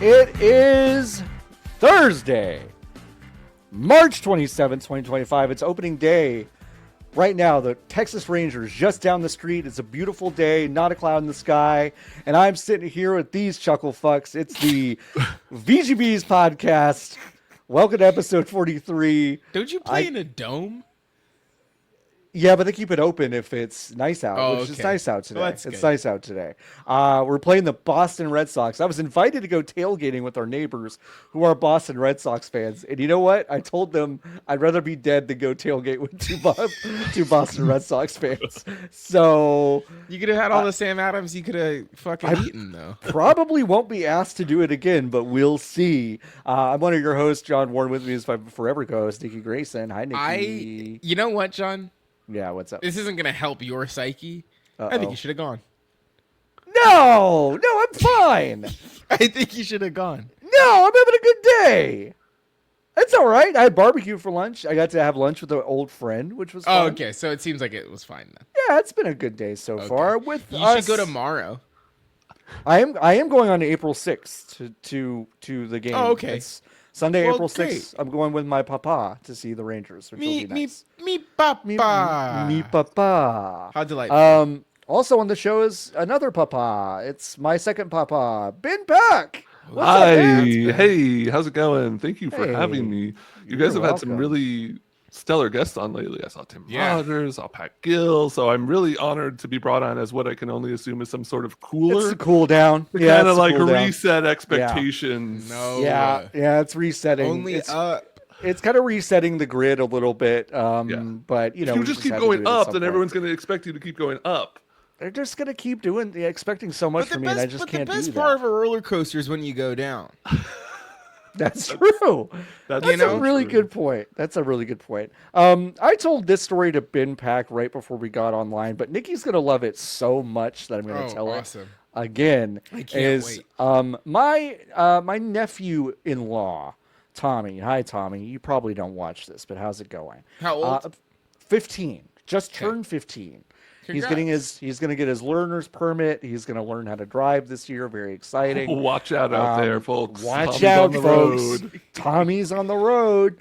It is Thursday, March 27th, 2025. It's opening day. Right now, the Texas Rangers just down the street. It's a beautiful day, not a cloud in the sky. And I'm sitting here with these chuckle fucks. It's the VGB's podcast. Welcome to episode 43. Don't you play in a dome? Yeah, but they keep it open if it's nice out, Oh, which is okay. nice out today. Well, that's it's good. nice out today. We're playing the Boston Red Sox. I was invited to go tailgating with our neighbors who are Boston Red Sox fans. And you know what? I told them I'd rather be dead than go tailgate with two Boston Red Sox fans. So You could have had all the Sam Adams you could have fucking eaten, though. probably won't be asked to do it again, but we'll see. I'm one of your hosts, John Warren. With me is my forever co-host, Nikki Grayson. Hi, Nikki. You know what, John? Yeah, what's up? This isn't going to help your psyche. I think you should have gone. No, I'm fine. I think you should have gone. No, I'm having a good day. That's all right. I had barbecue for lunch. I got to have lunch with an old friend, which was fun. Oh, okay. So it seems like it was fine then. Yeah, it's been a good day so far. With You us, should go tomorrow. I am going on April 6th to the game. Oh, okay. It's Sunday, Well, April 6th. great. I'm going with my papa to see the Rangers, which will be nice. Me, papa. Me papa. How delightful. Also on the show is another papa. It's my second papa, Ben Pack. What's up, Hi, man? hey, how's it going? Thank you for Hey, having me. You you're guys have had some welcome. really stellar guests on lately. I saw Tim Yeah. Rogers, saw Pat Gill, so I'm really honored to be brought on as what I can only assume is some sort of cooler, It's a cool down. to Yeah, kind it's of a like cool down. reset expectations. No. Yeah, it's resetting. Only it's, up. it's kind of resetting the grid a little bit. But you know, If you we just keep had to going do it at up, some then point. everyone's going to expect you to keep going up. They're just gonna keep expecting so much from me, and I just can't the best do part that. of a roller coaster is when you go down. That's true. That's You know? a really true. good point. That's a really good point. I told this story to Ben Pack right before we got online, but Nikki's gonna love it so much that I'm gonna Oh, tell awesome. it again. I can't is wait. my nephew-in-law, Tommy. Hi, Tommy. You probably don't watch this, but how's it going? How old? 15. Just Okay. turned 15. He's Congrats. gonna get his learner's permit. He's gonna learn how to drive this year. Very exciting. Watch out out there, folks. Watch Tommy's out, on the folks. road. Tommy's on the road.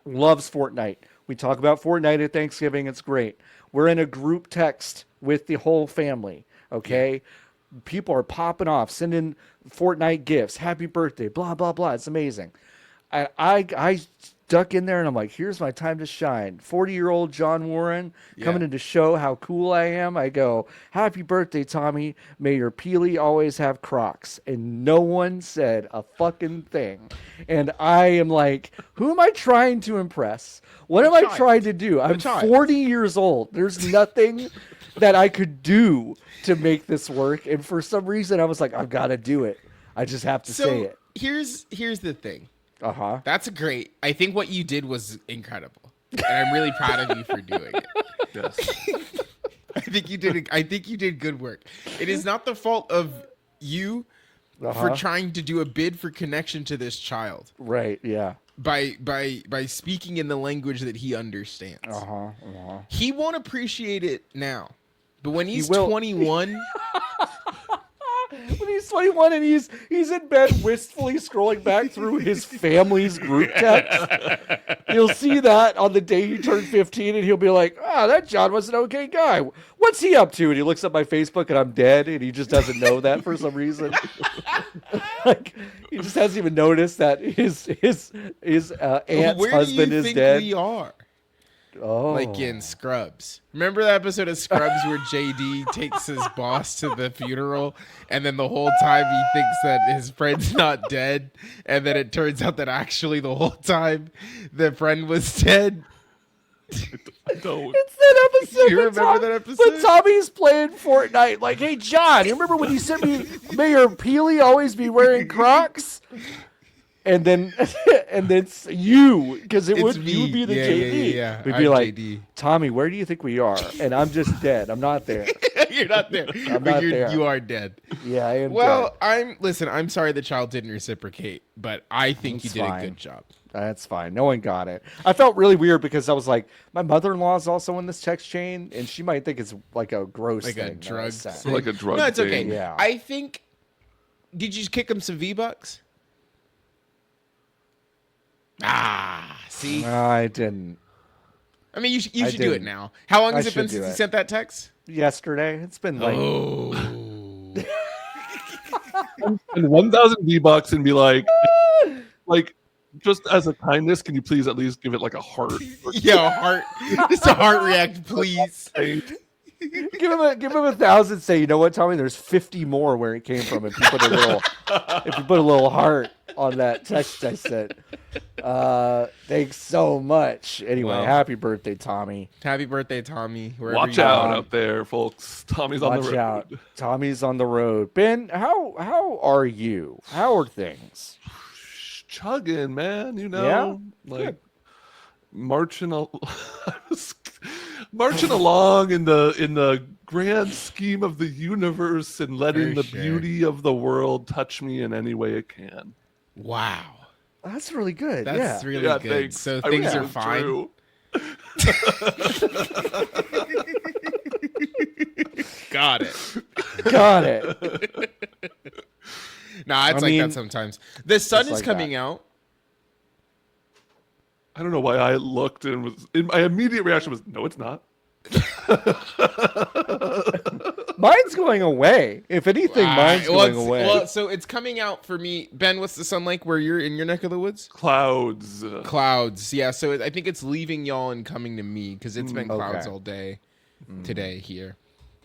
Loves Fortnite. We talk about Fortnite at Thanksgiving. It's great. We're in a group text with the whole family. Okay. People are popping off, sending Fortnite gifts. Happy birthday, blah, blah, blah. It's amazing. I duck in there and I'm like, here's my time to shine. 40-year-old John Warren coming in to show how cool I am. I go, happy birthday, Tommy. May your Peely always have Crocs. And no one said a fucking thing. And I am like, who am I trying to impress? What am I child. trying to do? I'm child. 40 years old. There's nothing that I could do to make this work. And for some reason, I was like, I've got to do it. I just have to say So it. here's the thing. Uh-huh. That's great. I think what you did was incredible, and I'm really proud of you for doing it. Yes. I think you did good work. It is not the fault of you for trying to do a bid for connection to this child Right, yeah. by speaking in the language that he understands. He won't appreciate it now, but when he's will. 21, When he's 21 and he's in bed wistfully scrolling back through his family's group text, you'll see that on the day he turned 15 and he'll be like, that John was an okay guy. What's he up to? And he looks up my Facebook and I'm dead and he just doesn't know that for some reason. Like, he just hasn't even noticed that his aunt's where husband do you is think dead. we are? Oh. Like in Scrubs. Remember that episode of Scrubs where JD takes his boss to the funeral and then the whole time he thinks that his friend's not dead and then it turns out that actually the whole time the friend was dead? Don't. It's that episode. You when remember that episode? When Tommy's playing Fortnite, like, hey, John, you remember when you sent me, may your Peely always be wearing Crocs? And then it's you, because you would be the Yeah, JD. yeah. We'd be I'm like, JD. Tommy, where do you think we are? And I'm just dead. I'm not there. You're not there. I'm But not there. You are dead. Yeah, I am Well, dead. I'm sorry the child didn't reciprocate, but I think It's you did fine. a good job. That's fine. No one got it. I felt really weird because I was like, my mother-in-law is also in this text chain, and she might think it's like a gross Like thing. a that I drug said. thing. Like a drug No, it's okay. thing. Yeah. I think did you kick him some V-Bucks? Ah, see. No, I didn't. I mean, you should do it didn't. now. How long has I it been should do since you it. sent that text? Yesterday, it's been like And 1,000 V-Bucks and be like, just as a kindness, can you please at least give it like a heart? Yeah, heart. Just a heart react, please. give him 1,000. Say, you know what, Tommy? There's 50 more where it came from. If you put a little heart on that text I sent. Thanks so much. Anyway, Well, happy birthday, Tommy. Happy birthday, Tommy. wherever Watch you out are. up there, folks. Tommy's on the Watch road. out. Tommy's on the road. Ben, how are you? How are things? Chugging, man. You know, like marching. I was marching along in the grand scheme of the universe and letting the beauty of the world touch me in any way it can. Wow. That's really good. That's yeah. really good. Thanks. So I things wish it are was fine. true. Got it. Got it. Nah, it's I like mean, that sometimes. The sun it's is like coming that. out. I don't know why I looked and my immediate reaction was, no, it's not. Mine's going away. If anything, mine's going away. Well, so it's coming out for me. Ben, what's the sun like where you're in your neck of the woods? Clouds. Clouds. Yeah, so I think it's leaving y'all and coming to me because it's been clouds Okay. all day today here.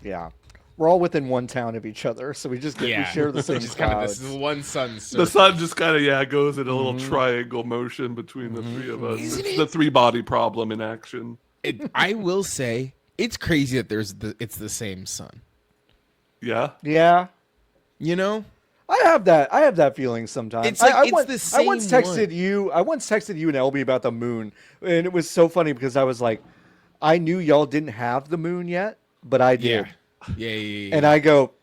Yeah. We're all within one town of each other, so we just we share the same Just kind of clouds. this one sun The surface. sun just kind of goes in a little triangle motion between the three of us. Isn't It's it? the three body problem in action. I will say it's crazy that it's the same sun. Yeah. Yeah. You know? I have that feeling sometimes. It's like it's the I once same texted one. you. I once texted you and LB about the moon, and it was so funny because I was like, I knew y'all didn't have the moon yet, but I did. Yeah. And I go,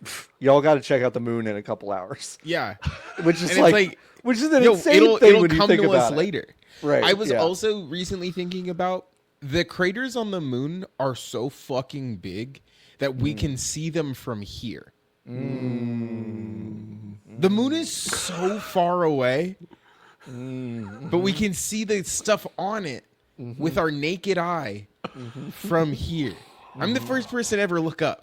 y'all got to check out the moon in a couple hours, yeah. which is And it's like, which is an Yo, insane thing when you come think to us about it. later. Right. I was yeah. also recently thinking about the craters on the moon are so fucking big that we can see them from here. The moon is so far away, but we can see the stuff on it with our naked eye from here. I'm the first person to ever look up.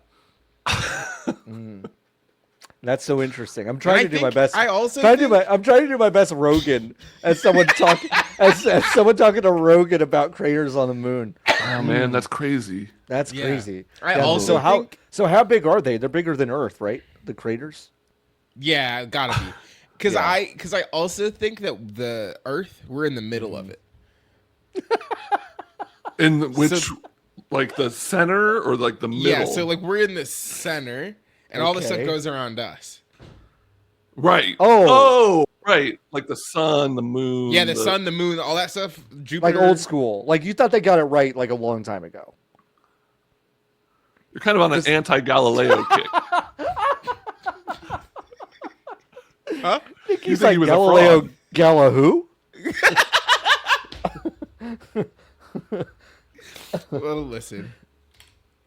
That's so interesting. I'm trying to do my think- best. I also I'm trying to do my best Rogan as someone talking as someone talking to Rogan about craters on the moon. Oh man, that's crazy. That's Yeah. crazy. I also think- so how big are they? They're bigger than Earth, right? The craters. Yeah, gotta be. Because Yeah. I also think that the Earth, we're in the middle of it. In which, So- like the center or like the middle? Yeah, so like we're in the center, and all the stuff Okay. goes around us. right. Oh. Right. Like the sun, the moon. Yeah, the sun, the moon, all that stuff. Jupiter. Like old school. Like you thought they got it right like a long time ago. You're kind of on an anti-Galileo kick. Huh? He's think like he was a Galileo fraud. Galiwho? Well, listen.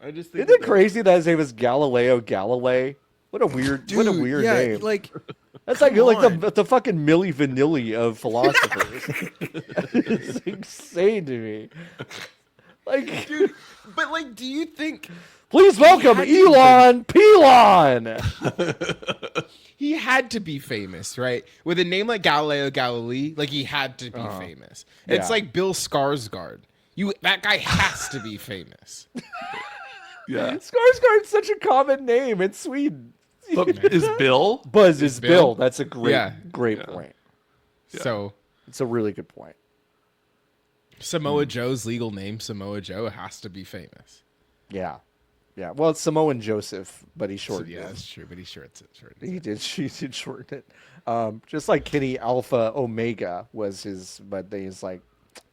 I just think Isn't it crazy that his name is Galileo Galilei? What a weird name. Like, That's like come you're like on. the fucking Milli Vanilli of philosophers. It's insane to me. Like, dude, but like, do you think please welcome had to Elon Pelon. he had to be famous, right? With a name like Galileo Galilei, like he had to be famous. It's Yeah. like Bill Skarsgård. That guy has to be famous. Yeah. Skarsgård's such a common name in Sweden. But is Bill? Buzz is Bill? Bill. That's a great, Yeah. great point. So It's a really good point. Samoa Joe's legal name, Samoa Joe, has to be famous. Yeah. Yeah. Well, it's Samoan Joseph, but he So, shortened yeah, it. that's true, but he shorts it. He did shorten it. Just like Kenny Alpha Omega was his, but he's like,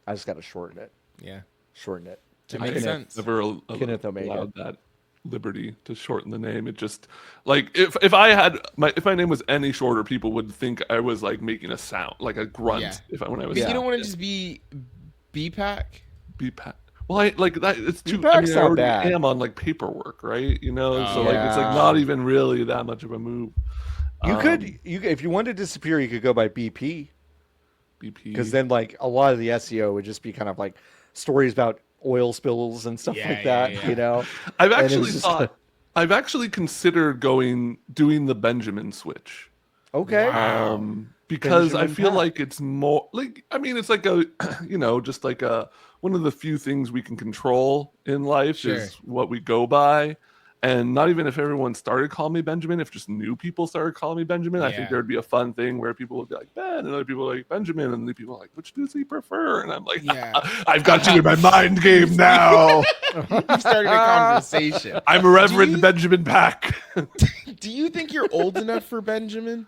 I just got to shorten it. Yeah. Shorten it. It makes sense. Never Kenneth Omega. allowed that liberty to shorten the name. It just like if my name was any shorter, people would think I was like making a sound, like a grunt. Yeah. When I was Because you don't want to just be B-Pack? BPAC. Well, I like that. It's too. I BPAC's mean, I not already bad. am on like paperwork, right? You know, so like it's yeah. like not even really that much of a move. You could, if you wanted to disappear, you could go by BP, BP. because then like a lot of the SEO would just be kind of like stories about oil spills and stuff Yeah, like yeah, that, yeah. you know. I've And it actually was just thought. I've actually considered doing the Benjamin switch. okay. Wow. Because I Benjamin feel Pat. like it's more like, I mean, it's like a, just like a one of the few things we can control in life Sure. is what we go by. And not even if everyone started calling me Benjamin, if just new people started calling me Benjamin, I Yeah. think there'd be a fun thing where people would be like Ben, and other people like Benjamin, and then people are like, which does he prefer? And I'm like, Yeah. I've got you in my mind game now. You've started a conversation. I'm a Reverend you- Benjamin Pack. Do you think you're old enough for Benjamin?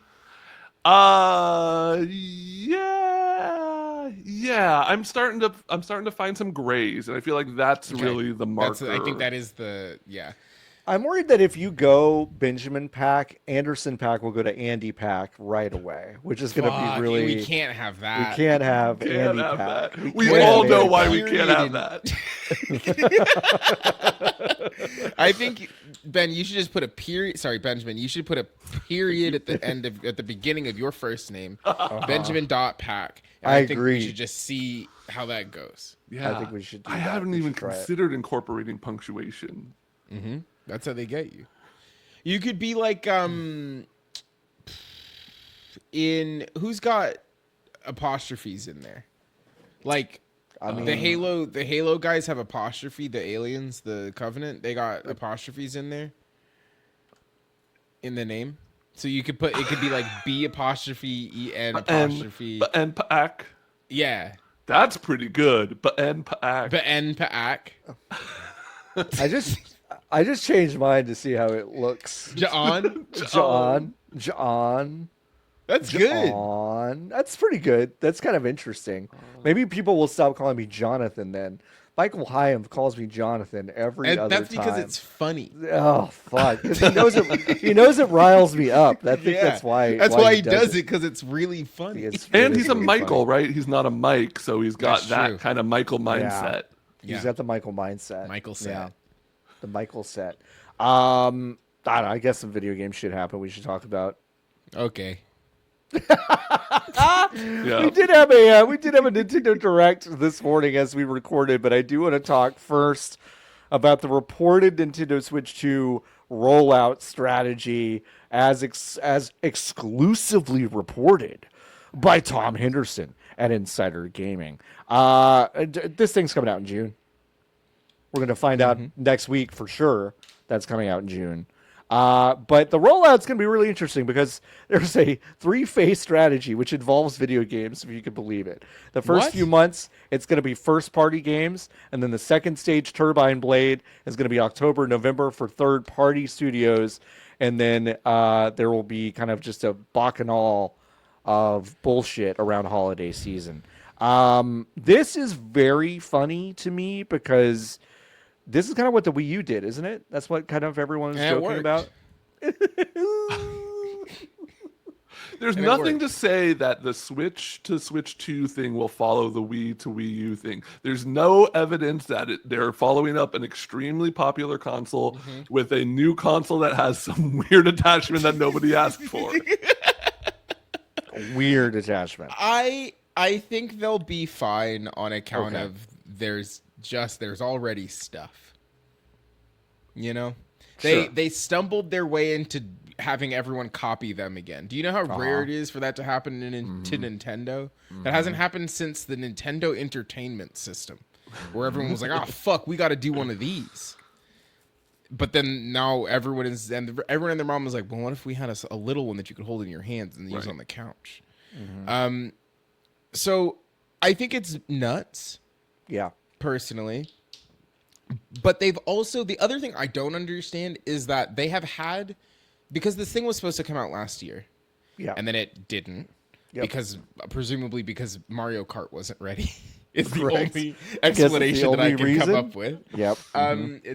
Yeah. I'm starting to find some grays, and I feel like that's Okay. really the marker. I think that is the I'm worried that if you go Benjamin Pack, Anderson Pack will go to Andy Pack right away, which is going to Fuck, be really. we can't have that. We can't have Can't Andy have Pack. that. We can't all have know Andy why Pack. we can't have that. I think Ben, you should just put a period. Sorry, Benjamin, you should put a period at the at the beginning of your first name, Benjamin Pack. And I think agree. We should just see how that goes. Yeah, I think we should do I that. haven't We even should try it. considered incorporating punctuation. Mm-hmm. That's how they get you. You could be like in who's got apostrophes in there, like. I mean, The Halo guys have apostrophe. The aliens, the Covenant, they got apostrophes in there in the name. So you could it could be like B apostrophe EN apostrophe. And Pack. Yeah. That's pretty good. But Pack. Pack. I just changed mine to see how it looks. John. John. That's good. John. That's pretty good. That's kind of interesting. Maybe people will stop calling me Jonathan then. Michael Hyam calls me Jonathan every And other that's because time. it's funny. Oh fuck! 'Cause he knows it. He knows it riles me up. I think that's why. That's why he does it, because it's really funny. It's And really, he's a really Michael, funny. right? He's not a Mike, so he's got That's that true. kind of Michael mindset. He's got the Michael mindset. Michael set. Yeah. The Michael set. I don't know. I guess some video game shit happened. We should talk about. Okay. Yeah. We did have a Nintendo Direct this morning as we recorded, but I do want to talk first about the reported Nintendo Switch 2 rollout strategy as exclusively reported by Tom Henderson at Insider Gaming. This thing's coming out in June. We're going to find out next week for sure. That's coming out in June. But the rollout's going to be really interesting because there's a 3-phase strategy which involves video games, if you can believe it. The first few months, it's going to be first-party games, and then the second stage, Turbine Blade, is going to be October, November for third-party studios, and then there will be kind of just a bacchanal of bullshit around holiday season. This is very funny to me because this is kind of what the Wii U did, isn't it? That's what kind of everyone's joking about. There's nothing to say that the Switch to Switch 2 thing will follow the Wii to Wii U thing. There's no evidence that they're following up an extremely popular console with a new console that has some weird attachment that nobody asked for. Weird attachment. I think they'll be fine on account of there's already stuff. You know? They stumbled their way into having everyone copy them again. Do you know how rare it is for that to happen to Nintendo? That hasn't happened since the Nintendo Entertainment System, where everyone was like, "Oh fuck, we got to do one of these." But then now everyone and their mom was like, "Well, what if we had a little one that you could hold in your hands and use on the couch?" So I think it's nuts. Yeah. Personally. But they've also, the other thing I don't understand is that they have had, because this thing was supposed to come out last year. Yeah. And then it didn't. Yep. Presumably because Mario Kart wasn't ready. It's the Correct. only explanation that I only can reason. come up with. Yep.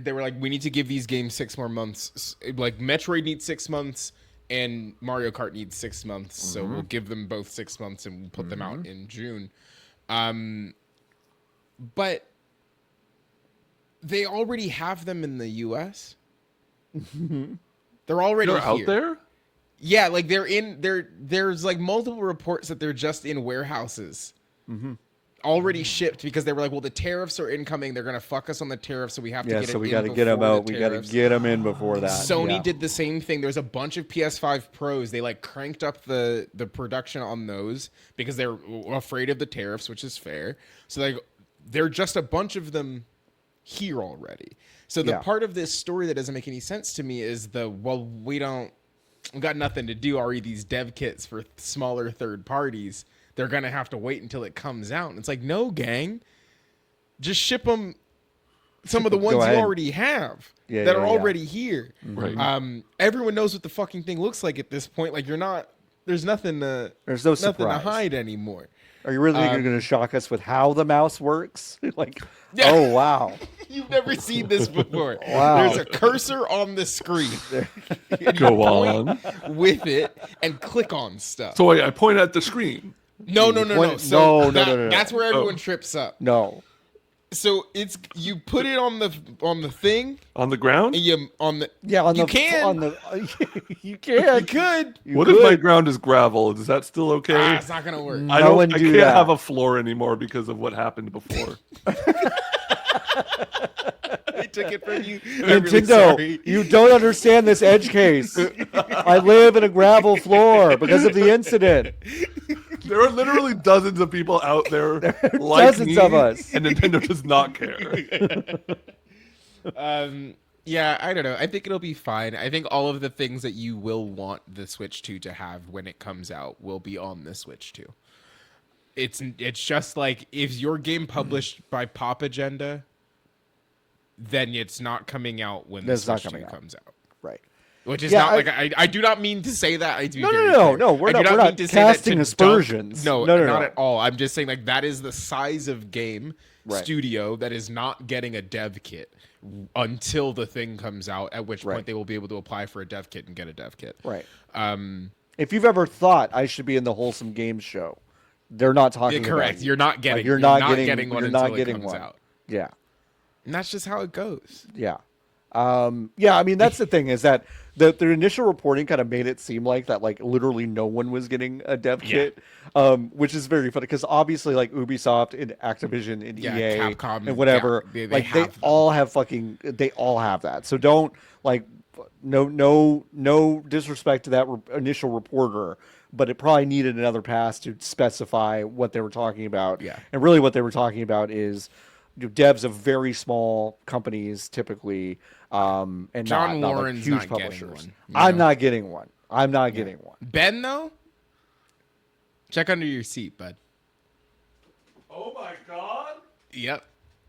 They were like, we need to give these games 6 more months. Like Metroid needs 6 months and Mario Kart needs 6 months. So we'll give them both 6 months and we'll put them out in June. But they already have them in the US. They're already They're out here. there? Yeah, like there's like multiple reports that they're just in warehouses. Already shipped because they were like, well, the tariffs are incoming. They're gonna fuck us on the tariffs, so we have to get so it we in got to get them before the out. We got to tariffs. get them in before that. Sony Yeah. did the same thing. There's a bunch of PS5 Pros. They like cranked up the production on those because they're afraid of the tariffs, which is fair. So like, they're just a bunch of them here already. So the part of this story that doesn't make any sense to me is we got nothing to do. These dev kits for smaller third parties? They're gonna have to wait until it comes out. And it's like, no, gang, just ship them. Some of the ones you already have that are already here. Right. Everyone knows what the fucking thing looks like at this point. Like there's nothing to hide anymore. Are you really going to shock us with how the mouse works? Oh wow. You've never seen this before. Wow. There's a cursor on the screen. Go on. With it and click on stuff. So I point at the screen. No. So no. That's where everyone trips up. No. So you put it on the thing On the ground? and you on the you can. You could. What if my ground is gravel? Is that still okay? it's not gonna work. I can't have a floor anymore because of what happened before. They took it from you. Nintendo, you don't understand this edge case. I live in a gravel floor because of the incident. There are literally dozens of people out there like dozens me, of us. and Nintendo does not care. Yeah, I don't know. I think it'll be fine. I think all of the things that you will want the Switch 2 to have when it comes out will be on the Switch 2. It's just like, if your game published by Pop Agenda, then it's not coming out when the Switch 2 comes out. Right. Which is I do not mean to say that. No. We're not casting aspersions. Not at all. I'm just saying, like, that is the size of game studio that is not getting a dev kit until the thing comes out, at which point they will be able to apply for a dev kit and get a dev kit. Right. If you've ever thought I should be in the Wholesome Games show, they're not talking correct. about You're not getting. you're not getting one until it comes out. Yeah. And that's just how it goes. Yeah. I mean, that's the thing, is that the initial reporting kind of made it seem like that, like, literally no one was getting a dev kit, which is very funny because obviously, like, Ubisoft and Activision and EA Capcom, and whatever, they all have that. So don't, like, no disrespect to that initial reporter, but it probably needed another pass to specify what they were talking about. Yeah. And really what they were talking about is devs of very small companies typically, and John not Warren's like huge not publishers. Getting one, I'm not getting one. I'm not getting one. Ben, though, check under your seat, bud. Oh my god! Yep,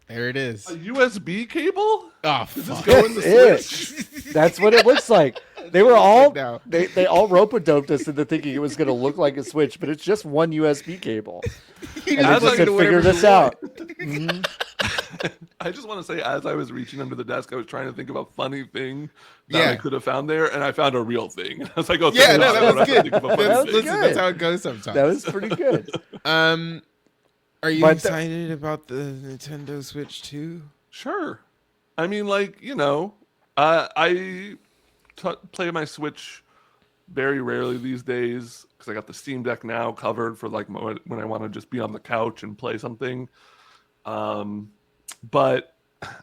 there it is. A USB cable? Oh, Does this fuck. go in the That's Switch? That's what it looks like. They were all now. they all rope-a-doped us into thinking it was going to look like a Switch, but it's just one USB cable. And they As just I said, do figure whatever this you out. I just want to say, as I was reaching under the desk, I was trying to think of a funny thing that I could have found there, and I found a real thing. I was like, "Oh, Yeah, no, God, that I was don't have to good. think of a funny That thing. was Listen, good. that's how it goes sometimes. That was pretty good. Are you But excited about the Nintendo Switch 2? Sure. I mean, like, I play my Switch very rarely these days because I got the Steam Deck now covered for, like, when I want to just be on the couch and play something. But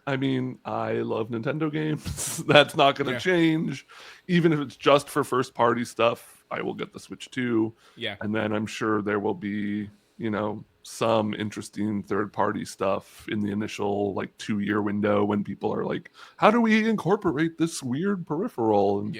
I mean, I love Nintendo games. That's not going to change. Even if it's just for first party stuff, I will get the Switch 2. Yeah. And then I'm sure there will be, some interesting third party stuff in the initial, like, 2-year window when people are like, how do we incorporate this weird peripheral? And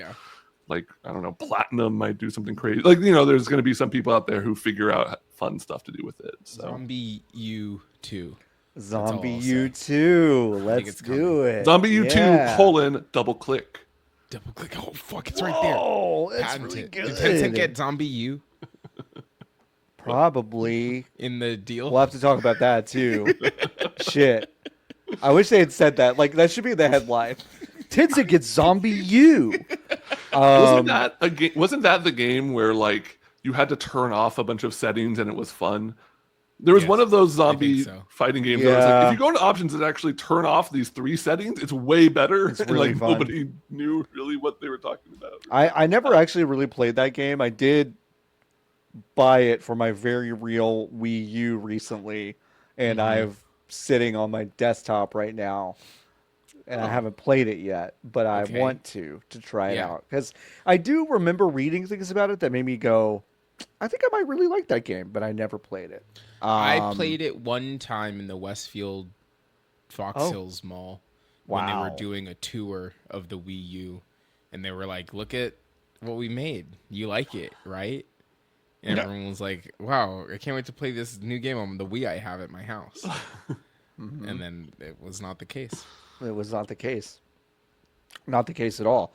like, I don't know, Platinum might do something crazy. Like, there's going to be some people out there who figure out fun stuff to do with it. So Zombie U2. Zombie U2. Let's do it. Zombie U2 : double click. Double click. Oh, fuck, it's right there. Oh, that's Patent really it. good. Did Tencent get Zombie U Probably. in the deal? We'll have to talk about that too. Shit. I wish they had said that. Like, that should be the headline. Tencent gets Zombie U. Wasn't that the game where, like, you had to turn off a bunch of settings and it was fun? There was Yes, one of those zombie so. fighting games that was like, Yeah. if you go into options and actually turn off these 3 settings, it's way better. It's And really like fun. nobody knew really what they were talking about. I never actually really played that game. I did buy it for my very real Wii U recently, and I've sitting on my desktop right now, and I haven't played it yet, but I Okay. want to try it Yeah. out because I do remember reading things about it that made me go, I think I might really like that game, but I never played it. I played it one time in the Westfield Fox Oh. Hills Mall when they were Wow. doing a tour of the Wii U, and they were like, "Look at what we made. You like it, right?" And Yeah. everyone was like, "Wow, I can't wait to play this new game on the Wii I have at my house." And then it was not the case. It was not the case. Not the case at all.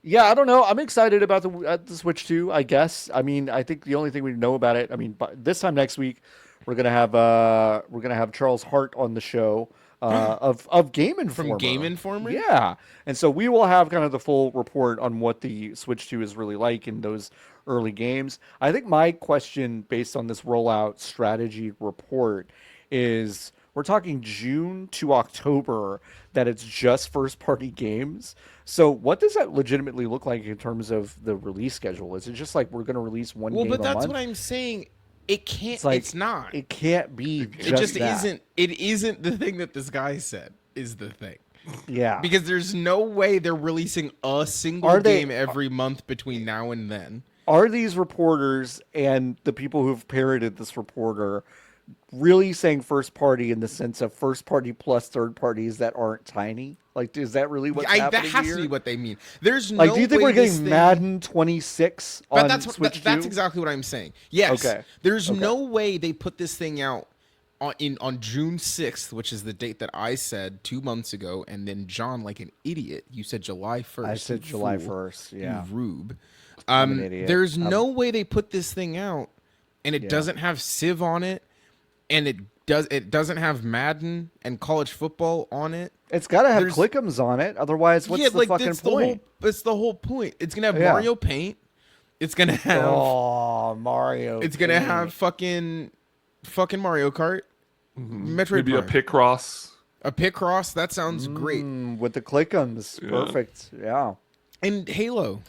Yeah, I don't know. I'm excited about the Switch 2, I guess. I mean, I think the only thing we know about it, I mean, this time next week, we're gonna have Charles Hart on the show of Game Informer. From Game Informer? Yeah. And so we will have kind of the full report on what the Switch 2 is really like in those early games. I think my question based on this rollout strategy report is we're talking June to October that it's just first party games. So what does that legitimately look like in terms of the release schedule? Is it just like we're going to release one Well, game but a that's month? what I'm saying. It can't. It's like, it's not. It can't be It just just that. isn't. It isn't the thing that this guy said is the thing. Yeah. Because there's no way they're releasing a single Are they- game every month between now and then. Are these reporters and the people who've parroted this reporter really saying first party in the sense of first party plus third parties that aren't tiny? Like, is that really what's That happening has here? to be what they mean. There's Like, no do you think way we're getting this thing- Madden 26 But on that's Switch 2? that's exactly what I'm saying. Yes. Okay. There's Okay. no way they put this thing out on June 6th, which is the date that I said 2 months ago, and then John, like an idiot, you said July 1st. I said you July fool. 1st. Yeah. You rube. I'm an idiot. There's no way they put this thing out, and it Yeah. doesn't have Civ on it, and it doesn't have Madden and college football on it. It's got to have There's- click'ems on it. Otherwise, what's the fucking that's point? It's the whole point. It's gonna have Yeah. Mario Paint. It's gonna have. Oh, Mario. It's gonna Paint. have fucking Mario Kart, Metroid Maybe a Prime. Picross. A Picross. That sounds great. With the click'ems. Yeah. Perfect. Yeah. And Halo.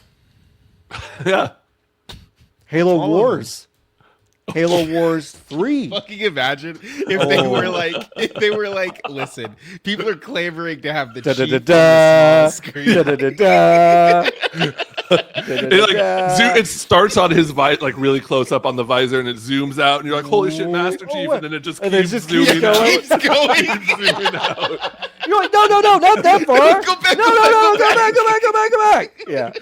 Yeah. Halo All of Wars. Halo Wars 3. Fucking imagine if they were like, listen, people are clamoring to have the chief on Da-da-da-da. the small screen. Da-da-da-da. It starts on his like really close up on the visor, and it zooms out, and you're like, "Holy shit, Master Oh, Chief!" what? And then it just And then keeps it just keeps zooming out. going. Keeps going. Keeps zooming out. You're like, no, not that far. Go back, no, go no, back, go back. Yeah.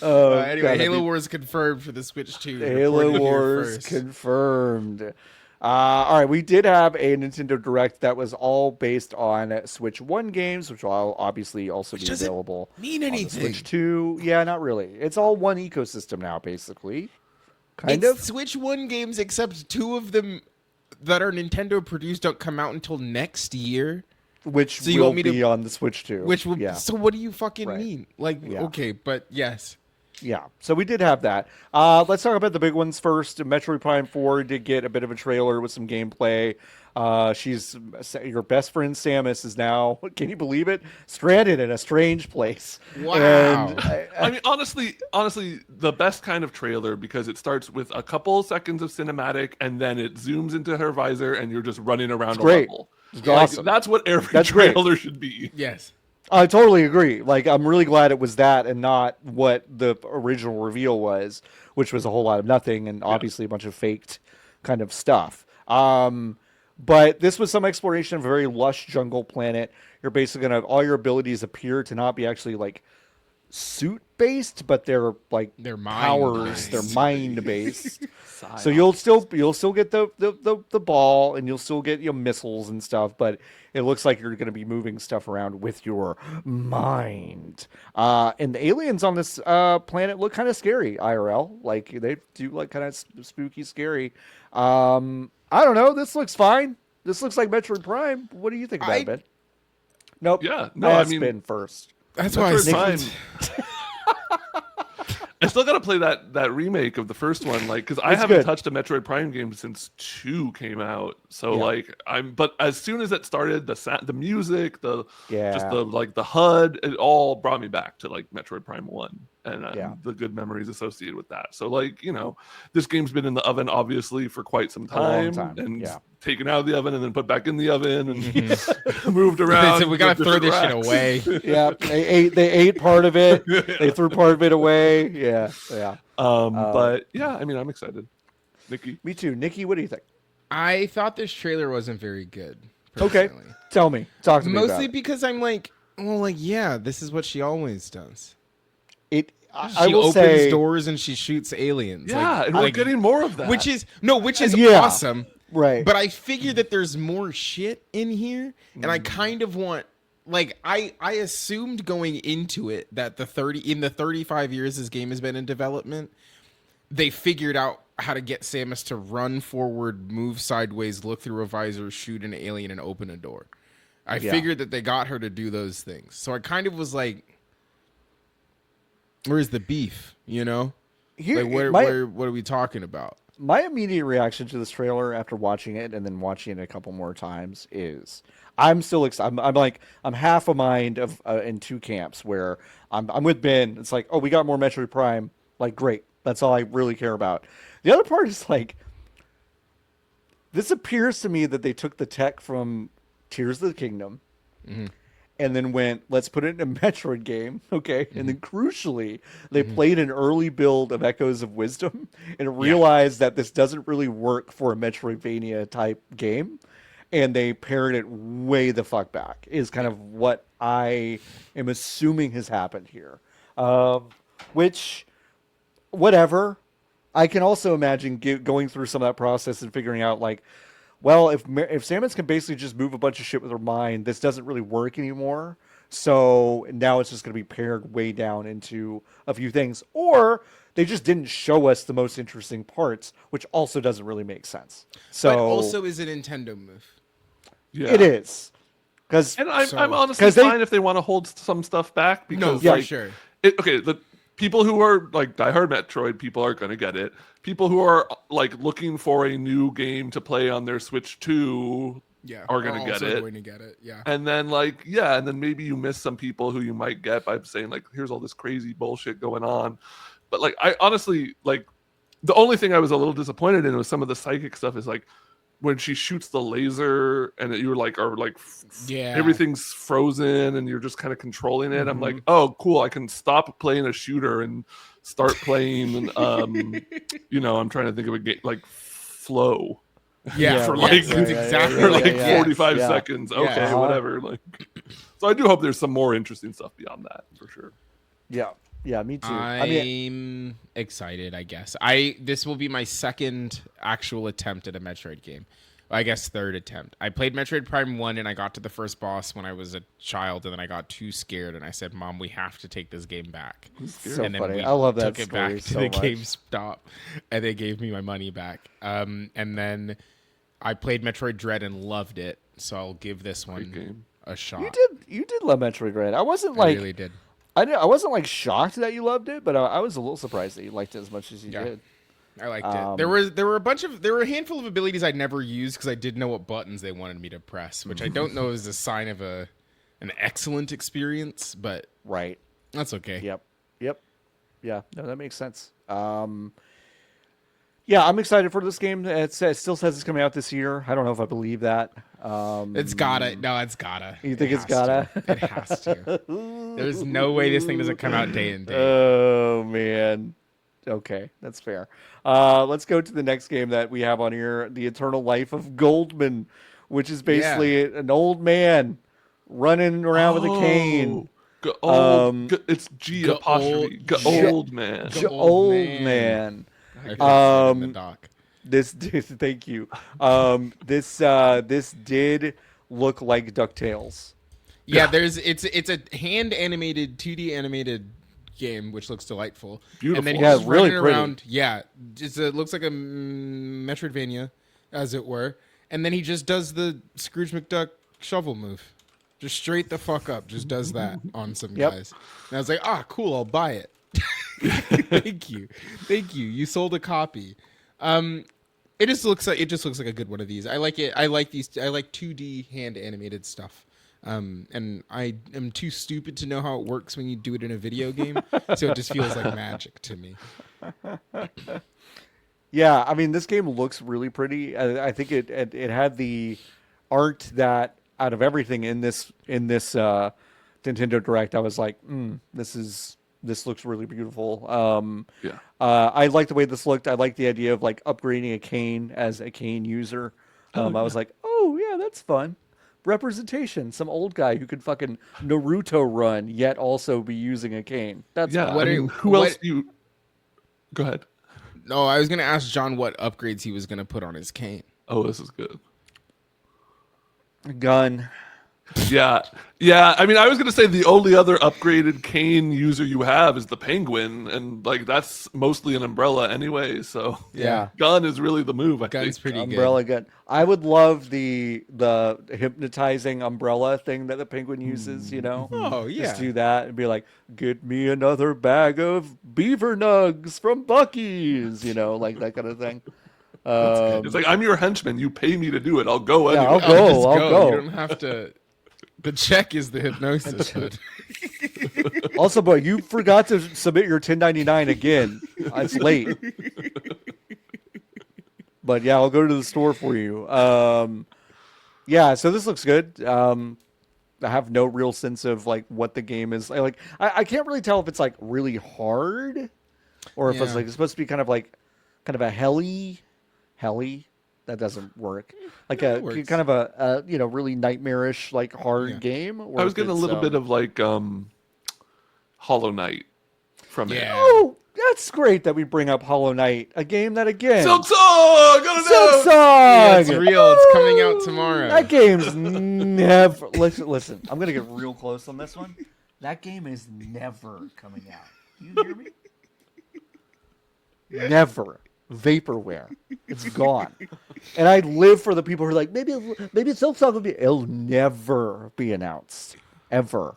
Anyway, God, Halo Wars confirmed for the Switch 2. Halo Reported here Wars first. confirmed. All right, we did have a Nintendo Direct that was all based on Switch 1 games, which will obviously also be doesn't available mean on the anything. Switch 2. Yeah, not really. It's all one ecosystem now, basically. Kind It's of. Switch 1 games, except 2 of them that are Nintendo produced don't come out until next year. Which So you will want me to- be on the Switch 2. Which will, yeah. so what do you fucking Right. mean? Like, Yeah. okay, but yes. Yeah, so we did have that. Let's talk about the big ones first. Metroid Prime 4 did get a bit of a trailer with some gameplay. Your best friend Samus is now, can you believe it? Stranded in a strange place. Wow. And, I mean, honestly, the best kind of trailer, because it starts with a couple seconds of cinematic, and then it zooms into her visor, and you're just running around a great. level. It's Like, awesome. that's what every That's great. trailer should be. Yes. I totally agree. Like, I'm really glad it was that and not what the original reveal was, which was a whole lot of nothing and obviously a bunch of faked kind of stuff. But this was some exploration of a very lush jungle planet. You're basically going to have all your abilities appear to not be actually like suit based, but they're like They're powers. mind-based. They're mind based. So you'll still get the ball, and you'll still get missiles and stuff, but it looks like you're going to be moving stuff around with your mind. And the aliens on this planet look kind of scary IRL. Like they do look kind of spooky, scary. I don't know. This looks fine. This looks like Metroid Prime. What do you think about it, Ben? Nope. Yeah, no, I That's mean- Ben first. That's why I Metroid said. Prime. I still gotta play that remake of the first one, like, because I It's haven't good. touched a Metroid Prime game since 2 came out. So Yeah. like but as soon as it started, the music, just Yeah. the HUD, it all brought me back to like Metroid Prime 1 and Yeah. the good memories associated with that. So like, this game's been in the oven obviously for quite some A long time, time, and yeah. taken out of the oven and then put back in the oven and moved around. They said we gotta to throw this shit different away. racks. Yeah. They ate part of it. They threw part of it away. Yeah. Yeah. But yeah, I mean, I'm excited. Nikki. Me too. Nikki, what do you think? I thought this trailer wasn't very good. Okay. Personally. Tell me. Talk to me about Mostly it. because I'm like, well, like, yeah, this is what she always does. I She will opens say, doors and she shoots aliens. Yeah, like, and we're getting more of that. which is Yeah. awesome. right. But I figure that there's more shit in here, and I kind of want, like, I assumed going into it that in the 35 years this game has been in development, they figured out how to get Samus to run forward, move sideways, look through a visor, shoot an alien, and open a door. I figured that they got her to do those things. So I kind of was like, where's the beef, Here, Like, what are we talking about? my immediate reaction to this trailer after watching it and then watching it a couple more times is I'm still excited. I'm half a mind of in two camps where I'm with Ben. It's like, oh, we got more Metroid Prime. Like, great. That's all I really care about. The other part is like, this appears to me that they took the tech from Tears of the Kingdom and then went, let's put it in a Metroid game, okay? And then crucially, they played an early build of Echoes of Wisdom and realized that this doesn't really work for a Metroidvania type game. And they pared it way the fuck back, is kind of what I am assuming has happened here. Which, whatever. I can also imagine going through some of that process and figuring out, like, well, if Samus can basically just move a bunch of shit with her mind, this doesn't really work anymore. So now it's just going to be pared way down into a few things. Or they just didn't show us the most interesting parts, which also doesn't really make sense. So But also is a Nintendo move. Yeah. it is. And I'm honestly 'cause they- fine if they want to hold some stuff back because, for like, sure. the people who are like diehard Metroid people are going to get it. People who are like looking for a new game to play on their Switch 2 are going to get also it. going to get it. Yeah. And then and then maybe you miss some people who you might get by saying like, here's all this crazy bullshit going on. But like, I honestly, like, the only thing I was a little disappointed in was some of the psychic stuff is like when she shoots the laser and you were like, everything's frozen and you're just kind of controlling it. I'm like, oh, cool. I can stop playing a shooter and start playing, I'm trying to think of a game like Flow. Yeah, for yeah, like, that's exactly for what like it is. 45 Yeah. seconds. Okay, Uh-huh. whatever. Like, so I do hope there's some more interesting stuff beyond that for sure. Yeah, me too. I'm excited, I guess. This will be my second actual attempt at a Metroid game. I guess third attempt. I played Metroid Prime 1 and I got to the first boss when I was a child and then I got too scared and I said, Mom, we have to take this game back. so And then funny. we I love that took it story back to so the much. GameStop and they gave me my money back. And then I played Metroid Dread and loved it. So I'll give this one game. a shot. You did love Metroid Dread. I wasn't I like really did. I wasn't like shocked that you loved it, but I was a little surprised that you liked it as much as you Yeah. did. I liked it. There were a handful of abilities I'd never used because I didn't know what buttons they wanted me to press, which I don't know is a sign of an excellent experience, but Right. that's okay. Yep. Yeah. No, that makes sense. Yeah, I'm excited for this game. It still says it's coming out this year. I don't know if I believe that. It's gotta. No, it's gotta. You think It it's has gotta? to. It has to. There's no way this thing doesn't come out day and day. Oh man. Okay, that's fair. Let's go to the next game that we have on here, The Eternal Life of Goldman, which is basically an old man running around with a cane. It's G Go apostrophe. old- Go old man. Old Old man. man. I fixed it in the doc. Thank you. This did look like DuckTales. Yeah, it's a hand animated 2D animated game which looks delightful. Beautiful. And then Yeah, he's really running pretty. around. Yeah, it looks like a Metroidvania, as it were. And then he just does the Scrooge McDuck shovel move, just straight the fuck up. Just does that on some Yep. guys. And I was like, cool, I'll buy it. Thank you. You sold a copy. It just looks like a good one of these. I like it. I like these. I like 2D hand animated stuff. And I am too stupid to know how it works when you do it in a video game, so it just feels like magic to me. Yeah, I mean, this game looks really pretty. I think it had the art that out of everything in this Nintendo Direct, I was like, this looks really beautiful. Yeah. I like the way this looked. I like the idea of like upgrading a cane as a cane user. I was like, oh yeah, that's fun. Representation. Some old guy who could fucking Naruto run yet also be using a cane. That's Yeah. fun. I mean, who else do you? Go ahead. No, I was gonna ask John what upgrades he was gonna put on his cane. Oh, this is good. Gun. Yeah, yeah. I mean, I was gonna say the only other upgraded cane user you have is the penguin, and like that's mostly an umbrella anyway. So Yeah. gun is really the move. I Gun's think. pretty Umbrella gun. I would love the hypnotizing umbrella thing that the penguin uses, you know? Oh, yeah. Just do that and be like, get me another bag of beaver nugs from Bucky's, you know, like that kind of thing. It's like I'm your henchman. You pay me to do it. I'll go Yeah, anyway. I'll go. Just I'll go. You don't have to. The check is the hypnosis. But Also, but you forgot to submit your 1099 again. It's late. But yeah, I'll go to the store for you. Yeah, so this looks good. I have no real sense of like what the game is. I can't really tell if it's like really hard or if it's Yeah. like it's supposed to be kind of a heli. That doesn't work. Like No, it a works. kind of a really nightmarish like hard Yeah. game. Or I was if getting a it's, little bit of like Hollow Knight from it. Yeah. Oh, that's great that we bring up Hollow Knight, a game that again. Silk Song! Got it Silk out! Song! Yeah, it's real. It's coming out tomorrow. That game's never. Listen, I'm going to get real close on this one. That game is never coming out. Do you hear me? Never. Vaporware. It's gone. And I live for the people who are like, maybe Silk Song will be. It'll never be announced. Ever.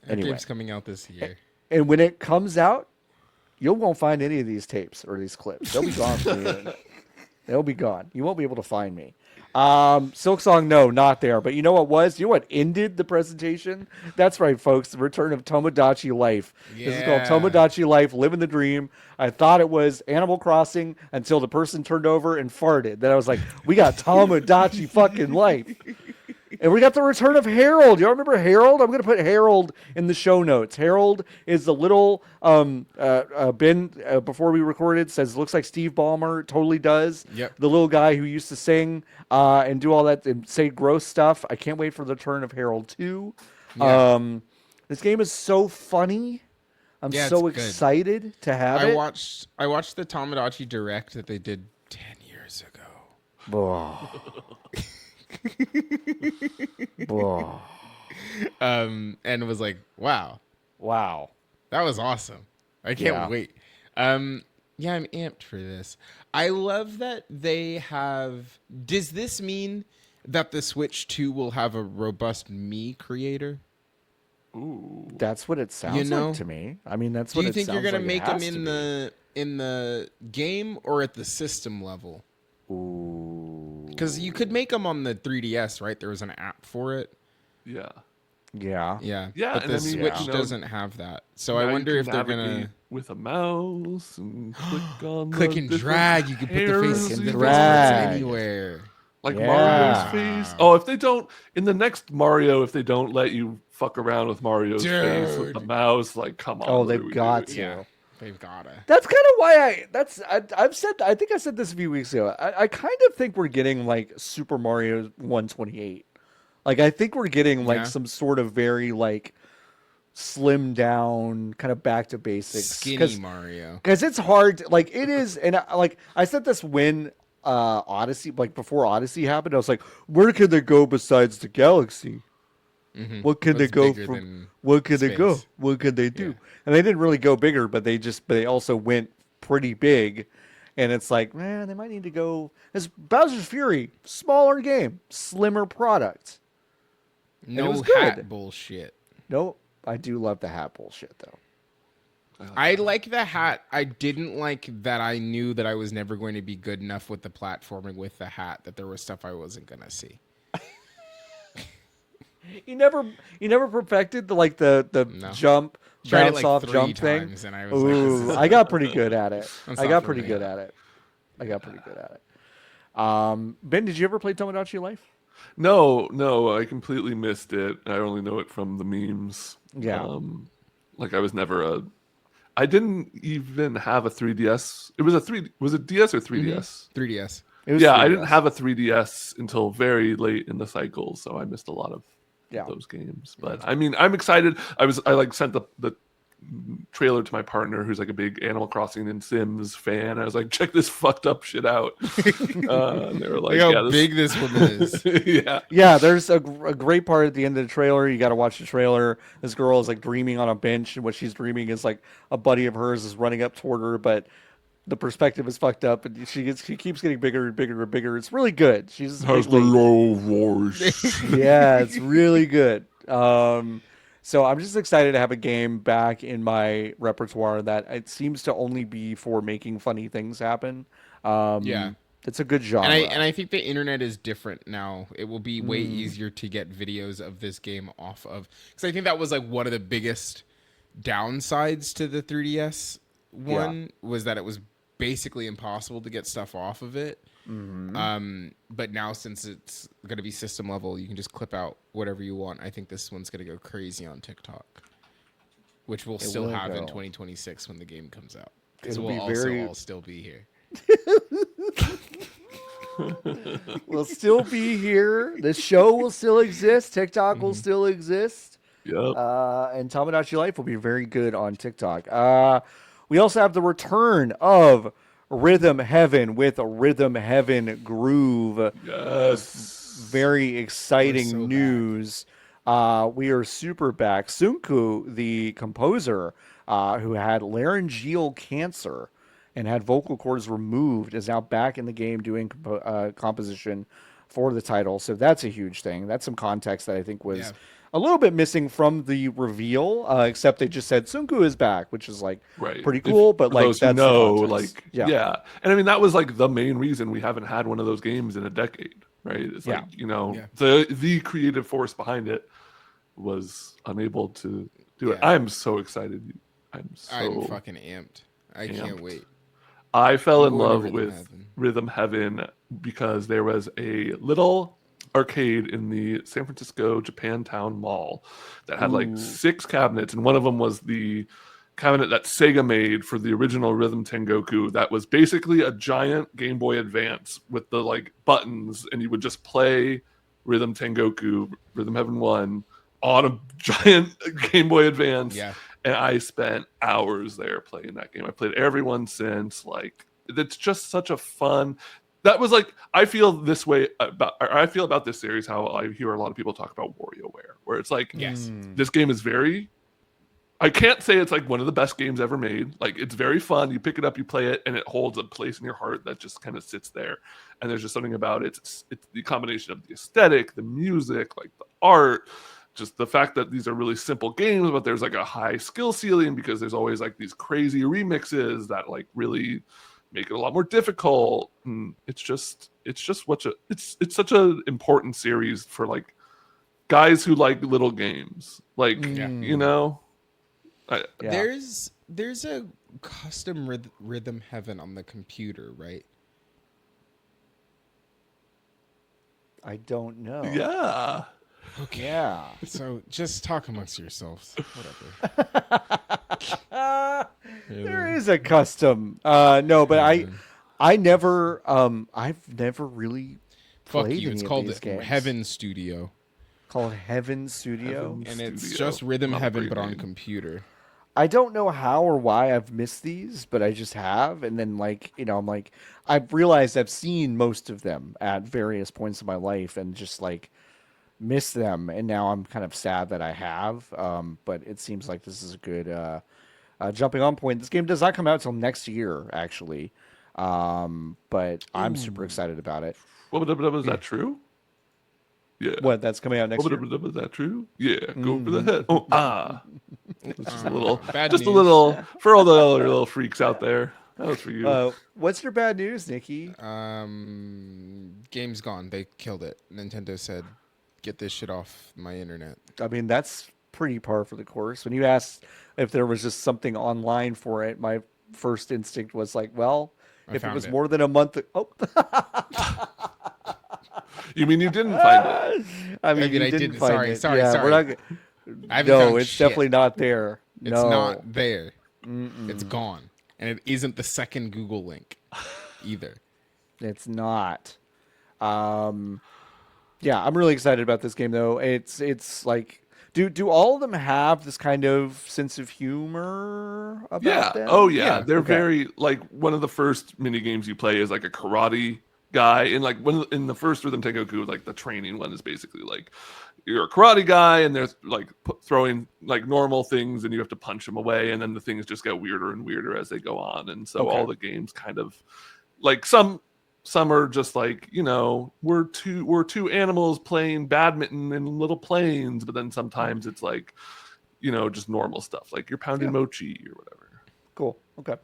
That Anyway. game's coming out this year. And when it comes out, you won't find any of these tapes or these clips. They'll be gone from the internet. They'll be gone. You won't be able to find me. Silk Song, no, not there. But you know what was? You know what ended the presentation? That's right, folks. The return of Tomodachi Life. This is called Yeah. Tomodachi Life, Living the Dream. I thought it was Animal Crossing until the person turned over and farted. Then I was like, we got Tomodachi fucking Life. And we got the return of Harold. Y'all remember Harold? I'm going to put Harold in the show notes. Harold is the little, Ben, before we recorded, says, looks like Steve Ballmer. Totally does. Yep. The little guy who used to sing and do all that and say gross stuff. I can't wait for the return of Harold 2. Yeah. This game is so funny. I'm Yeah, so it's good. excited to have I it. watched the Tomodachi Direct that they did 10 years ago. Oh. Oh. And was like, wow, Wow. that was awesome. I can't Yeah. wait. Yeah, I'm amped for this. I love that they have. Does this mean that the Switch 2 will have a robust Mii creator? Ooh. That's what it sounds know? like to me. I mean, that's Do what you it think you're sounds gonna like it make them has to in be. the game or at the system level? Ooh. Because you could make them on the 3DS, right? There was an app for it. Yeah. Yeah. Yeah, Yeah, but and the I mean, Switch you know, doesn't have that. So Now I you wonder can if they're navigate gonna with a mouse and click on click the and different drag. You can put the hairs face and in the drag. anywhere. like Yeah. Mario's face. Oh, if they don't in the next Mario, if they don't let you fuck around with Mario's face with the Dude. mouse, like come on. Oh, what they've are we got doing? to. Yeah, they've gotta. That's kind of why I've said, I think I said this a few weeks ago. I kind of think we're getting like Super Mario 128. Like, I think we're getting like Yeah. some sort of very like slim down kind of back to basics. Skinny Mario. Because it's hard, like it is, and I said this when Odyssey, like before Odyssey happened, I was like, where can they go besides the galaxy? Mhm. What can they What's go bigger from? than What can they go? space? What can they do? Yeah. And they didn't really go bigger, but they also went pretty big. And it's like, man, they might need to go. It's Bowser's Fury, smaller game, slimmer product. it No was good. hat bullshit. No, I do love the hat bullshit though. I like the hat. I didn't like that I knew that I was never going to be good enough with the platforming with the hat, that there was stuff I wasn't going to see. You never perfected the No. jump, Tried it bounce like off 3 jump thing. times, and I was like, this Ooh, is I got pretty good at it. That's I not got for pretty me. good at it. I got pretty good at it. Ben, did you ever play Tomodachi Life? No, I completely missed it. I only know it from the memes. Yeah. Like I was never a. I didn't even have a 3DS. It was a three. Was it DS or 3DS? 3DS. It was Yeah, I 3DS. didn't have a 3DS until very late in the cycle, so I missed a lot of Yeah. those games. But I mean, I'm excited. I like sent the trailer to my partner, who's like a big Animal Crossing and Sims fan. I was like, check this fucked up shit out. And they were like, Look how yeah, big this woman is. yeah. Yeah, there's a great part at the end of the trailer. You got to watch the trailer. This girl is like dreaming on a bench, and what she's dreaming is like a buddy of hers is running up toward her, but the perspective is fucked up, and she keeps getting bigger and bigger and bigger. It's really good. She's a big lady. low voice. Yeah, it's really good. So I'm just excited to have a game back in my repertoire that it seems to only be for making funny things happen. Yeah. It's a good genre. And I think the internet is different now. It will be way easier to get videos of this game off of, because I think that was like one of the biggest downsides to the 3DS one, was that it was basically impossible to get stuff off of it. But now, since it's going to be system level, you can just clip out whatever you want. I think this one's going to go crazy on TikTok, which we'll still will have go. in 2026 when the game comes out, because It'll we'll be also very- all still be here. We'll still be here. The show will still exist. TikTok will still exist. Yep. And Tomodachi Life will be very good on TikTok. We also have the return of Rhythm Heaven with a Rhythm Heaven Groove. Yes. Very exciting We're so news. We are super back. Sunku, the composer, who had laryngeal cancer and had vocal cords removed, is now back in the game doing composition for the title. So that's a huge thing. That's some context that I think was a little bit missing from the reveal, except they just said Sunku is back, which is like Right. pretty cool. But For like those who that's the know, context. like yeah. and I mean that was like the main reason we haven't had one of those games in a decade, right? It's like the creative force behind it was unable to do it. I'm so excited. I'm fucking amped. I can't wait. I fell in I'm going to love Rhythm with Heaven. Rhythm Heaven because there was a little arcade in the San Francisco Japantown Mall that had like 6 cabinets, and one of them was the cabinet that Sega made for the original Rhythm Tengoku. That was basically a giant Game Boy Advance with the like buttons, and you would just play Rhythm Tengoku, Rhythm Heaven 1 on a giant Game Boy Advance. Yeah. And I spent hours there playing that game. I played every one since. Like, it's just such a fun. That was like, I feel this way about. I feel about this series how I hear a lot of people talk about WarioWare, where it's like, this game is very. I can't say it's like one of the best games ever made. Like, it's very fun. You pick it up, you play it, and it holds a place in your heart that just kind of sits there. And there's just something about it. It's the combination of the aesthetic, the music, like the art. Just the fact that these are really simple games, but there's like a high skill ceiling because there's always like these crazy remixes that like really make it a lot more difficult. And it's such an important series for like guys who like little games. Like, you know, There's a custom Rhythm Heaven on the computer, right? I don't know. yeah. Okay. Yeah. So just talk amongst yourselves. Whatever. There is a custom. No, but I've never really Fuck played you. any It's of called these games. Heaven Studio. Called Heaven Studio. Heaven And it's Studio. just Rhythm Not a Heaven, great but on name. computer. I don't know how or why I've missed these, but I just have. And then like, you know, I'm like, I've realized I've seen most of them at various points in my life and just like missed them. And now I'm kind of sad that I have. But it seems like this is a good jumping on point. This game does not come out till next year, actually. But I'm super excited about it. Well, but is that true? Yeah. What? That's coming out next year. Was that true? Yeah. Go for the head. Oh, ah. It's just a little, Bad just news. a little for all the other little freaks out there. That was for you. What's your bad news, Niki? Game's gone. They killed it. Nintendo said, "Get this shit off my internet." I mean, that's pretty par for the course. When you asked if there was just something online for it, my first instinct was like, well, if it found was it. more than a month, You mean you didn't find it? I mean, I you didn't didn't. find Sorry, it. sorry, Yeah, sorry. we're not. I haven't No, found it's shit. definitely not there. It's No, not there. It's gone, and it isn't the second Google link either. it's not. Yeah, I'm really excited about this game though. It's like, do all of them have this kind of sense of humor about Yeah. them? Oh yeah. Yeah. They're Okay. very like one of the first mini games you play is like a karate guy, and like one in the first Rhythm Tengoku, like the training one is basically like you're a karate guy and there's like throwing like normal things and you have to punch them away, and then the things just get weirder and weirder as they go on, and so Okay. all the games kind of like some are just like, you know, we're two animals playing badminton in little planes, but then sometimes it's like, you know, just normal stuff like you're pounding mochi or whatever. Cool. Okay.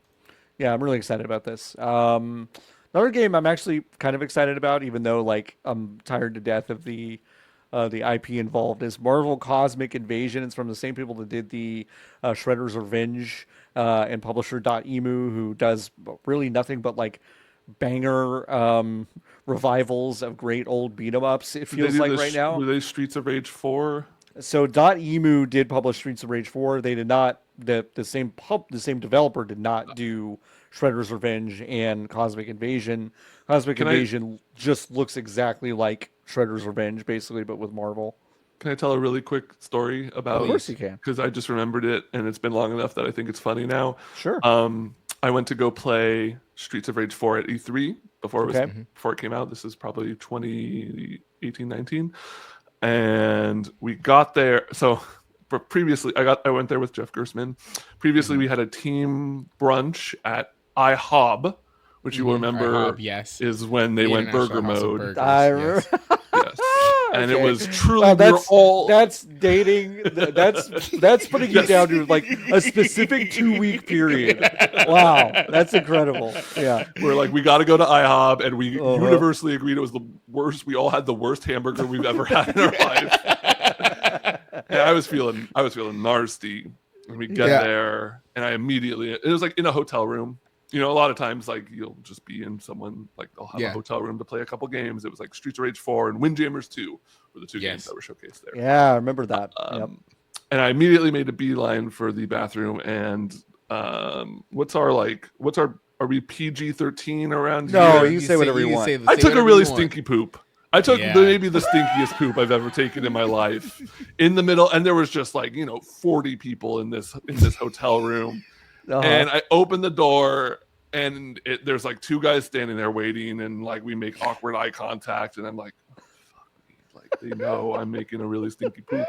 Yeah, I'm really excited about this. Another game I'm actually kind of excited about, even though like I'm tired to death of the IP involved, is Marvel Cosmic Invasion. It's from the same people that did the Shredder's Revenge and publisher Emu, who does really nothing but like banger revivals of great old beat 'em ups. It Did they feels do like the right now. Were they Streets of Rage 4? So Emu did publish Streets of Rage 4. They did not the same developer did not do Shredder's Revenge and Cosmic Invasion. Cosmic Invasion just looks exactly like Shredder's Revenge, basically, but with Marvel. Can I tell a really quick story about? Of course you can. Because I just remembered it, and it's been long enough that I think it's funny now. Sure. I went to go play Streets of Rage 4 at E3 before it came out. This is probably 2018, 19. And we got there. So previously, I went there with Jeff Gersman. Previously, we had a team brunch at IHOB, which you will remember IHOB, yes. is when they The went International burger House of mode. Burgers, I yes. Yes. And it Okay. was truly Wow, we were all that's dating. That's putting you down to like a specific 2-week period. Wow, that's incredible. Yeah. we're like, we got to go to IHOB, and we universally agreed it was the worst. We all had the worst hamburger we've ever had in our life. And I was feeling nasty. And we get there, and I immediately, it was like in a hotel room. You know, a lot of times, like, you'll just be in someone, like, they'll have a hotel room to play a couple games. It was like Streets of Rage 4 and Windjammers 2 were the two games that were showcased there. Yeah, I remember that. Yep. And I immediately made a beeline for the bathroom. And are we PG-13 around No, here? you say whatever you want. I took a really stinky poop. I took maybe the stinkiest poop I've ever taken in my life in the middle. And there was just like, 40 people in this hotel room. And I opened the door, and there's like two guys standing there waiting, and like we make awkward eye contact, and I'm like, oh, fuck me. Like they know I'm making a really stinky poop.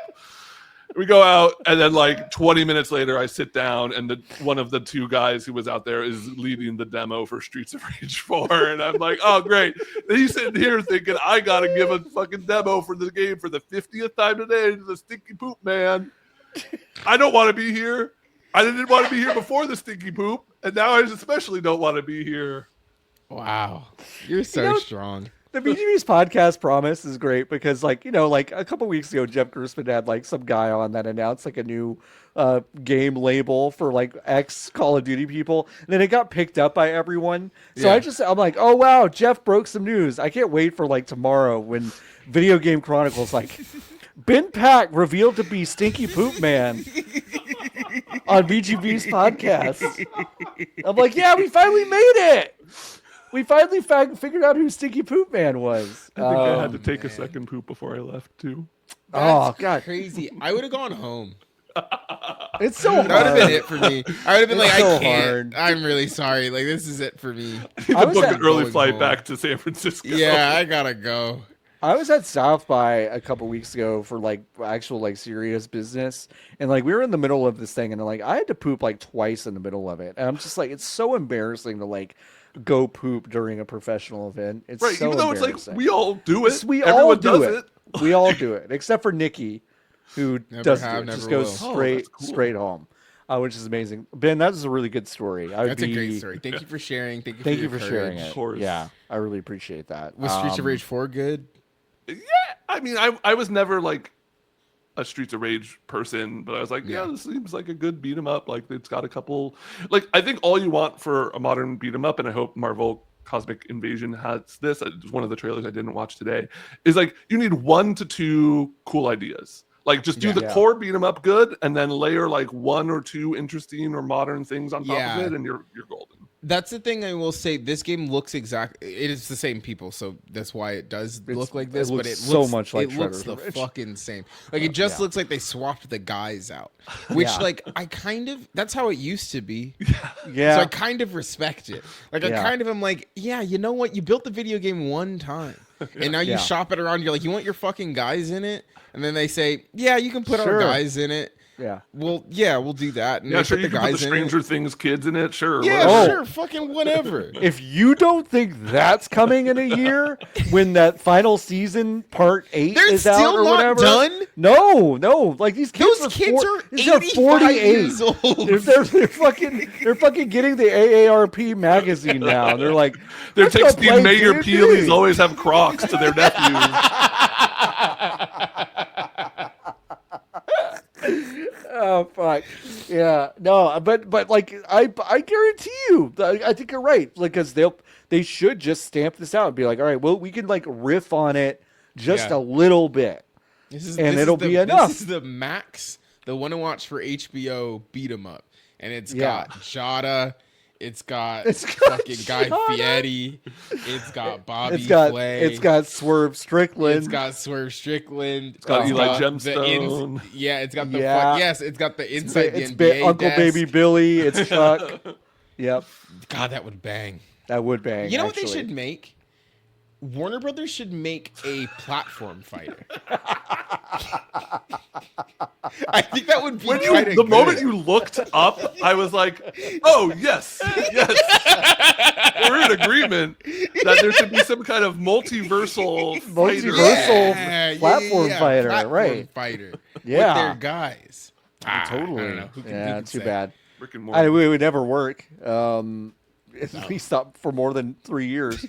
We go out, and then like 20 minutes later, I sit down, and one of the two guys who was out there is leading the demo for Streets of Rage 4, and I'm like, oh great. And he's sitting here thinking I gotta give a fucking demo for the game for the 50th time today to the stinky poop man. I don't want to be here. I didn't want to be here before the stinky poop, and now I especially don't want to be here. Wow, you're so strong. The BGB's podcast promise is great because, like a couple weeks ago, Jeff Gersman had like some guy on that announced like a new game label for like X Call of Duty people, and then it got picked up by everyone. So I'm like, oh wow, Jeff broke some news. I can't wait for like tomorrow when Video Game Chronicles like Ben Pack revealed to be Stinky Poop Man on BGB's podcast. I'm like, yeah, we finally made it. We finally figured out who Stinky Poop Man was. I think I had to take a second poop before I left too. That's God, crazy! I would have gone home. it's so hard. That would have been it for me. I would have been It's like, so I can't. hard. I'm really sorry. Like this is it for me. I was booked at- an early going flight home. back to San Francisco. Yeah, I gotta go. I was at South by a couple weeks ago for like actual like serious business, and like we were in the middle of this thing, and like I had to poop like twice in the middle of it, and I'm just like, it's so embarrassing to like go poop during a professional event. It's Right, so even though it's like embarrassing. we all do it. We Everyone all do does it. it. We all do it, except for Nikki, who Never doesn't have, do it. Just never goes will. straight That's cool. straight home, which is amazing. Ben, that is a really good story. That's a great story. Thank you for sharing. Thank you Thank for you your for sharing courage. it. course. Yeah, I really appreciate that. Was Streets of Rage 4 good? Yeah, I mean, I was never like a Streets of Rage person, but I was like, yeah, Yeah. this seems like a good beat 'em up. Like it's got a couple. Like I think all you want for a modern beat 'em up, and I hope Marvel Cosmic Invasion has this. It's one of the trailers I didn't watch today. Is like you need 1 to 2 cool ideas. Like just do Yeah. the Yeah. core beat 'em up good, and then layer like 1 or 2 interesting or modern things on top Yeah. of it, and you're golden. That's the thing I will say. This game looks exactly. It is the same people, so that's why it does look like this. it But looks it so looks much like it looks Shredder's the Revenge. fucking same. Like it just Yeah. looks like they swapped the guys out. Which Yeah. like I kind of. That's how it used to be. Yeah, So I kind of respect it. Like I Yeah. kind of am like, yeah, you know what? You built the video game one time, and now you Yeah. shop it around. You're like, you want your fucking guys in it, and then they say, yeah, you can put our Sure. guys in it. yeah. Well, yeah, we'll do that. And Yeah, they sure. put You the can put the guys in it. Stranger Things kids in it. Sure. Yeah, whatever. Oh. sure, fucking whatever. If you don't think that's coming in a year when that final season part 8 They're is out still or not whatever, done? no, like these kids Those kids are these are 85 years old. They're fucking getting the AARP magazine now. They're like They're "Let's go play texting Mayor D&D." Peely's always have Crocs to their nephews. Oh fuck, yeah, no, but like I guarantee you, I think you're right, like because they should just stamp this out and be like, all right, well we can like riff on it just Yeah. a little bit, and it'll be enough. This is the Max, the one to watch for HBO beat 'em up, and it's Yeah. got Jada, it's got It's got fucking Guy Jada. Fieri, it's got Bobby It's got Flay, it's got Swerve Strickland. it's got Swerve Strickland, it's got Eli the Gemstone. yeah, it's got the Yeah. yes, it's got the inside the it's NBA Uncle desk. Baby Billy. It's Chuck. Yep, God, that would bang. that would bang. You know what actually. they should make? Warner Brothers should make a platform fighter. I think that would be When kind of the moment you looked up, I was like, "Oh yes, we're in agreement that there should be some kind of multiversal fighter." Multiversal platform fighter, right. Fighter. Yeah. With their guys. Totally. I don't know. Who can Yeah, say? too bad. Rick and Morty. It would never work. At least not for more than 3 years.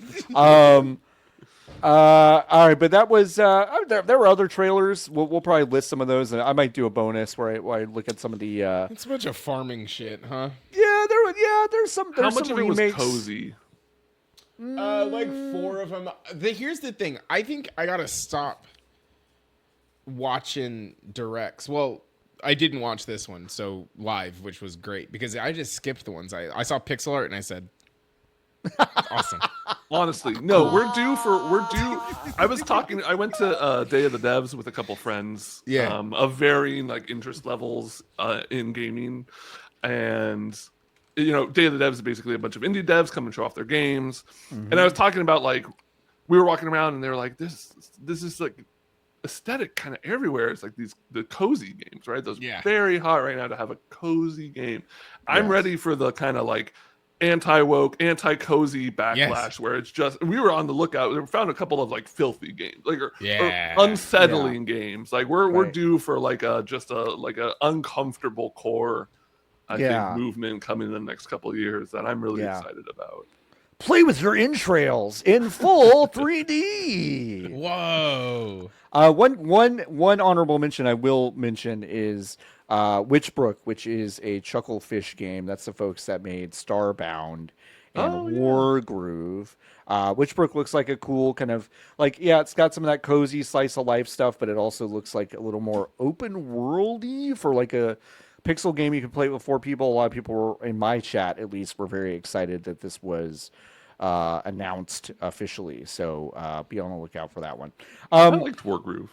All right, but that was there were other trailers. We'll probably list some of those, and I might do a bonus where I look at some of the. It's a bunch of farming shit, huh? There's some. There's How much some of it was remakes. cozy? Like 4 of them. Here's the thing. I think I gotta stop watching directs. Well, I didn't watch this one so live, which was great because I just skipped the ones. I saw pixel art and I said, awesome. Honestly, no, we're due. I went to Day of the Devs with a couple friends. Yeah. Of varying like interest levels in gaming, and Day of the Devs is basically a bunch of indie devs come and show off their games. And I was talking about like we were walking around and they were like, this is like aesthetic kind of everywhere. It's like the cozy games, right? Those very hot right now to have a cozy game. I'm ready for the kind of like anti-woke, anti-cozy backlash where it's just we were on the lookout. We found a couple of like filthy games, like or unsettling games. Like we're due for like a uncomfortable core I think movement coming in the next couple of years that I'm really excited about. Play with your entrails in full 3D. Whoa. One honorable mention I will mention is Witchbrook, which is a Chucklefish game. That's the folks that made Starbound and Wargroove. Witchbrook looks like a cool kind of like it's got some of that cozy slice of life stuff, but it also looks like a little more open worldy for like a pixel game you can play with 4 people. A lot of people were in my chat, at least, were very excited that this was announced officially. So be on the lookout for that one. I liked Wargroove.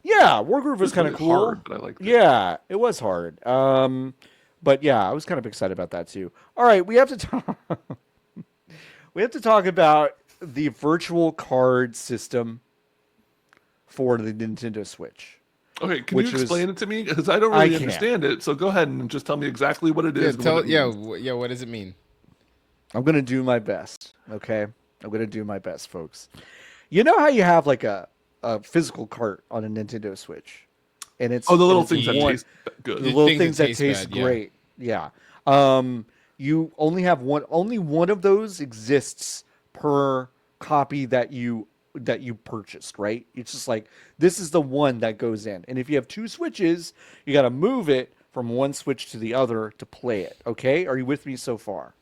Yeah, Wargroove was kind of really cool. hard, but I liked it. Yeah, it was hard. But yeah, I was kind of excited about that too. All right, we have to talk. We have to talk about the virtual card system for the Nintendo Switch. Okay, can Which you explain it to me? Because I don't really can't. understand it. So go ahead and just tell me exactly what it is. and what it means. What does it mean? I'm going to do my best, okay? I'm going to do my best, folks. You know how you have like a a physical cart on a Nintendo Switch, and it's Oh, the little it's things that one- taste good. the little things things that that taste taste bad, yeah. great. Yeah. You only have one. Only one of those exists per copy that you purchased. Right. It's just like this is the one that goes in, and if you have two Switches, you got to move it from one Switch to the other to play it. Okay. Are you with me so far?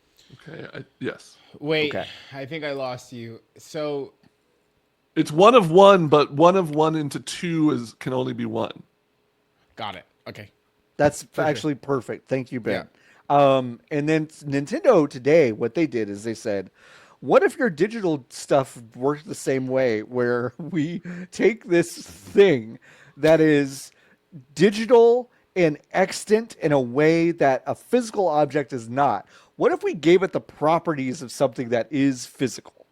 Okay. Yes. Wait, Okay. I think I lost you. So It's one of one, but one of one into two can only be one. got it. Okay. That's sure. actually perfect. Thank you, Ben. And then Nintendo today, what they did is they said, what if your digital stuff worked the same way, where we take this thing that is digital and extant in a way that a physical object is not? What if we gave it the properties of something that is physical?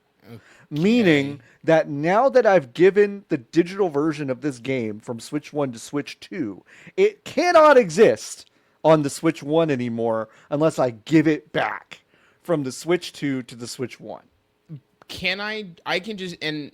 Meaning that now that I've given the digital version of this game from Switch 1 to Switch 2, it cannot exist on the Switch 1 anymore unless I give it back from the Switch 2 to the Switch 1. Can I can just, and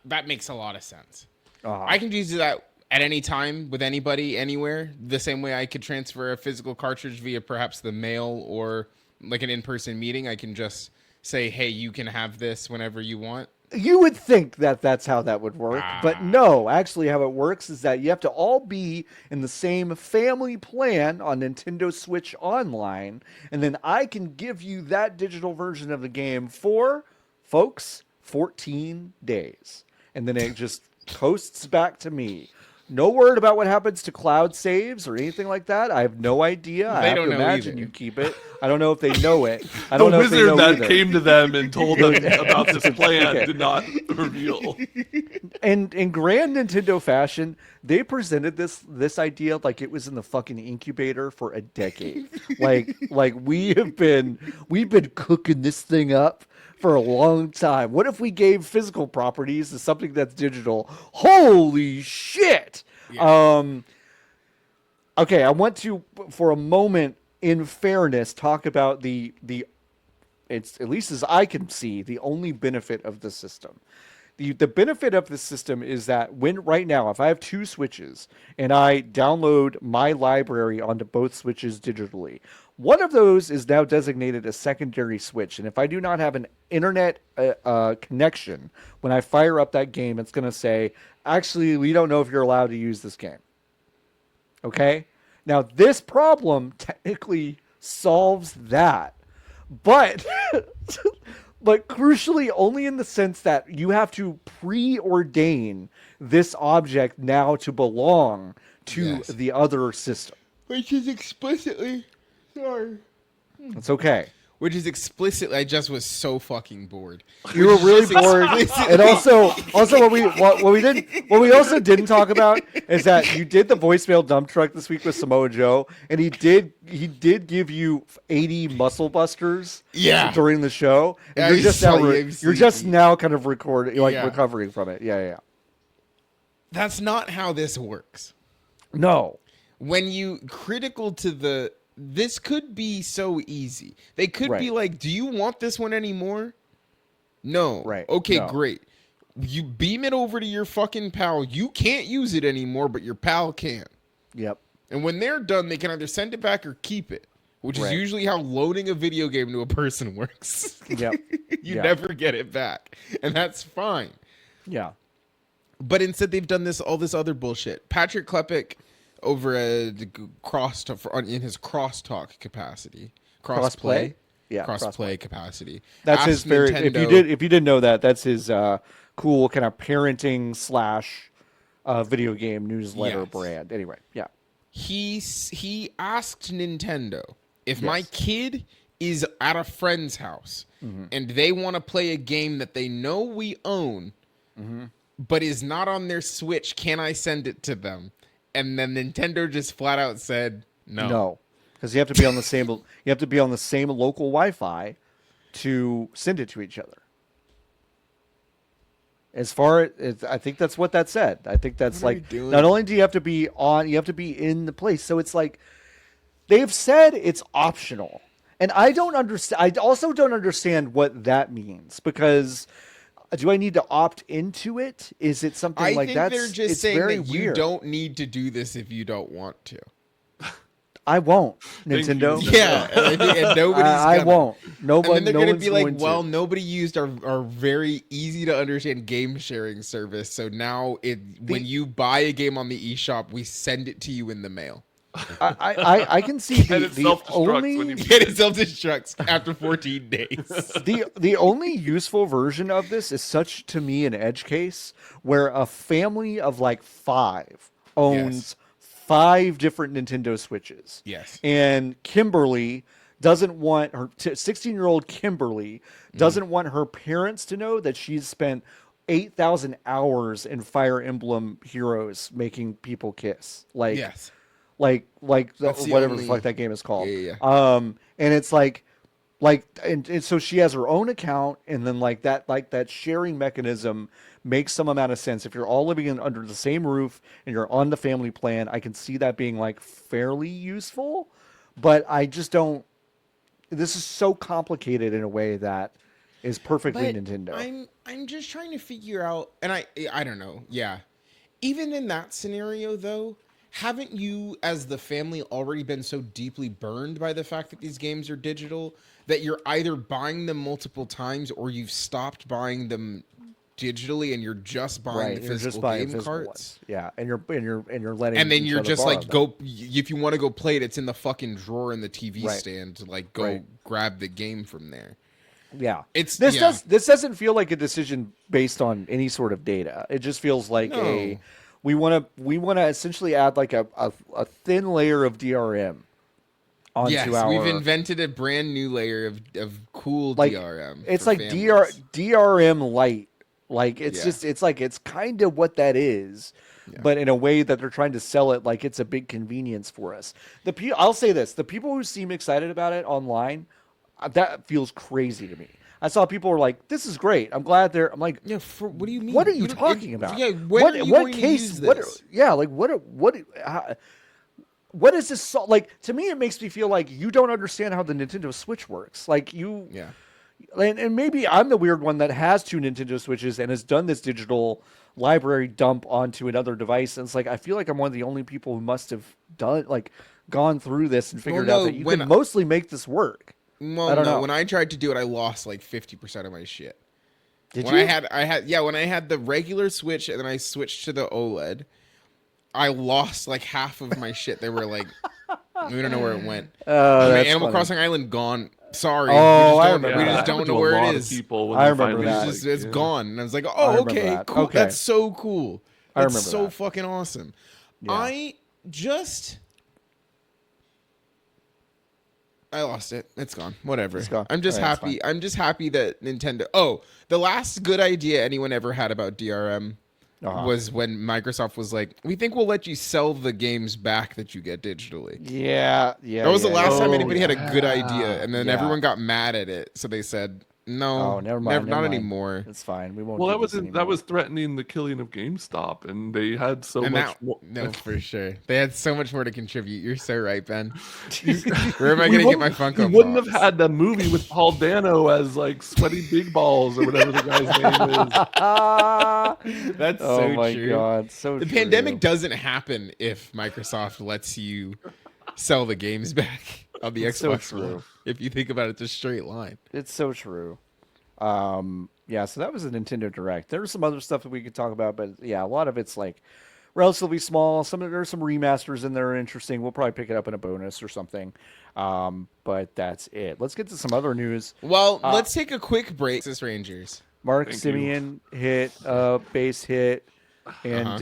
that makes a lot of sense. Uh-huh. I can just do that at any time with anybody, anywhere, the same way I could transfer a physical cartridge via perhaps the mail or like an in-person meeting. I can just say, hey, you can have this whenever you want. You would think that that's how that would work, but no, actually how it works is that you have to all be in the same family plan on Nintendo Switch Online, and then I can give you that digital version of the game for, folks, 14 days. And then it just coasts back to me. No word about what happens to cloud saves or anything like that. I have no idea. I have don't to know imagine either. you keep it. I don't know if they know it. I The don't know if they wizard know that either. came to them and told them about this plan Okay. did not reveal. And in grand Nintendo fashion, they presented this idea like it was in the fucking incubator for a decade. like we've been cooking this thing up for a long time. What if we gave physical properties to something that's digital? Holy shit! Okay, I want to, for a moment, in fairness, talk about the it's, at least as I can see, the only benefit of the system. The benefit of the system is that when right now, if I have two Switches and I download my library onto both Switches digitally, one of those is now designated a secondary Switch. And if I do not have an internet connection, when I fire up that game, it's going to say, actually, we don't know if you're allowed to use this game. Okay? Now, this problem technically solves that. But but crucially only in the sense that you have to preordain this object now to belong to Yes. the other system. Which is explicitly, sorry. It's okay. Which is explicitly, I just was so fucking bored. You were really bored, and also what we also didn't talk about is that you did the voicemail dump truck this week with Samoa Joe, and he did give you 80 muscle busters during the show, and Yeah, you're I just saw now you, you're just now kind of recording, like Yeah. recovering from it. Yeah. That's not how this works. No. When you critical to this could be so easy. They could be Right. like, do you want this one anymore? No. Right. Okay, No. great. You beam it over to your fucking pal. You can't use it anymore, but your pal can. Yep. And when they're done, they can either send it back or keep it, which is Right. usually how loading a video game to a person works. Yep. You Yeah. never get it back. And that's fine. Yeah. But instead, they've done all this other bullshit. Patrick Klepek, over in his crosstalk capacity, Crossplay? Yeah, crossplay capacity. That's his asked very. Nintendo- If you didn't know that, that's his cool kind of parenting / video game newsletter Yes. brand. Anyway, yeah. He asked Nintendo if my Yes. kid is at a friend's house and they want to play a game that they know we own, but is not on their Switch, can I send it to them? And then Nintendo just flat out said no. No, because you have to be on the same. You have to be on the same local Wi-Fi to send it to each other. As far as I think that's what that said. I think that's What are like we doing? not only do you have to be on, you have to be in the place. So it's like they've said it's optional, and I don't understand. I also don't understand what that means because do I need to opt into it? Is it something I like think that? they're just It's saying very that you weird. don't need to do this if you don't want to. I won't, Thank you, Nintendo. Nintendo. Yeah, and nobody's I gonna. won't. And Nobody. then they're No gonna one's be like, going well, to. nobody used our very easy to understand game sharing service. So now when you buy a game on the eShop, we send it to you in the mail. I can see And the it self-destructs when only you Get it self-destructs after 14 days. the only useful version of this is such to me an edge case where a family of like 5 owns 5 different Nintendo Switches. Yes. And Kimberly doesn't want her 16-year-old Kimberly doesn't want her parents to know that she's spent 8,000 hours in Fire Emblem Heroes making people kiss. Like Yes. Whatever the only- fuck that game is called. Yeah. And it's and so she has her own account, and then that sharing mechanism makes some amount of sense. If you're all living under the same roof and you're on the family plan, I can see that being like fairly useful, but I just don't. This is so complicated in a way that is perfectly But Nintendo. I'm just trying to figure out, and I don't know. Yeah, even in that scenario though, haven't you as the family already been so deeply burned by the fact that these games are digital that you're either buying them multiple times or you've stopped buying them digitally and you're just buying the You're physical just buying game physical carts? ones. Yeah, and you're letting And then each you're other just borrow like, them. if you want to go play it, it's in the fucking drawer in the TV Right. stand to like go Right. grab the game from there. Yeah, It's- this yeah. doesn't feel like a decision based on any sort of data. It just feels like No. we want to essentially add like a thin layer of DRM onto Yes, our. we've invented a brand new layer of cool like DRM. it's for like families. DRM light. Like it's Yeah. just it's like it's kind of what that is, but in a way that they're trying to sell it like it's a big convenience for us. I'll say this: the people who seem excited about it online, that feels crazy to me. I saw people were like, "This is great. I'm glad they're." I'm like, Yeah, what do you mean? "What are you don't- talking about? Yeah, when are you going to use this? What is this? Like to me, it makes me feel like you don't understand how the Nintendo Switch works. Like you, Yeah. and maybe I'm the weird one that has 2 Nintendo Switches and has done this digital library dump onto another device. And it's like I feel like I'm one of the only people who must have gone through this and figured out no, that you when can mostly make this work. Well, I don't no, know. when I tried to do it, I lost like 50% of my shit. Did when you? when I had the regular Switch and then I switched to the OLED, I lost like half of my shit. They were like, we don't know where it went. That's Animal funny. Crossing Island gone. Sorry, Oh, I we remember just that. don't Happened know to a where lot it of is. people when I they remember finally, that. It's yeah. gone, and I was like, I oh, remember okay, that. cool. Okay. That's so cool. I That's remember so that. fucking awesome. Yeah. I lost it. It's gone. Whatever. It's gone. I'm just All right, it's happy. I'm just happy that Nintendo. Oh, the last good idea anyone ever had about DRM was when Microsoft was like, "We think we'll let you sell the games back that you get digitally." Yeah. That was the last time Oh, anybody had a good idea, and then Yeah. everyone got mad at it. So they said, "No, Oh, never mind. not never mind. anymore." It's fine. We won't. Well, do that this wasn't that anymore. was threatening the killing of GameStop, and they had so And much that, more. no, for sure. They had so much more to contribute. You're so right, Ben. Where am I going to get my Funko You wouldn't have Pops? had the movie with Paul Dano as like sweaty big balls or whatever the guy's name is. That's Oh so my true. god, so The true. pandemic doesn't happen if Microsoft lets you sell the games back on the It's so Xbox One. true. If you think about it, it's a straight line. It's so true. Yeah, so that was a Nintendo Direct. There's some other stuff that we could talk about, but yeah, a lot of it's like relatively small. There's some remasters in there are interesting. We'll probably pick it up in a bonus or something. But that's it. Let's get to some other news. Well, let's take a quick break. Texas Rangers. Mark Thank Simeon hit base hit, and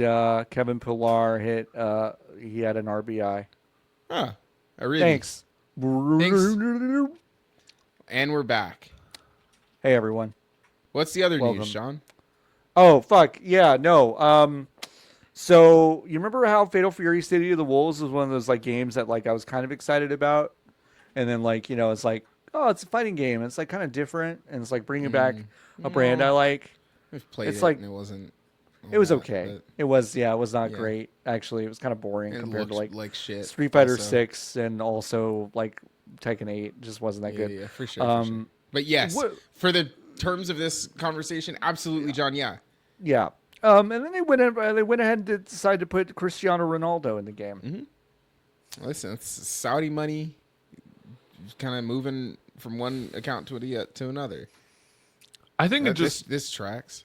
Kevin Pillar hit. He had an RBI. Huh. I really. Thanks. And we're back. Hey everyone. What's the other Welcome. news, Sean? Oh fuck yeah, no. So you remember how Fatal Fury City of the Wolves was one of those like games that like I was kind of excited about, and then like it's like it's a fighting game. It's like kind of different, and it's like bringing back a brand I like. We've played It's it like- and it wasn't. all It was that, okay. but It was not Yeah. great actually. It was kind of boring It compared to looked like shit. Street Fighter also. 6 and also like Tekken 8 just wasn't that Yeah, good. yeah, for sure. For sure. But yes, what- for the terms of this conversation, absolutely, John. Yeah. Yeah. And then they went ahead and decided to put Cristiano Ronaldo in the game. Listen, it's Saudi money, kind of moving from one account to another. I think it just this tracks.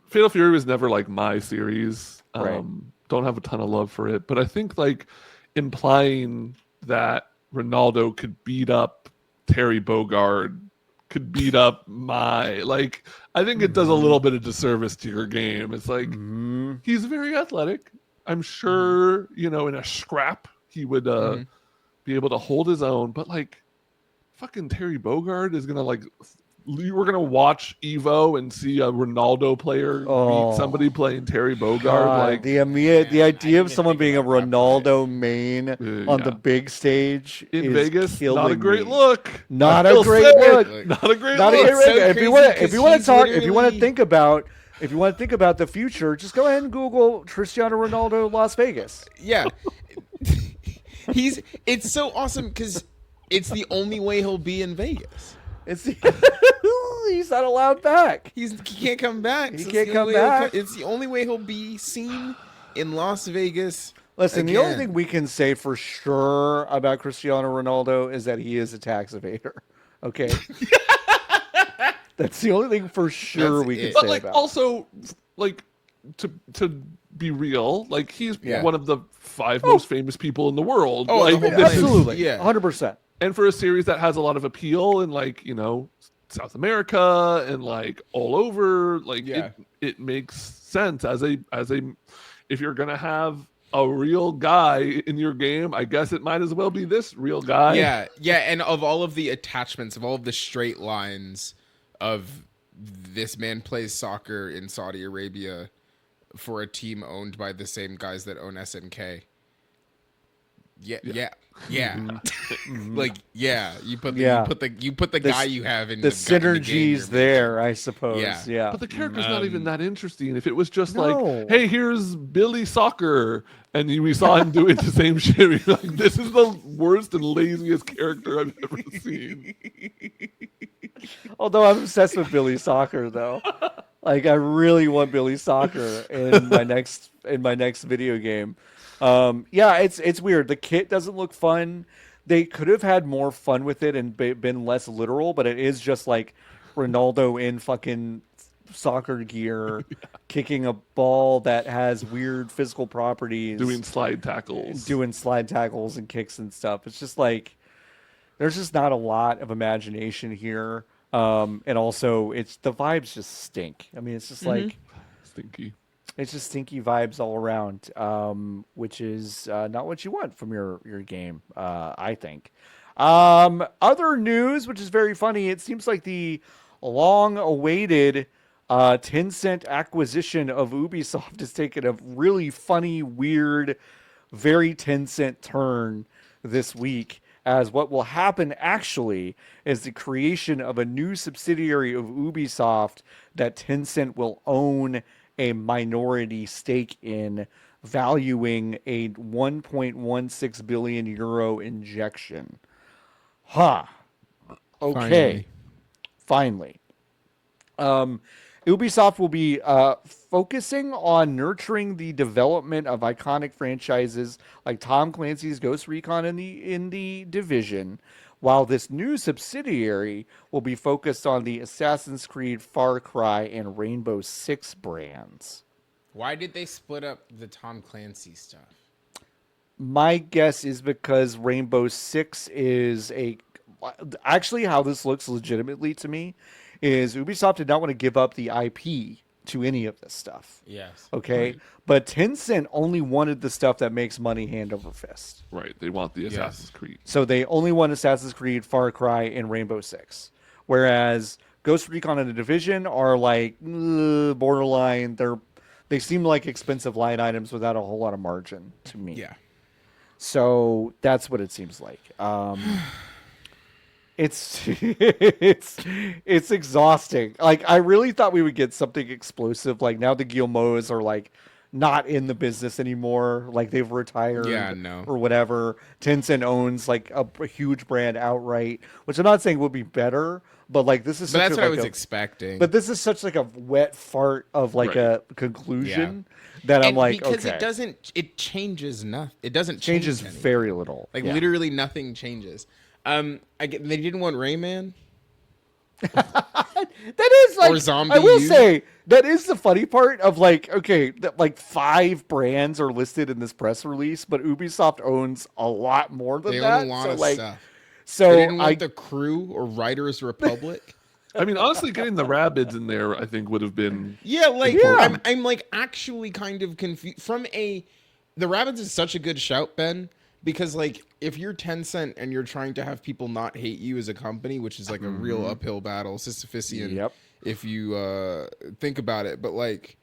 Fatal Fury was never like my series. Right. Don't have a ton of love for it, but I think like implying that Ronaldo could beat up Terry Bogard, could beat up I think it does a little bit of disservice to your game. It's like he's very athletic. I'm sure, in a scrap he would be able to hold his own, but like fucking Terry Bogard is gonna we're gonna watch Evo and see a Ronaldo player beat somebody playing Terry Bogard. God, the idea of someone being a Ronaldo main on the big stage in is Vegas, killing not a great me. look. Not a great look. Not a great Not a look. great So look. crazy If you want to 'cause talk, he's if you want to literally- think about the future, just go ahead and Google Cristiano Ronaldo Las Vegas. Yeah. It's so awesome because it's the only way he'll be in Vegas. He's not allowed back. He can't come back. He So it's can't the come only way back. It's the only way he'll be seen in Las Vegas. Listen, the only again. thing we can say for sure about Cristiano Ronaldo is that he is a tax evader. Okay. That's the only thing for sure That's we can it. say But about. also, to be real, he's Yeah. one of the 5 most famous people in the world. Oh, the whole this place. is- Absolutely. Yeah. 100%. and for a series that has a lot of appeal in South America and all over, Yeah. it makes sense as a if you're gonna have a real guy in your game, I guess it might as well be this real guy. Yeah, and of all of the attachments, of all of the straight lines of this man plays soccer in Saudi Arabia for a team owned by the same guys that own SNK. Yeah. You put the guy you have in The in the game synergies you're there, I suppose. Yeah. Yeah. But the character's not even that interesting. If it was just No. hey, here's Billy Soccer, and we saw him doing the same shit, we're like, this is the worst and laziest character I've ever seen. Although I'm obsessed with Billy Soccer, though. I really want Billy Soccer in my next video game. It's weird. The kit doesn't look fun. They could have had more fun with it and been less literal, but it is just like Ronaldo in fucking soccer gear, kicking a ball that has weird physical properties, Doing slide tackles. and kicks and stuff. It's just like there's just not a lot of imagination here. And also the vibes just stink. I mean, it's just Stinky. it's just stinky vibes all around, which is not what you want from your game, I think. Other news, which is very funny, it seems like the long-awaited Tencent acquisition of Ubisoft has taken a really funny, weird, very Tencent turn this week, as what will happen actually is the creation of a new subsidiary of Ubisoft that Tencent will own a minority stake in, valuing a 1.16 billion euro injection. Okay. Finally. Ubisoft will be focusing on nurturing the development of iconic franchises like Tom Clancy's Ghost Recon in the Division, while this new subsidiary will be focused on the Assassin's Creed, Far Cry, and Rainbow Six brands. Why did they split up the Tom Clancy stuff? My guess is because Rainbow Six is actually how this looks legitimately to me is Ubisoft did not want to give up the IP to any of this stuff. Yes. Okay. Right. But Tencent only wanted the stuff that makes money hand over fist. Right. They want the Assassin's Creed. So they only want Assassin's Creed, Far Cry, and Rainbow Six. Whereas Ghost Recon and the Division are borderline. They seem like expensive line items without a whole lot of margin to me. Yeah. So that's what it seems like. It's exhausting. I really thought we would get something explosive. Now the Guillemets are not in the business anymore, like they've retired Yeah, no. or whatever. Tencent owns like a huge brand outright, which I'm not saying would be better, but like this is But such that's a, what I like was a, expecting. but this is such like a wet fart of like Right. a conclusion that I'm and like, because okay, it changes nothing. It doesn't changes change anything. very little. Like Yeah. literally nothing changes. They didn't want Rayman. That is like, Or Zombie I will U. say that is the funny part of like, okay, that like 5 brands are listed in this press release, but Ubisoft owns a lot more than They that. own a lot so of like, stuff. so They didn't I want the Crew or Writers Republic. I mean, honestly, getting the Rabbids in there, I think, would have been. Yeah, like Yeah. I'm like actually kind of confused the Rabbids is such a good shout, Ben, because like if you're Tencent and you're trying to have people not hate you as a company, which is like a real uphill battle, Sisyphusian, Yep. if you think about it, but like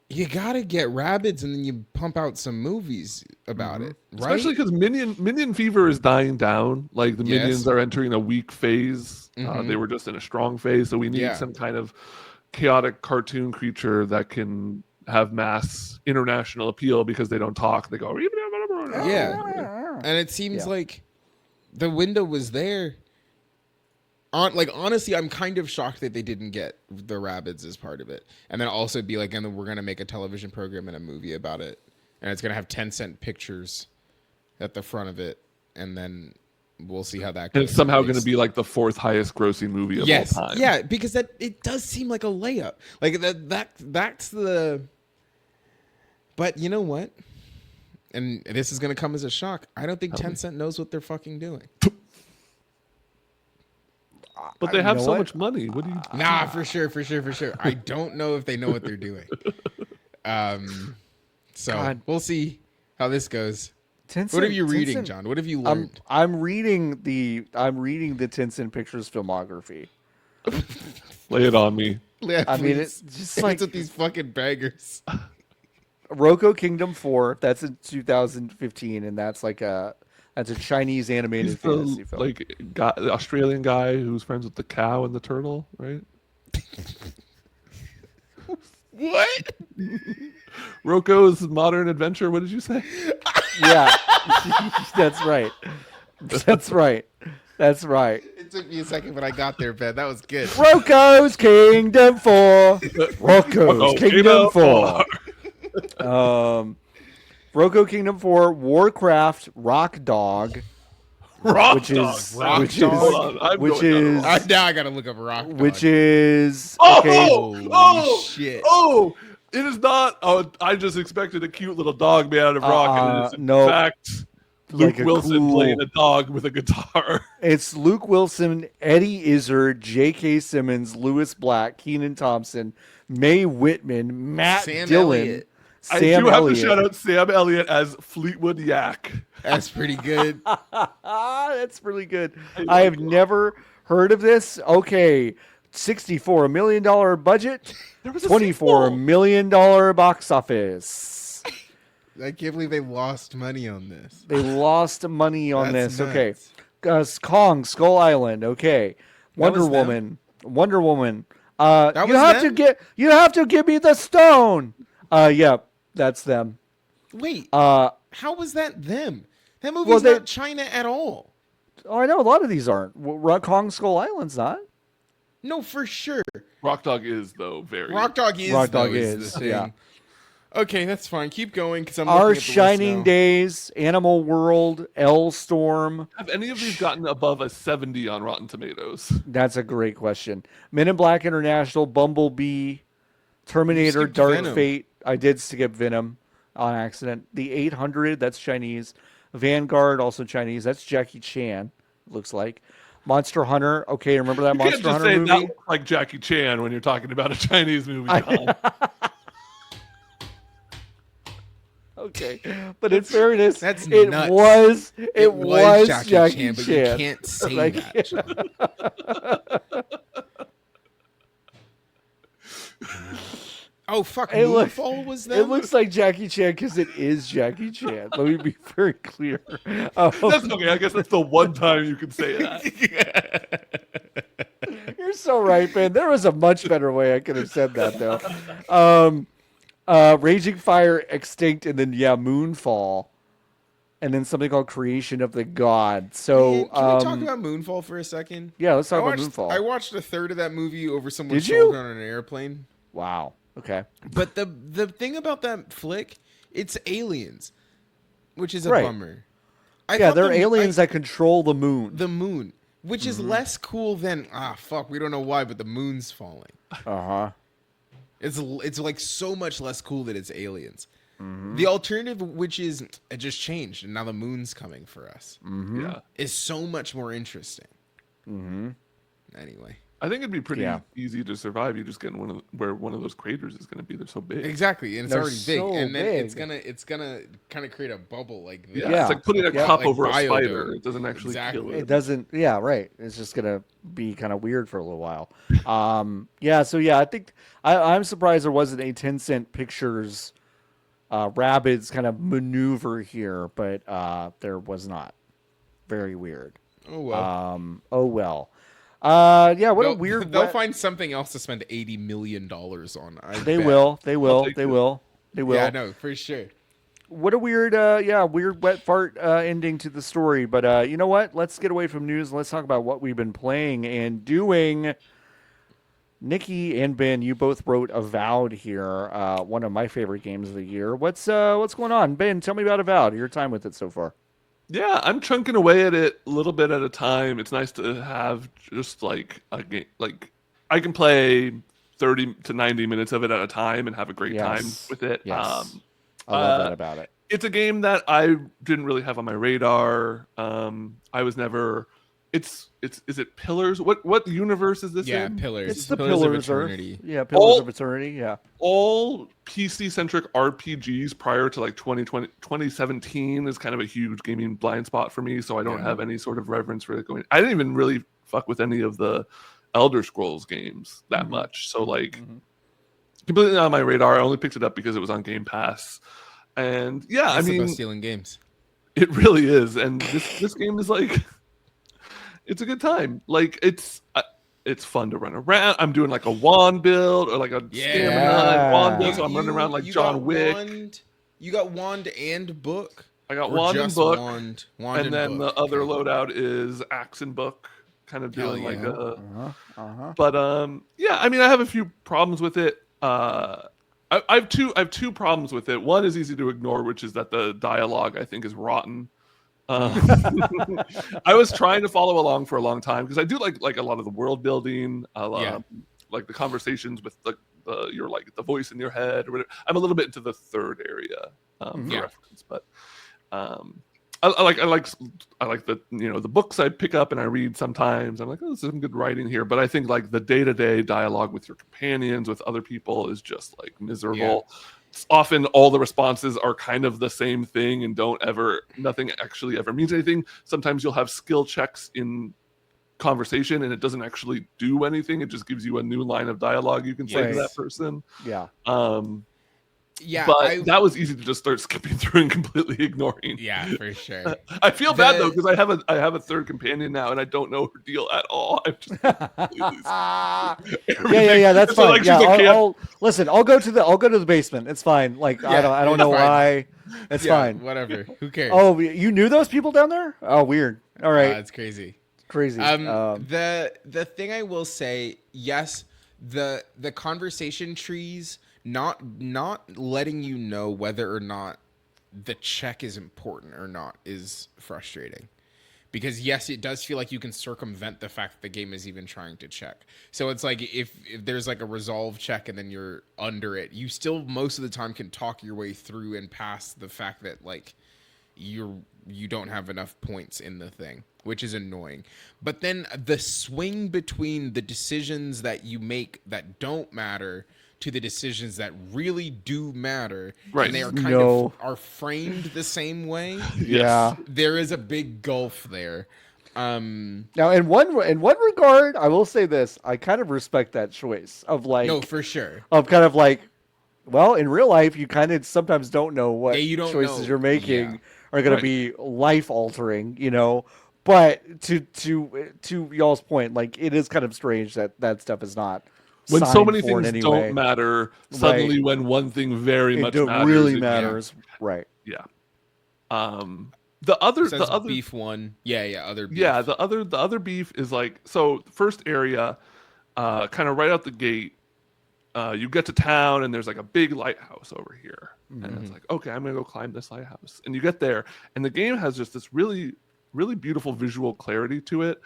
you gotta get Rabbids and then you pump out some movies about it, right? Especially because Minion Fever is dying down. Like the Yes. minions are entering a weak phase. They were just in a strong phase, so we need Yeah. some kind of chaotic cartoon creature that can have mass international appeal because they don't talk. They go, Yeah. And it seems Yeah. like the window was there. Honestly, I'm kind of shocked that they didn't get the Rabbids as part of it, and then also be like, and then we're gonna make a television program and a movie about it, and it's gonna have Tencent Pictures at the front of it, and then we'll see how that goes. And it's somehow going to be like the 4th highest grossing movie of all time. Yeah, because it does seem like a layup. Like that's the. But you know what? And this is gonna come as a shock. I don't think Tencent knows what they're fucking doing. But they You have know so what? much money. What do you? Nah, for sure. I don't know if they know what they're doing. So God. we'll see how this goes. Tencent, What are you reading, Tencent- John? What have you learned? I'm reading the Tencent Pictures filmography. Lay it on me. Yeah, I mean, please. it's just It's like with these fucking beggars. Roko Kingdom 4. That's in 2015, and that's a Chinese animated He's fantasy the film. like guy, the Australian guy who's friends with the cow and the turtle, right? What? Roko's Modern Adventure. What did you say? Yeah, that's right. That's right. That's right. It took me a second, but I got there, Ben. That was good. Roko's Kingdom 4. Roko's Kingdom 4. Roko Kingdom 4, Warcraft, Rock Dog, Rock which Dog. is Rock which Dog. is Hold on, I'm which going down is the wrong- Now I gotta look up Rock Dog. which is Oh, okay. oh, shit. oh! It is not. Oh, I just expected a cute little dog made out of rock, and it is in no. fact Luke Like a Wilson cool- playing a dog with a guitar. It's Luke Wilson, Eddie Izzard, J.K. Simmons, Lewis Black, Keenan Thompson, Mae Whitman, Matt Sam Dillon, Elliott. I Sam do have Elliott. to shout out Sam Elliott as Fleetwood Yak. That's pretty good. That's really good. I have never heard of this. Okay, $64 million budget, There was a $24 sequel. million box office. I can't believe they lost money on this. They lost money on That's this. Okay, nuts. Kong, Skull Island. Okay, Wonder was them? Woman. That You was have them? you have to give me the stone. Yeah, that's them. Wait, Oh, how was that them? That movie's they- not China at all. I know a lot of these aren't. Kong Skull Island's not. No, for sure. Rock Dog is though very. Rock Dog is. Rock Dog though, is, the thing. yeah. Okay, that's fine. Keep going because I'm. Our looking at the list Shining now. Days, Animal World, L Storm. Have any of these gotten above a 70 on Rotten Tomatoes? That's a great question. Men in Black International, Bumblebee, Terminator, skipped Dark Venom. Fate. I did skip Venom on accident. The 800, that's Chinese. Vanguard, also Chinese. That's Jackie Chan, looks like. Monster Hunter. Okay, remember that You can't Monster just Hunter say movie? that looks like Jackie Chan when you're talking about a Chinese movie. John. Okay, but in fairness, That's it nuts. was Jackie Chan. but you can't say Like- that. John. Oh fuck! Hey, look, Moonfall was It them. looks like Jackie Chan because it is Jackie Chan. Let me be very clear. Oh, That's okay. I guess that's the one time you can say that. you're so right, man. There was a much better way I could have said that, though. Raging Fire, Extinct, and then Moonfall, and then something called Creation of the God. So Man, can we talk about Moonfall for a second? yeah, let's talk I about watched, Moonfall. I watched a third of that movie over someone's Did you? shoulder on an airplane. Wow. Okay. But the thing about that flick, it's aliens, which is a Right. bummer. I Yeah, thought they're aliens that control the moon. the moon, which is less cool than we don't know why, but the moon's falling. Uh-huh. It's like so much less cool that it's aliens. The alternative, which is it just changed and now the moon's coming for us, Yeah. is so much more interesting. Anyway, I think it'd be pretty Yeah. easy to survive. You just get where one of those craters is going to be. They're so big. exactly, and it's They're already so big, and then big. it's gonna kind of create a bubble like this. Yeah. Yeah. It's like putting a Yeah. cup Like over a biodome. spider. It doesn't actually Exactly. kill It it. doesn't. Yeah, right. It's just gonna be kind of weird for a little while. Yeah. So yeah, I think I'm surprised there wasn't a Tencent Pictures Rabbids kind of maneuver here, but there was not. Very weird. Oh well. Oh well. Yeah. What a weird. They'll find something else to spend $80 million on. They will. They will. take They it. will. They will. Yeah, no, for sure. What a weird, weird wet fart ending to the story. But you know what? Let's get away from news and let's talk about what we've been playing and doing. Nikki and Ben, you both wrote Avowed here, one of my favorite games of the year. What's going on, Ben? Tell me about Avowed. Your time with it so far. Yeah, I'm chunking away at it a little bit at a time. It's nice to have just like a game. Like I can play 30 to 90 minutes of it at a time and have a great time Yes. with it. Yes. I love that about it. It's a game that I didn't really have on my radar. I was never. Is it Pillars? What universe is this Yeah, in? Pillars. It's the Pillars of Pillars of Eternity. Yeah, Pillars All- of Eternity. Yeah. All PC centric RPGs prior to like 2017 is kind of a huge gaming blind spot for me. So I don't Yeah. have any sort of reverence for it going. I didn't even really fuck with any of the Elder Scrolls games that much. So like completely on my radar. I only picked it up because it was on Game Pass. And yeah, That's I the mean, best stealing games. it really is. And this game is like, it's a good time. Like it's fun to run around. I'm doing like a wand build or like a stamina and wand build. So I'm running around like You John got Wick. You got wand and book. I got Or wand and just book. Wand And then book. the other Okay. loadout is axe and book, kind of Hell doing like yeah. a. But yeah, I mean, I have a few problems with it. I have two problems with it. One is easy to ignore, which is that the dialogue I think is rotten. I was trying to follow along for a long time because I do like a lot of the world building, like the conversations with your like the voice in your head or whatever. I'm a little bit into the third area for reference, but I like the the books I pick up and I read sometimes. I'm like, oh, this is some good writing here, but I think like the day-to-day dialogue with your companions, with other people, is just like miserable. Yeah. Often all the responses are kind of the same thing and nothing actually ever means anything. Sometimes you'll have skill checks in conversation and it doesn't actually do anything. It just gives you a new line of dialogue you can say to that person. Yeah. Yeah, But that was easy to just start skipping through and completely ignoring. yeah, for sure. I feel bad though because I have a third companion now and I don't know her deal at all. I'm just completely Yeah. That's So, fine. like, she's Yeah, like, I'll listen. I'll go to the basement. It's fine. Like I don't know it's fine. why. It's Yeah, fine. Whatever. Who cares? Oh, you knew those people down there? Oh, weird. All right, It's crazy. crazy. The thing I will say, yes, the conversation trees not letting you know whether or not the check is important or not is frustrating. Because yes, it does feel like you can circumvent the fact that the game is even trying to check. So it's like if there's like a resolve check and then you're under it, you still most of the time can talk your way through and past the fact that like you don't have enough points in the thing, which is annoying. But then the swing between the decisions that you make that don't matter to the decisions that really do matter, Right. and they are kind No. of are framed the same way. yeah. There is a big gulf there. Now, in one regard, I will say this: I kind of respect that choice of like, No, for sure. of kind of like, well, in real life, you kind of sometimes don't know what Yeah, you don't choices know. you're making Yeah. are going Right. to be life altering, But to y'all's point, like it is kind of strange that stuff is not When so sign many for it things anyway. don't matter, suddenly Right. when one thing very much It matters, really it matters. Right. yeah. The other It says the other beef one. Yeah, other beef. yeah, the other beef is like, so the first area, kind of right out the gate, you get to town and there's like a big lighthouse over here. And it's like, okay, I'm gonna go climb this lighthouse. And you get there, and the game has just this really, really beautiful visual clarity to it.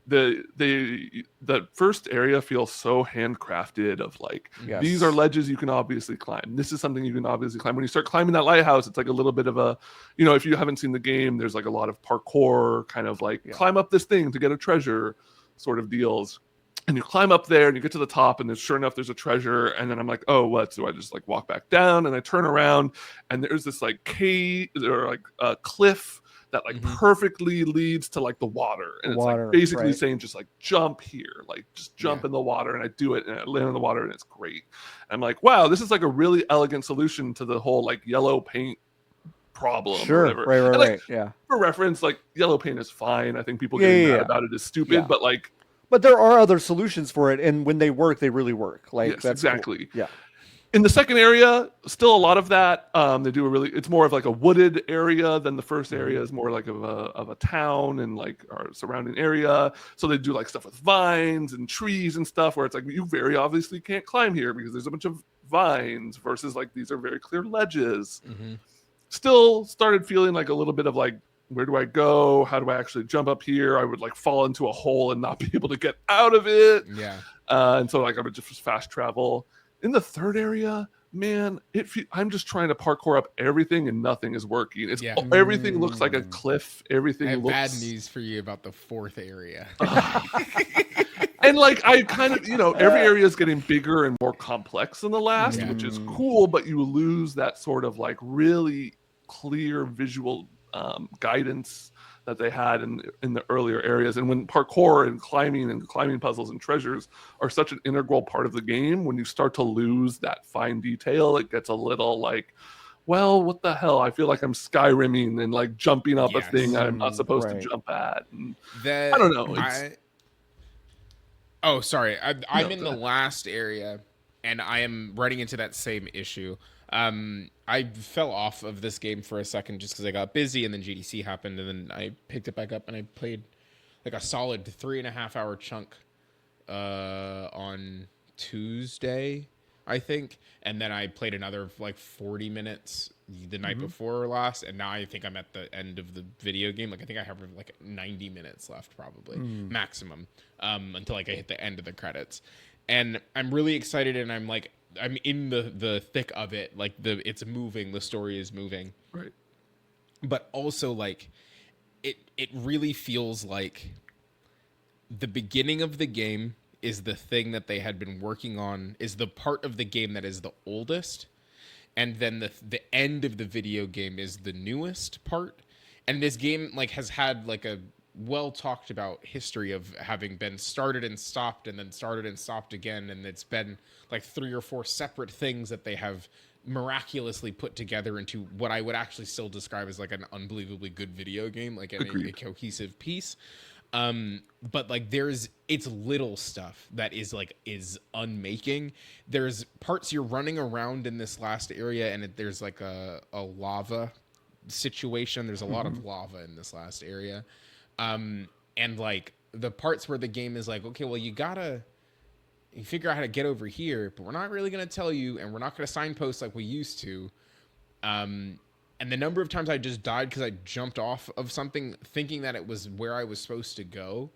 The first area feels so handcrafted of like, Yes. these are ledges you can obviously climb. This is something you can obviously climb. When you start climbing that lighthouse, it's like a little bit of a, if you haven't seen the game, there's like a lot of parkour, kind of like climb up this thing to get a treasure sort of deals. And you climb up there and you get to the top, and sure enough, there's a treasure. And then I'm like, oh, what? So I just like walk back down, and I turn around, and there's this like cave or like a cliff that like perfectly leads to like the water. And it's like basically saying just like jump here, like just jump in the water. And I do it, and I land in the water, and it's great. And I'm like, wow, this is like a really elegant solution to the whole like yellow paint problem or whatever. Right. And, like, Yeah. for reference, like yellow paint is fine. I think people getting mad about it is stupid, but like, but there are other solutions for it, and when they work, they really work. Like, yes, that's exactly. Cool. Yeah. In the second area, still a lot of that. They do it's more of like a wooded area than the first area is more like of a town and like our surrounding area. So they do like stuff with vines and trees and stuff where it's like, you very obviously can't climb here because there's a bunch of vines versus like these are very clear ledges. Still started feeling like a little bit of like, where do I go? How do I actually jump up here? I would like fall into a hole and not be able to get out of it. Yeah. And so like I would just fast travel. In the third area, man, I'm just trying to parkour up everything and nothing is working. Everything looks like a cliff. Everything I have looks bad news for you about the fourth area. And like I kind of, every area is getting bigger and more complex than the last, which is cool, but you lose that sort of like really clear visual guidance that they had in the earlier areas. And when parkour and climbing puzzles and treasures are such an integral part of the game, when you start to lose that fine detail, it gets a little like, well, what the hell? I feel like I'm Skyrimming and like jumping up a thing I'm not supposed to jump at. And I don't know. I'm in the last area, and I am running into that same issue. I fell off of this game for a second just because I got busy, and then GDC happened, and then I picked it back up and I played like a solid 3.5 hour chunk on Tuesday, I think, and then I played another like 40 minutes the night before last, and now I think I'm at the end of the video game. Like I think I have like 90 minutes left probably maximum until like I hit the end of the credits, and I'm really excited, and I'm in the thick of it. Like it's moving, the story is moving, right? But also like it really feels like the beginning of the game is the thing that they had been working on, is the part of the game that is the oldest, and then the end of the video game is the newest part. And this game like has had like a well talked about history of having been started and stopped and then started and stopped again, and it's been like 3 or 4 separate things that they have miraculously put together into what I would actually still describe as like an unbelievably good video game, like a cohesive piece. But like it's little stuff that is unmaking. There's parts you're running around in this last area, and there's like a lava situation. There's a lot of lava in this last area. And like the parts where the game is like, okay, well, you figure out how to get over here, but we're not really going to tell you, and we're not going to signpost like we used to. And the number of times I just died because I jumped off of something thinking that it was where I was supposed to go,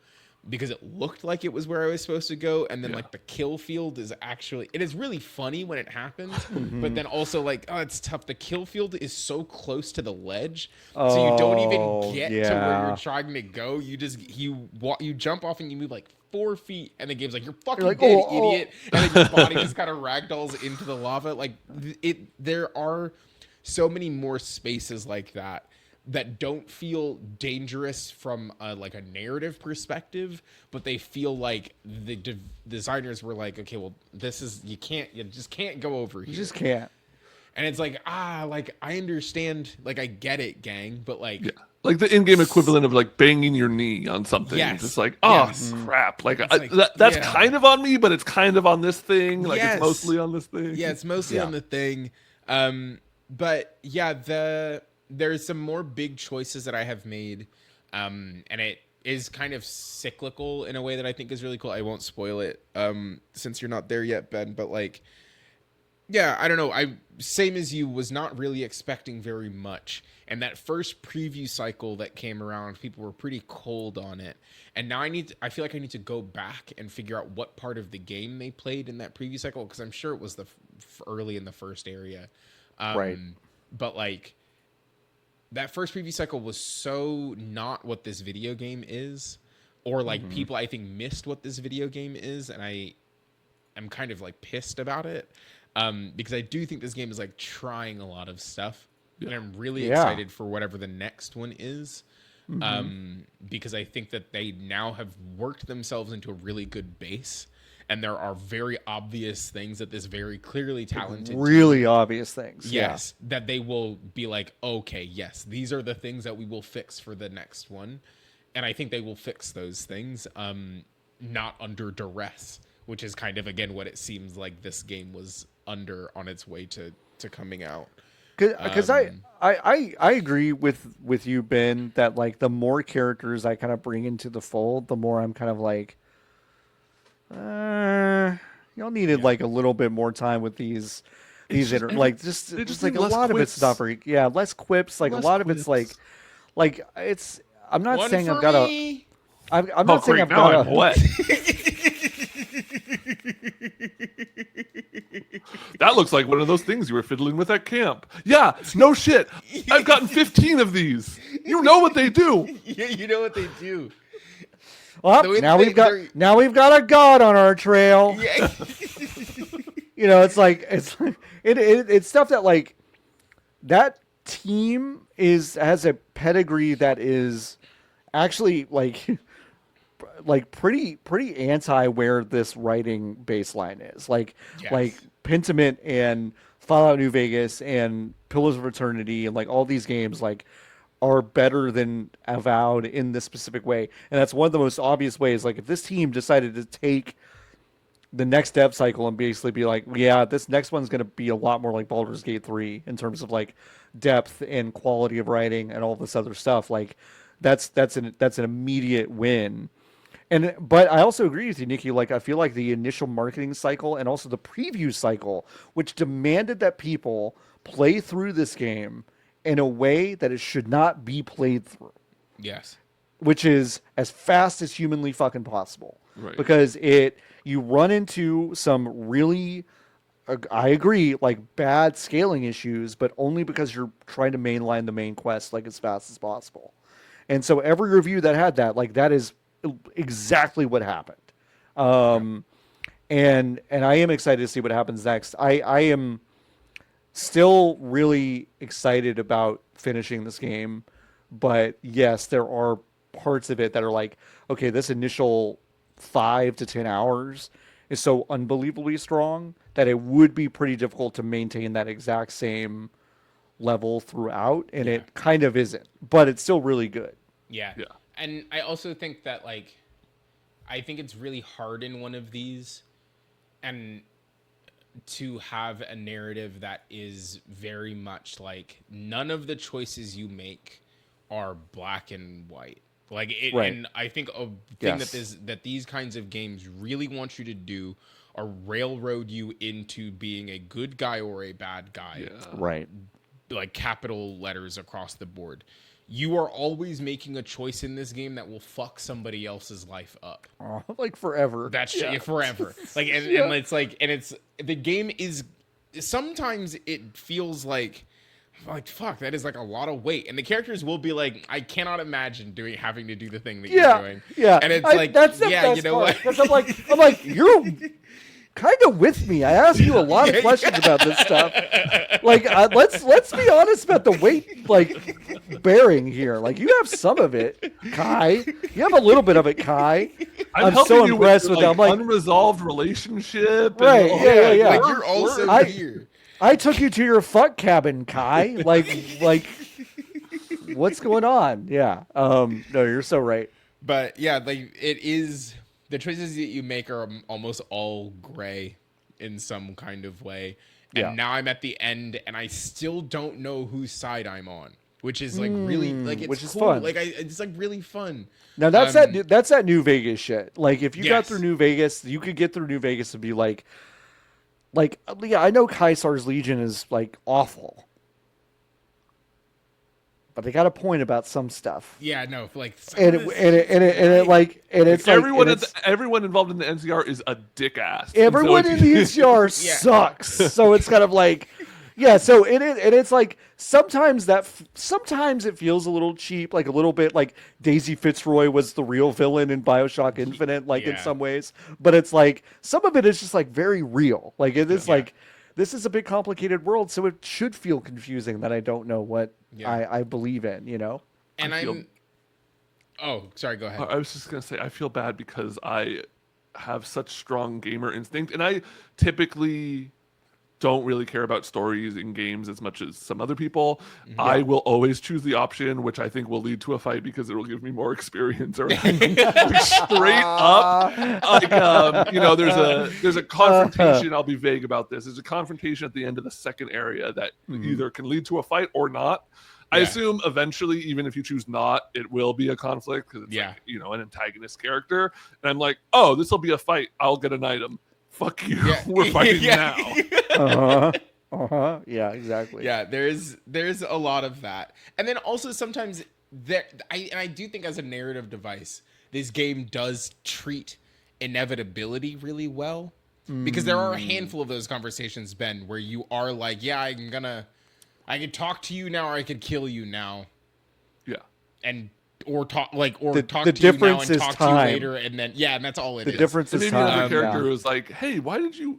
because it looked like it was where I was supposed to go. And then like the kill field it is really funny when it happens, but then also like, oh, it's tough. The kill field is so close to the ledge. So you don't even get to where you're trying to go. You jump off and you move like 4 feet, and the game's like, you're fucking dead, idiot. And then your body just kind of ragdolls into the lava. Like there are so many more spaces like that don't feel dangerous from a narrative perspective, but they feel like the designers were like, okay, well, you just can't go over here. You just can't. And it's like, I understand, like I get it, gang, but like Like the in-game equivalent of like banging your knee on something. Yes. Just like, Yes. crap. Like, Like, that's yeah. kind of on me, but it's kind of on this thing. Like Yes. it's mostly on this thing. Yeah, it's mostly on the thing. But yeah, there's some more big choices that I have made. And it is kind of cyclical in a way that I think is really cool. I won't spoil it since you're not there yet, Ben, but like, yeah, I don't know. I same as you was not really expecting very much. And that first preview cycle that came around, people were pretty cold on it. And now I feel like I need to go back and figure out what part of the game they played in that preview cycle, because I'm sure it was the early in the first area. Right. But like that first preview cycle was so not what this video game is, or like people I think missed what this video game is, and I'm kind of like pissed about it. Because I do think this game is like trying a lot of stuff, and I'm really excited for whatever the next one is. Because I think that they now have worked themselves into a really good base, and there are very obvious things that this very clearly talented Really obvious things. yes, that they will be like, okay, yes, these are the things that we will fix for the next one. And I think they will fix those things, not under duress, which is kind of, again, what it seems like this game was under on its way to coming out. Because I agree with you, Ben, that like the more characters I kind of bring into the fold, the more I'm kind of like, y'all needed like a little bit more time with these like just like a lot of it's not very less quips, like Less a lot of it's like it's I'm not One saying for I've got me. I'm not saying I've now got I'm wet. That looks like one of those things you were fiddling with at camp. Yeah, no shit. I've gotten 15 of these. You know what they do. Yeah, you know what they do. well, now we've got a god on our trail. Yeah. You know, it's stuff that like that team has a pedigree that is actually like pretty anti where this writing baseline is. Like Pentiment and Fallout New Vegas and Pillars of Eternity and like all these games like are better than Avowed in this specific way. And that's one of the most obvious ways. Like if this team decided to take the next dev cycle and basically be like, yeah, this next one's going to be a lot more like Baldur's Gate 3 in terms of like depth and quality of writing and all this other stuff. Like that's an immediate win. But I also agree with you, Niki. Like I feel like the initial marketing cycle and also the preview cycle, which demanded that people play through this game in a way that it should not be played through. Yes. Which is as fast as humanly fucking possible. Right. Because you run into some really, I agree, like bad scaling issues, but only because you're trying to mainline the main quest like as fast as possible. And so every review that had that, like that is exactly what happened. And I am excited to see what happens next. I am still really excited about finishing this game, but yes, there are parts of it that are like, okay, this initial 5 to 10 hours is so unbelievably strong that it would be pretty difficult to maintain that exact same level throughout, and it kind of isn't, but it's still really good. Yeah. And I also think that like I think it's really hard in one of these and to have a narrative that is very much like none of the choices you make are black and white. Like it, Right. And I think a thing that these kinds of games really want you to do are railroad you into being a good guy or a bad guy. Yeah. Right. Like capital letters across the board. You are always making a choice in this game that will fuck somebody else's life up. Like forever. That's forever. Like and it's like and it's the game is sometimes it feels like fuck, that is like a lot of weight. And the characters will be like, I cannot imagine having to do the thing that you're doing. Yeah. And it's like that's the best you know part. what? 'Cause I'm like, you're kind of with me. I asked you a lot of questions about this stuff. Like, let's be honest about the weight, like, bearing here. Like, you have some of it, Kai. You have a little bit of it, Kai. I'm helping so you impressed with your, that. I'm like, unresolved relationship. Right, yeah. Like you're also here. I took you to your fuck cabin, Kai. Like, what's going on? Yeah. No, you're so right. But yeah, like it is the choices that you make are almost all gray in some kind of way. Yeah. And now I'm at the end and I still don't know whose side I'm on, which is like really like it's which is cool. fun. Like it's like really fun. Now that's that New Vegas shit. Like if you got Yes. through New Vegas, you could get through New Vegas and be like yeah, I know Kaisar's Legion is like awful. But they got a point about some stuff. Yeah, no, like And it's like everyone involved in the NCR is a dick ass. everyone in the NCR Yeah. sucks. So it's kind of like, yeah. So it's like sometimes it feels a little cheap, like a little bit like Daisy Fitzroy was the real villain in BioShock Infinite, like in Yeah. some ways. But it's like some of it is just like very real. Like it is like this is a big complicated world, so it should feel confusing that I don't know what I believe in. You know. and Oh, sorry, go ahead. I was just gonna say I feel bad because I have such strong gamer instinct, and I typically don't really care about stories in games as much as some other people. I will always choose the option which I think will lead to a fight because it will give me more experience. Or like, straight up, like you know, there's a confrontation. I'll be vague about this. There's a confrontation at the end of the second area that either can lead to a fight or not. I assume eventually, even if you choose not, it will be a conflict because it's like, you know, an antagonist character. And I'm like, oh, this will be a fight. I'll get an item. Fuck you. Yeah. We're fighting now. Yeah, exactly. Yeah, there's a lot of that. And then also sometimes I do think as a narrative device, this game does treat inevitability really well. Because there are a handful of those conversations, Ben, where you are like, yeah, I could talk to you now or I could kill you now. Yeah. And talk to you now and talk to you later, and then and that's all it is. The difference And is maybe time. another character was like, hey, why did you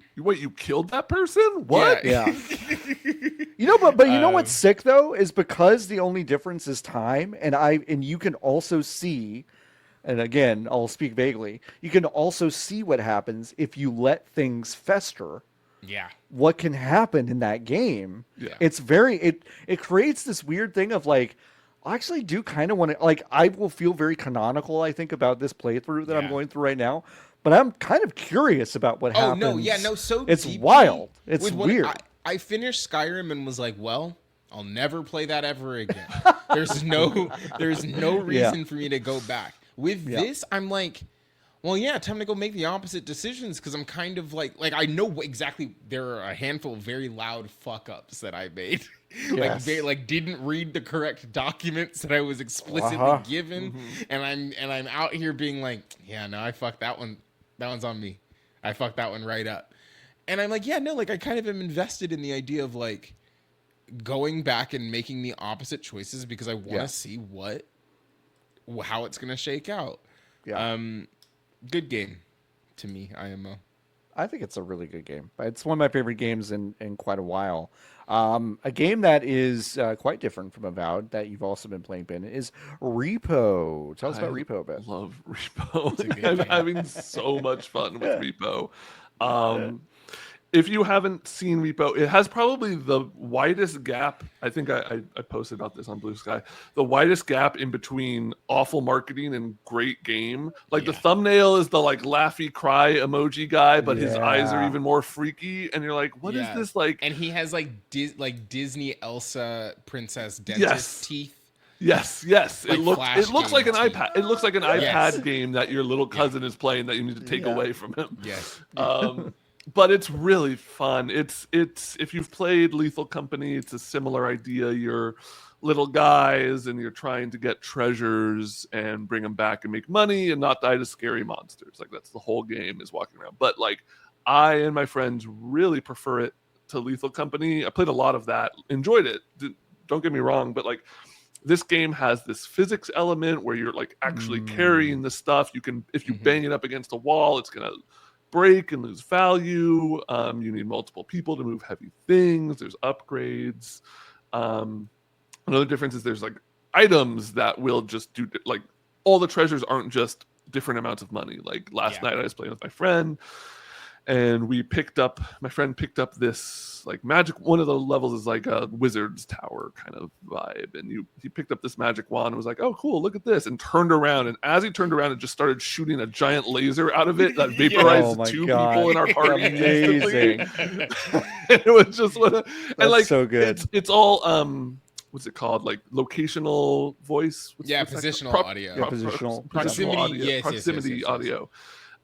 killed that person? What? Yeah. You know, but you know what's sick though is because the only difference is time, and you can also see, and again, I'll speak vaguely. You can also see what happens if you let things fester. Yeah. What can happen in that game? Yeah. It's it creates this weird thing of like, I actually do kind of want to, like, I will feel very canonical, I think, about this playthrough that I'm going through right now. But I'm kind of curious about what happens. Oh, no, yeah, no, so it's deeply wild. It's weird. I finished Skyrim and was like, well, I'll never play that ever again. There's no reason for me to go back. With this, I'm like, well, yeah, time to go make the opposite decisions because I'm kind of like I know exactly there are a handful of very loud fuck ups that I made. Yes. Didn't read the correct documents that I was explicitly given, and I'm out here being like, yeah, no, I fucked that one. That one's on me. I fucked that one right up. And I'm like, yeah, no, like I kind of am invested in the idea of like going back and making the opposite choices because I want to see how it's gonna shake out. Yeah. Good game to me, IMO. I think it's a really good game. It's one of my favorite games in quite a while. A game that is quite different from Avowed that you've also been playing, Ben, is R.E.P.O. Tell us about R.E.P.O, Ben. Love R.E.P.O. I'm having so much fun with R.E.P.O. If you haven't seen R.E.P.O, it has probably the widest gap. I think I posted about this on Blue Sky. The widest gap in between awful marketing and great game. Like the thumbnail is the like laughy cry emoji guy, but his eyes are even more freaky. And you're like, what is this like? And he has like Disney Elsa princess dentist teeth. Yes. Like it looks like an teeth. iPad. It looks like an iPad game that your little cousin is playing that you need to take away from him. Yes. But it's really fun. It's if you've played Lethal Company, it's a similar idea. You're little guys and you're trying to get treasures and bring them back and make money and not die to scary monsters. Like that's the whole game is walking around. But like I and my friends really prefer it to Lethal Company. I played a lot of that, enjoyed it. Don't get me wrong, but like this game has this physics element where you're like actually carrying the stuff. You can, if you bang it up against a wall, it's gonna break and lose value. You need multiple people to move heavy things. There's upgrades. Another difference is there's like items that will just do like all the treasures aren't just different amounts of money. Like last night I was playing with my friend and my friend picked up this like magic. One of the levels is like a wizard's tower kind of vibe, and he picked up this magic wand and was like, "Oh, cool! Look at this!" and turned around. And as he turned around, it just started shooting a giant laser out of it that vaporized Oh my two God. people in our party. Amazing. And it was just and like so good. It's all what's it called? Like locational voice. What's that Positional called? audio. Yeah, positional. Proximity, audio. yes, Proximity yes. audio.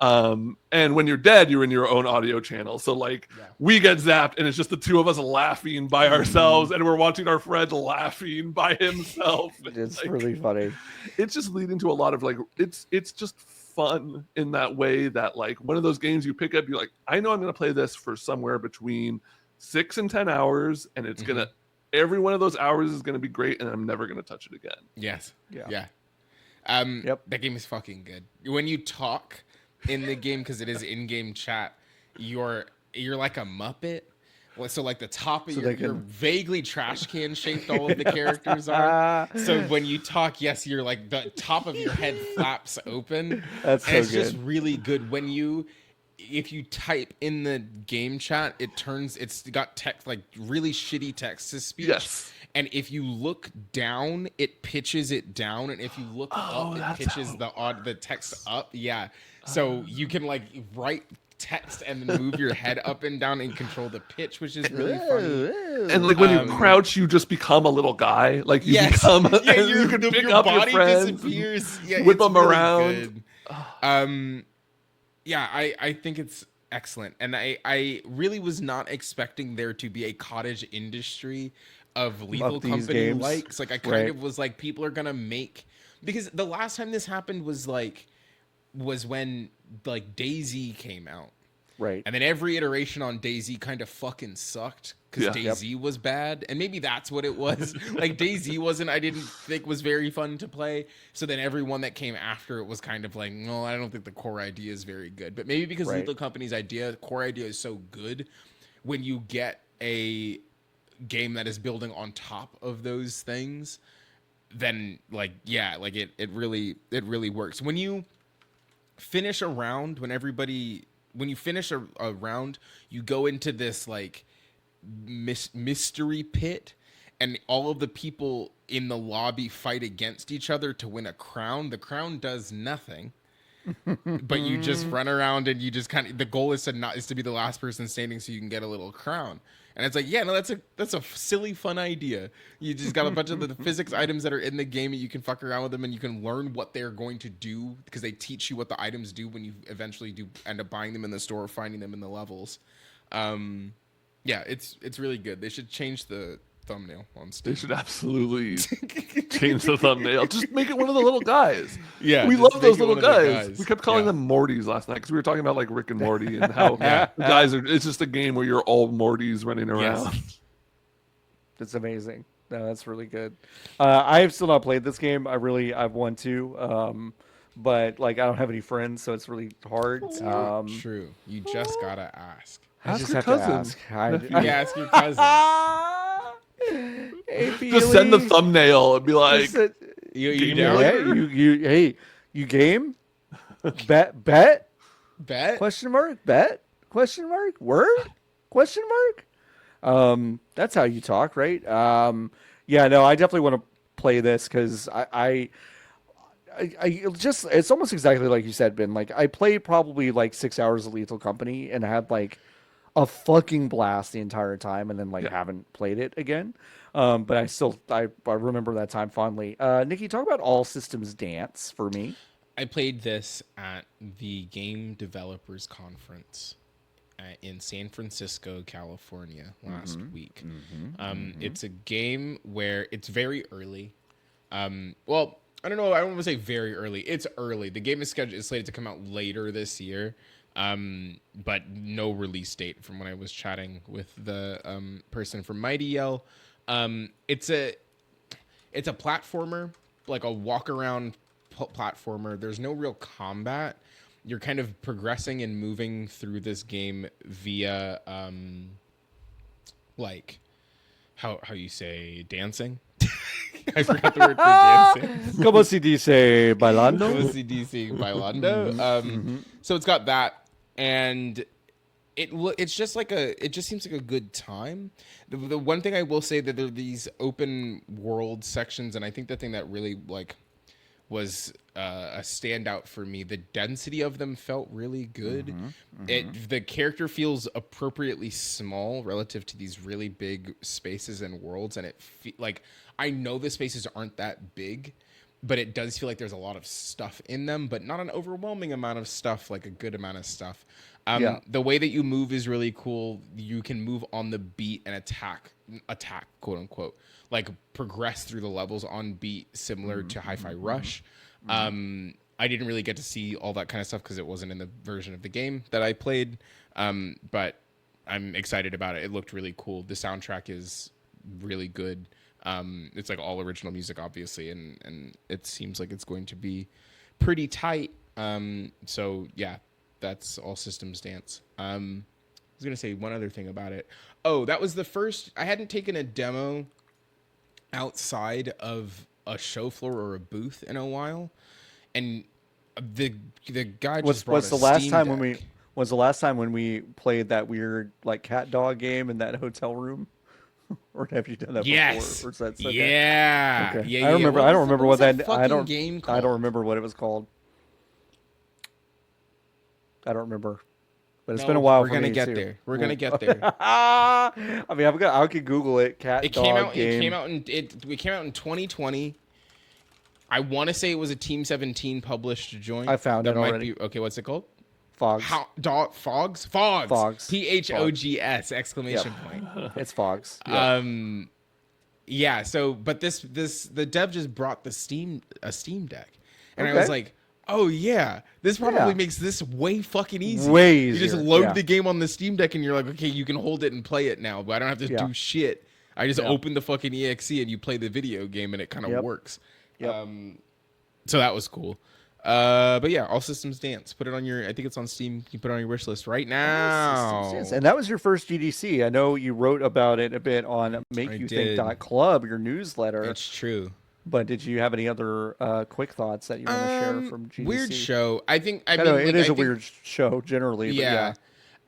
And when you're dead, you're in your own audio channel. So like we get zapped and it's just the two of us laughing by ourselves and we're watching our friend laughing by himself. It's like, really funny. It's just leading to a lot of like, it's just fun in that way that like one of those games you pick up, you're like, I know I'm going to play this for somewhere between 6 and 10 hours. And it's going to, every one of those hours is going to be great. And I'm never going to touch it again. Yes. Yeah. That game is fucking good. When you talk in the game, because it is in-game chat, you're like a Muppet. Well, so like the top of you're vaguely trash can shaped. All of the characters are. So when you talk, yes, you're like the top of your head flaps open. That's so it's good. just really good if you type in the game chat, it's got text, like really shitty text to speech. Yes. And if you look down, it pitches it down, and if you look up, it pitches the text up. Yeah. So you can like write text and then move your head up and down and control the pitch, which is really funny. And like when you crouch, you just become a little guy. Like you become, and you can pick up your friends, disappears. Yeah, whip them really around. Good. Yeah, I think it's excellent, and I really was not expecting there to be a cottage industry of lethal company likes. Like I kind of was like, people are gonna make, because the last time this happened was when like DayZ came out. Right. And then every iteration on DayZ kind of fucking sucked because DayZ was bad. And maybe that's what it was. Like DayZ I didn't think was very fun to play. So then every one that came after it was kind of like, no, I don't think the core idea is very good. But maybe because Lethal Company's core idea is so good, when you get a game that is building on top of those things, then like, yeah, like it really works. When you finish a round, when you finish a round, you go into this like mystery pit, and all of the people in the lobby fight against each other to win a crown. The crown does nothing, but you just run around and you just kind of, the goal is to be the last person standing so you can get a little crown. And it's like, yeah, no, that's a silly, fun idea. You just got a bunch of the physics items that are in the game, and you can fuck around with them, and you can learn what they're going to do, because they teach you what the items do when you eventually do end up buying them in the store or finding them in the levels. Yeah, it's really good. They should change the thumbnail on Steam. They should absolutely change the thumbnail. Just make it one of the little guys. Yeah, we love those little guys. We kept calling them Mortys last night because we were talking about like Rick and Morty and how the guys are. It's just a game where you're all Mortys running around. Yes. It's amazing. No, that's really good. I have still not played this game. I've want to, but like I don't have any friends, so it's really hard. True. You just gotta ask. I just your have cousin. to ask. You ask your cousin. Hey, Just send the thumbnail and be like, You Game down? Hey, you game? Bet? Bet? Question mark? Bet? Question mark? Word? Question mark? That's how you talk, right? Yeah, no, I definitely want to play this because I just, it's almost exactly like you said, Ben. Like I played probably like 6 hours of Lethal Company and had like a fucking blast the entire time, and then like haven't played it again. But I remember that time fondly. Niki, talk about All Systems Dance for me. I played this at the Game Developers Conference in San Francisco, California last week. It's a game where it's very early. Well, I don't know. I don't want to say very early. It's early. The game is slated to come out later this year. But no release date from when I was chatting with the person from Mighty Yell. It's a platformer, like a walk around platformer. There's no real combat. You're kind of progressing and moving through this game via like how you say dancing. I forgot the word for dancing. Como se dice bailando? Como se dice bailando. So it's got that, and it's just like it just seems like a good time. The one thing I will say that there are these open world sections, and I think the thing that really like was a standout for me. The density of them felt really good. The character feels appropriately small relative to these really big spaces and worlds, and like I know the spaces aren't that big, but it does feel like there's a lot of stuff in them, but not an overwhelming amount of stuff, like a good amount of stuff. The way that you move is really cool. You can move on the beat and attack, quote unquote, like progress through the levels on beat, similar to Hi-Fi Rush. I didn't really get to see all that kind of stuff because it wasn't in the version of the game that I played. But I'm excited about it. It looked really cool. The soundtrack is really good. It's like all original music, obviously, and it seems like it's going to be pretty tight. So yeah, that's All Systems Dance. I was gonna say one other thing about it. Oh, that was the first. I hadn't taken a demo outside of a show floor or a booth in a while, and the guy just brought was a the last Steam time Deck. was the last time when we played that weird like cat dog game in that hotel room? Or have you done that Yes. before? Or is that second? Yeah. Okay. Yeah. I remember. I don't remember what that. I don't. Game I don't remember what it was called. I don't remember. But it's been a while. We're gonna get there. We're gonna get there. I mean, I could Google it. Cat It dog came out. game. It came out in. It came out in 2020. I want to say it was a Team 17 published joint. I found it already. Okay, what's it called? Fogs. Fogs. Fogs. PHOGS! Exclamation point. It's Fogs. Yeah. So, but the dev just brought a Steam Deck, and I Okay. was like, oh yeah, this probably Yeah. makes this way fucking easy. Way You just easier, load yeah. the game on the Steam Deck, and you're like, okay, you can hold it and play it now, but I don't have to Yeah. do shit. I just Yeah. open the fucking EXE and you play the video game, and it kind of Yep. works. Yep. So that was cool. But yeah, All Systems Dance. Put it on your. I think it's on Steam. You can put it on your wish list right now. And that was your first GDC. I know you wrote about it a bit on MakeYouThink.club, your newsletter. It's true. But did you have any other quick thoughts that you want to share from GDC? Weird show. I think. I know mean, it like, is I a think- weird show generally. But yeah.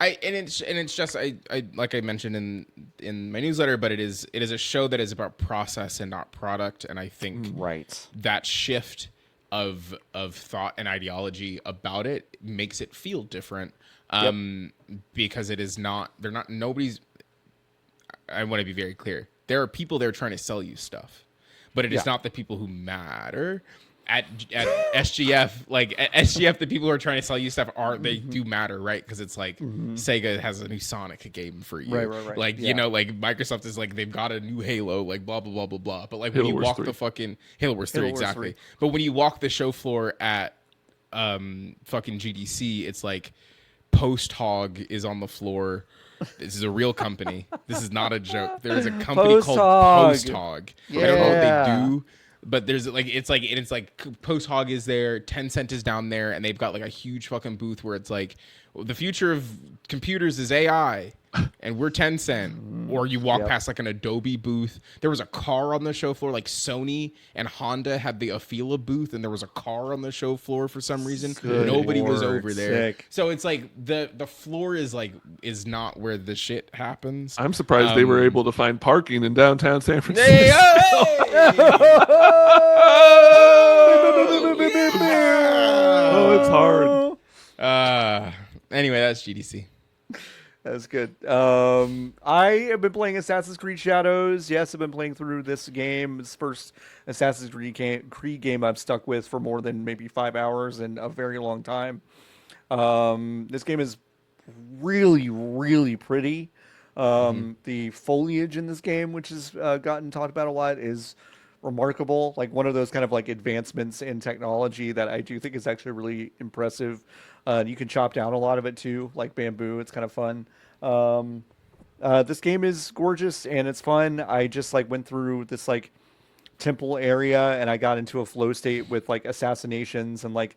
It's just I like I mentioned in my newsletter, but it is a show that is about process and not product, and I think Right. that shift of thought and ideology about it makes it feel different. Because it is not. They're not. Nobody's. I want to be very clear. There are people there trying to sell you stuff, but it is not the people who matter. At SGF, like at SGF, the people who are trying to sell you stuff they do matter, right? Because it's like Sega has a new Sonic game for you, Right. Like Yeah. you know, like Microsoft is like they've got a new Halo, like blah blah blah blah blah. But like Halo when you Wars walk 3. the fucking Halo Wars 3, Halo Wars exactly. 3. But when you walk the show floor at fucking GDC, it's like Post Hog is on the floor. This is a real company. This is not a joke. There is a company Post called Hog. Post Hog. I don't know what Yeah. they do. But there's like it's like Post Hog is there, Tencent is down there, and they've got like a huge fucking booth where it's like the future of computers is AI, and we're Tencent. Or you walk past like an Adobe booth. There was a car on the show floor, like Sony and Honda had the Afila booth, and there was a car on the show floor for some reason. Good Nobody was Lord, over there. sick. So it's like the floor is not where the shit happens. I'm surprised they were able to find parking in downtown San Francisco. Hey, Oh, it's hard. Anyway, that's GDC. That's good. I have been playing Assassin's Creed Shadows. Yes, I've been playing through this game. It's the first Assassin's Creed game I've stuck with for more than maybe 5 hours in a very long time. This game is really, really pretty. The foliage in this game, which has gotten talked about a lot, is remarkable. Like one of those kind of like advancements in technology that I do think is actually really impressive. You can chop down a lot of it too, like bamboo. It's kind of fun. This game is gorgeous and it's fun. I just like went through this like temple area and I got into a flow state with like assassinations and like,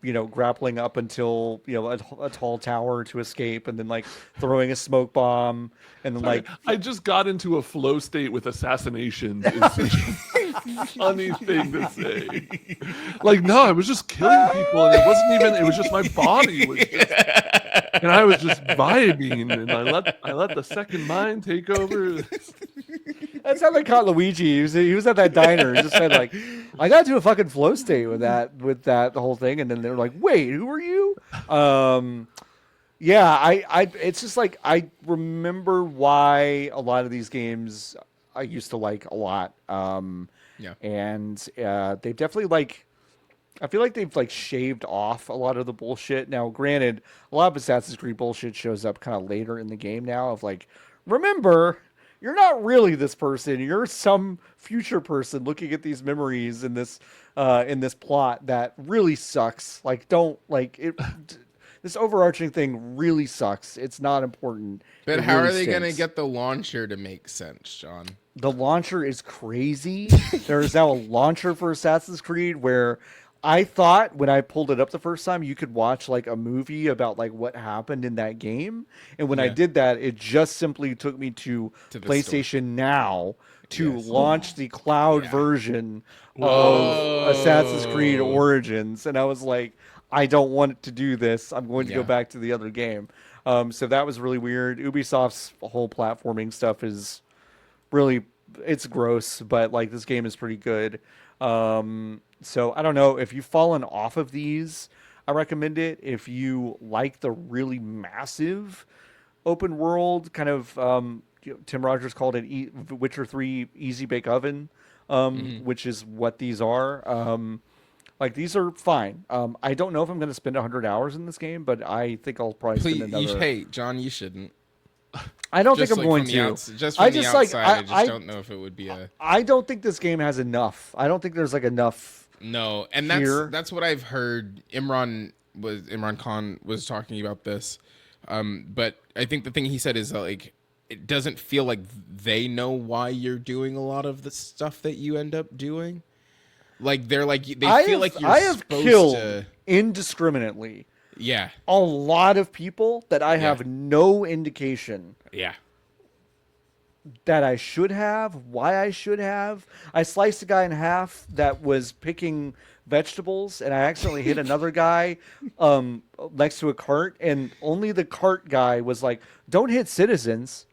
you know, grappling up until, you know, a tall tower to escape and then like throwing a smoke bomb and then like I just got into a flow state with assassinations. It's such a funny thing to say. Like, no, I was just killing people, and it wasn't even. It was just my body was just and I was just vibing, and I let the second mind take over. That sounded like caught Luigi. He was at that diner. He just said like, I got to a fucking flow state with that the whole thing, and then they were like, wait, who are you? Yeah, it's just like I remember why a lot of these games I used to like a lot. Yeah. And they've definitely like, I feel like they've like shaved off a lot of the bullshit. Now, granted, a lot of Assassin's Creed bullshit shows up kind of later in the game now. Of like, remember, you're not really this person. You're some future person looking at these memories in this plot that really sucks. Like, don't like it. This overarching thing really sucks. It's not important. But It how really are they going to stinks. get the launcher to make sense, John? The launcher is crazy. There is now a launcher for Assassin's Creed where I thought when I pulled it up the first time, you could watch like a movie about like what happened in that game. And when I Yeah. did that, it just simply took me to To the PlayStation Now to Yes. launch the cloud Yeah. version Whoa. of Assassin's Creed Origins. And I was like, I don't want it to do this. I'm going to go Yeah. back to the other game. So that was really weird. Ubisoft's whole platforming stuff is really, it's gross, but like this game is pretty good. So I don't know if you've fallen off of these. I recommend it if you like the really massive open world kind of. Tim Rogers called it Witcher 3 Easy Bake Oven, which is what these are. Like these are fine. I don't know if I'm going to spend 100 hours in this game, but I think I'll probably Please, spend another. hey, John, you shouldn't. I don't Just think I'm like going from to. the just from I the just like outside, I just don't know if it would be a I don't think this game has enough. I don't think there's like enough. no. And here. that's what I've heard. Imran Khan was talking about this, but I think the thing he said is that, like, it doesn't feel like they know why you're doing a lot of the stuff that you end up doing. Like they feel like you're I have supposed killed to. indiscriminately Yeah, a lot of people that I have no indication yeah. that I should have, why I should have. I sliced a guy in half that was picking vegetables, and I accidentally hit another guy next to a cart, and only the cart guy was like, "Don't hit citizens.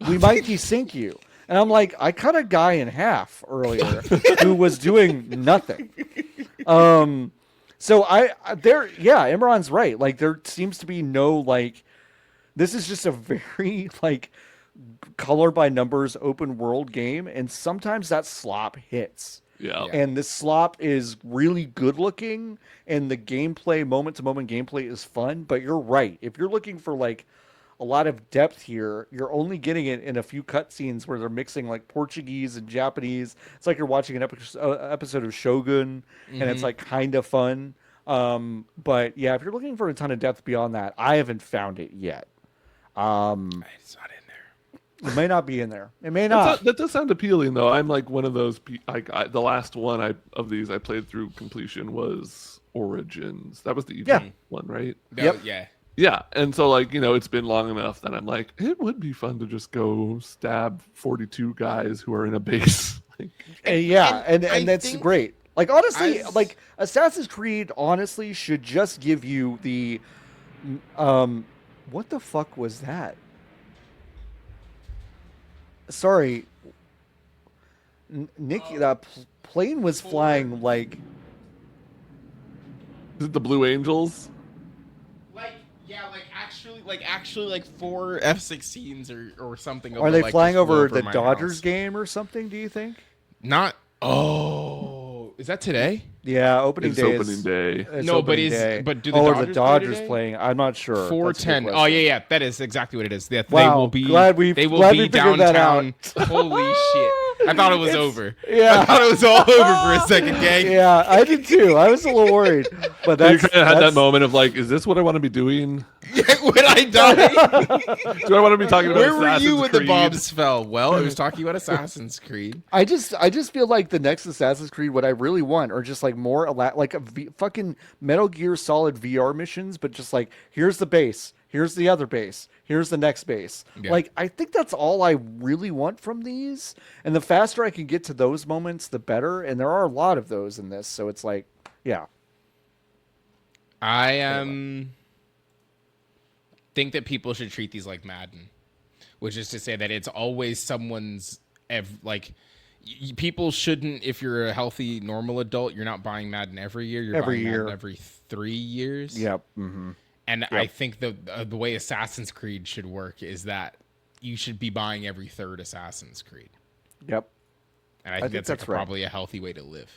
We might desync you." And I'm like, I cut a guy in half earlier who was doing nothing. So Imran's right. Like there seems to be no like, this is just a very like color by numbers open world game, and sometimes that slop hits. Yeah. And this slop is really good looking, and the gameplay, moment to moment gameplay, is fun. But you're right. If you're looking for like a lot of depth here, you're only getting it in a few cutscenes where they're mixing like Portuguese and Japanese. It's like you're watching an episode of Shogun, and it's like kind of fun. But yeah, if you're looking for a ton of depth beyond that, I haven't found it yet. It's not in there. It may not be in there. It may not. That does sound appealing, though. I'm like one of those. The last one of these I played through completion was Origins. That was the evening one, right? Yep. Yeah. Yeah, and so like it's been long enough that I'm like, it would be fun to just go stab 42 guys who are in a base. And I that's think great. Like honestly, like Assassin's Creed honestly should just give you the what the fuck was that? Sorry. Niki, that plane was flying like Is it the Blue Angels? Actually, 4 F-16s or something. Are they flying over the my Dodgers house. game or something, do you think? Not. Oh, is that today? Yeah, opening It's day. opening day. It's No, but opening day. but do the are Dodgers the play Dodgers today? playing? I'm not sure. That's a good 4:10. Oh question. yeah, that is exactly what it is. They Wow, will be. glad we They will be figured that downtown. out. Holy shit! I thought it was over. Yeah. I thought it was all over for a second, gang. Yeah, I did too. I was a little worried, but You that's kind of had that moment of like, is this what I want to be doing? When I die. Do I want to be talking about Where were Assassin's you when Creed? the bombs fell? Well, I was talking about Assassin's Creed. I just feel like the next Assassin's Creed, what I really want are just like more like fucking Metal Gear Solid VR missions, but just like here's the base, here's the other base, here's the next base. Yeah. Like I think that's all I really want from these, and the faster I can get to those moments, the better. And there are a lot of those in this, so it's like, yeah. I am. think that people should treat these like Madden, which is to say that it's always someone's people shouldn't. If you're a healthy, normal adult, you're not buying Madden every year. You're Every buying year. Madden every 3 years. Yep. Mm-hmm. And I think the way Assassin's Creed should work is that you should be buying every third Assassin's Creed. Yep. And I think that's right. probably a healthy way to live.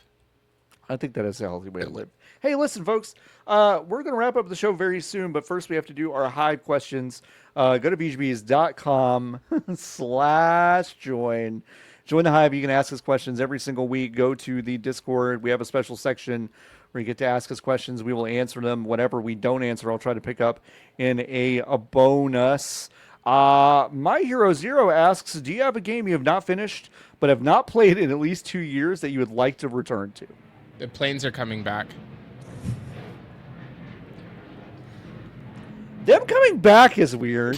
I think that is a healthy way to live. Hey, listen, folks, we're going to wrap up the show very soon, but first we have to do our Hive questions. Go to bgbs.com/join. Join the Hive. You can ask us questions every single week. Go to the Discord. We have a special section where you get to ask us questions. We will answer them. Whatever we don't answer, I'll try to pick up in a bonus. My Hero Zero asks, do you have a game you have not finished but have not played in at least 2 years that you would like to return to? The planes are coming back. Them coming back is weird.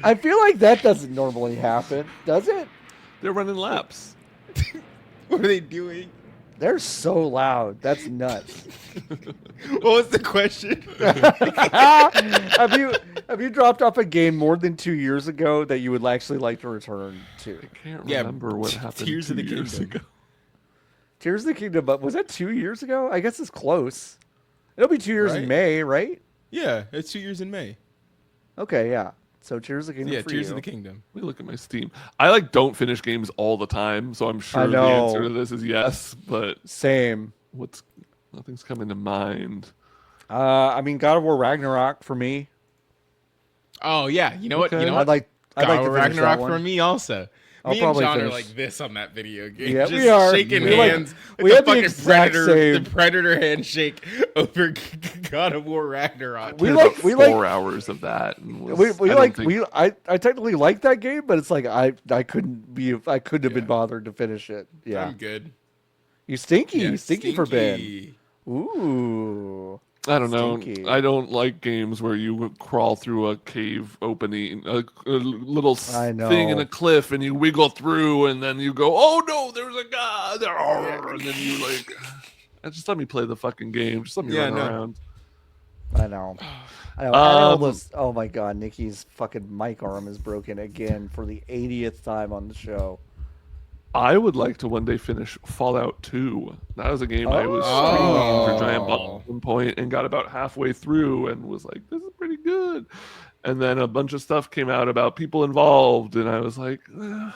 I feel like that doesn't normally happen, does it? They're running laps. What are they doing? They're so loud. That's nuts. What was the question? Have you dropped off a game more than 2 years ago that you would actually like to return to? I can't remember what happened Tears 2 of the years Kingdom. ago. Tears of the Kingdom, but was that 2 years ago? I guess it's close. It'll be 2 years in Right. May, right? Yeah, it's 2 years in May. Okay, yeah. So Tears of the Kingdom Yeah, for Tears you. of the Kingdom. Let me look at my Steam. I don't finish games all the time, so I'm sure the know. answer to this is yes, but Same. nothing's coming to mind. I mean, God of War Ragnarok for me. Oh yeah, you know what? Okay. You know I'd what? like to God of finish Ragnarok that one. for me also. I'll Me and probably John are finish. like this on that video game. Yeah, just we are. shaking We like- hands. we like have the the fucking exact predator, same- the predator handshake over God of War Ragnarok. We Did like- about we 4 like- hours of that. And was, We I don't like think- I technically like that game, but it's like I couldn't have been bothered to finish it. Yeah, I'm good. you stinky, Yeah, stinky for Ben. stinky. Ooh, I don't know. Stinky. I don't like games where you crawl through a cave opening, a little I know. thing in a cliff, and you wiggle through, and then you go, "Oh no, there's a guy there!" And then you just let me play the fucking game. Just let me run around. I know. I know. I almost, oh my God, Nikki's fucking mic arm is broken again for the 80th time on the show. I would like to one day finish Fallout 2. That was a game I was streaming for Giant Bomb at one point and got about halfway through and was like, this is pretty good. And then a bunch of stuff came out about people involved, and I was like, do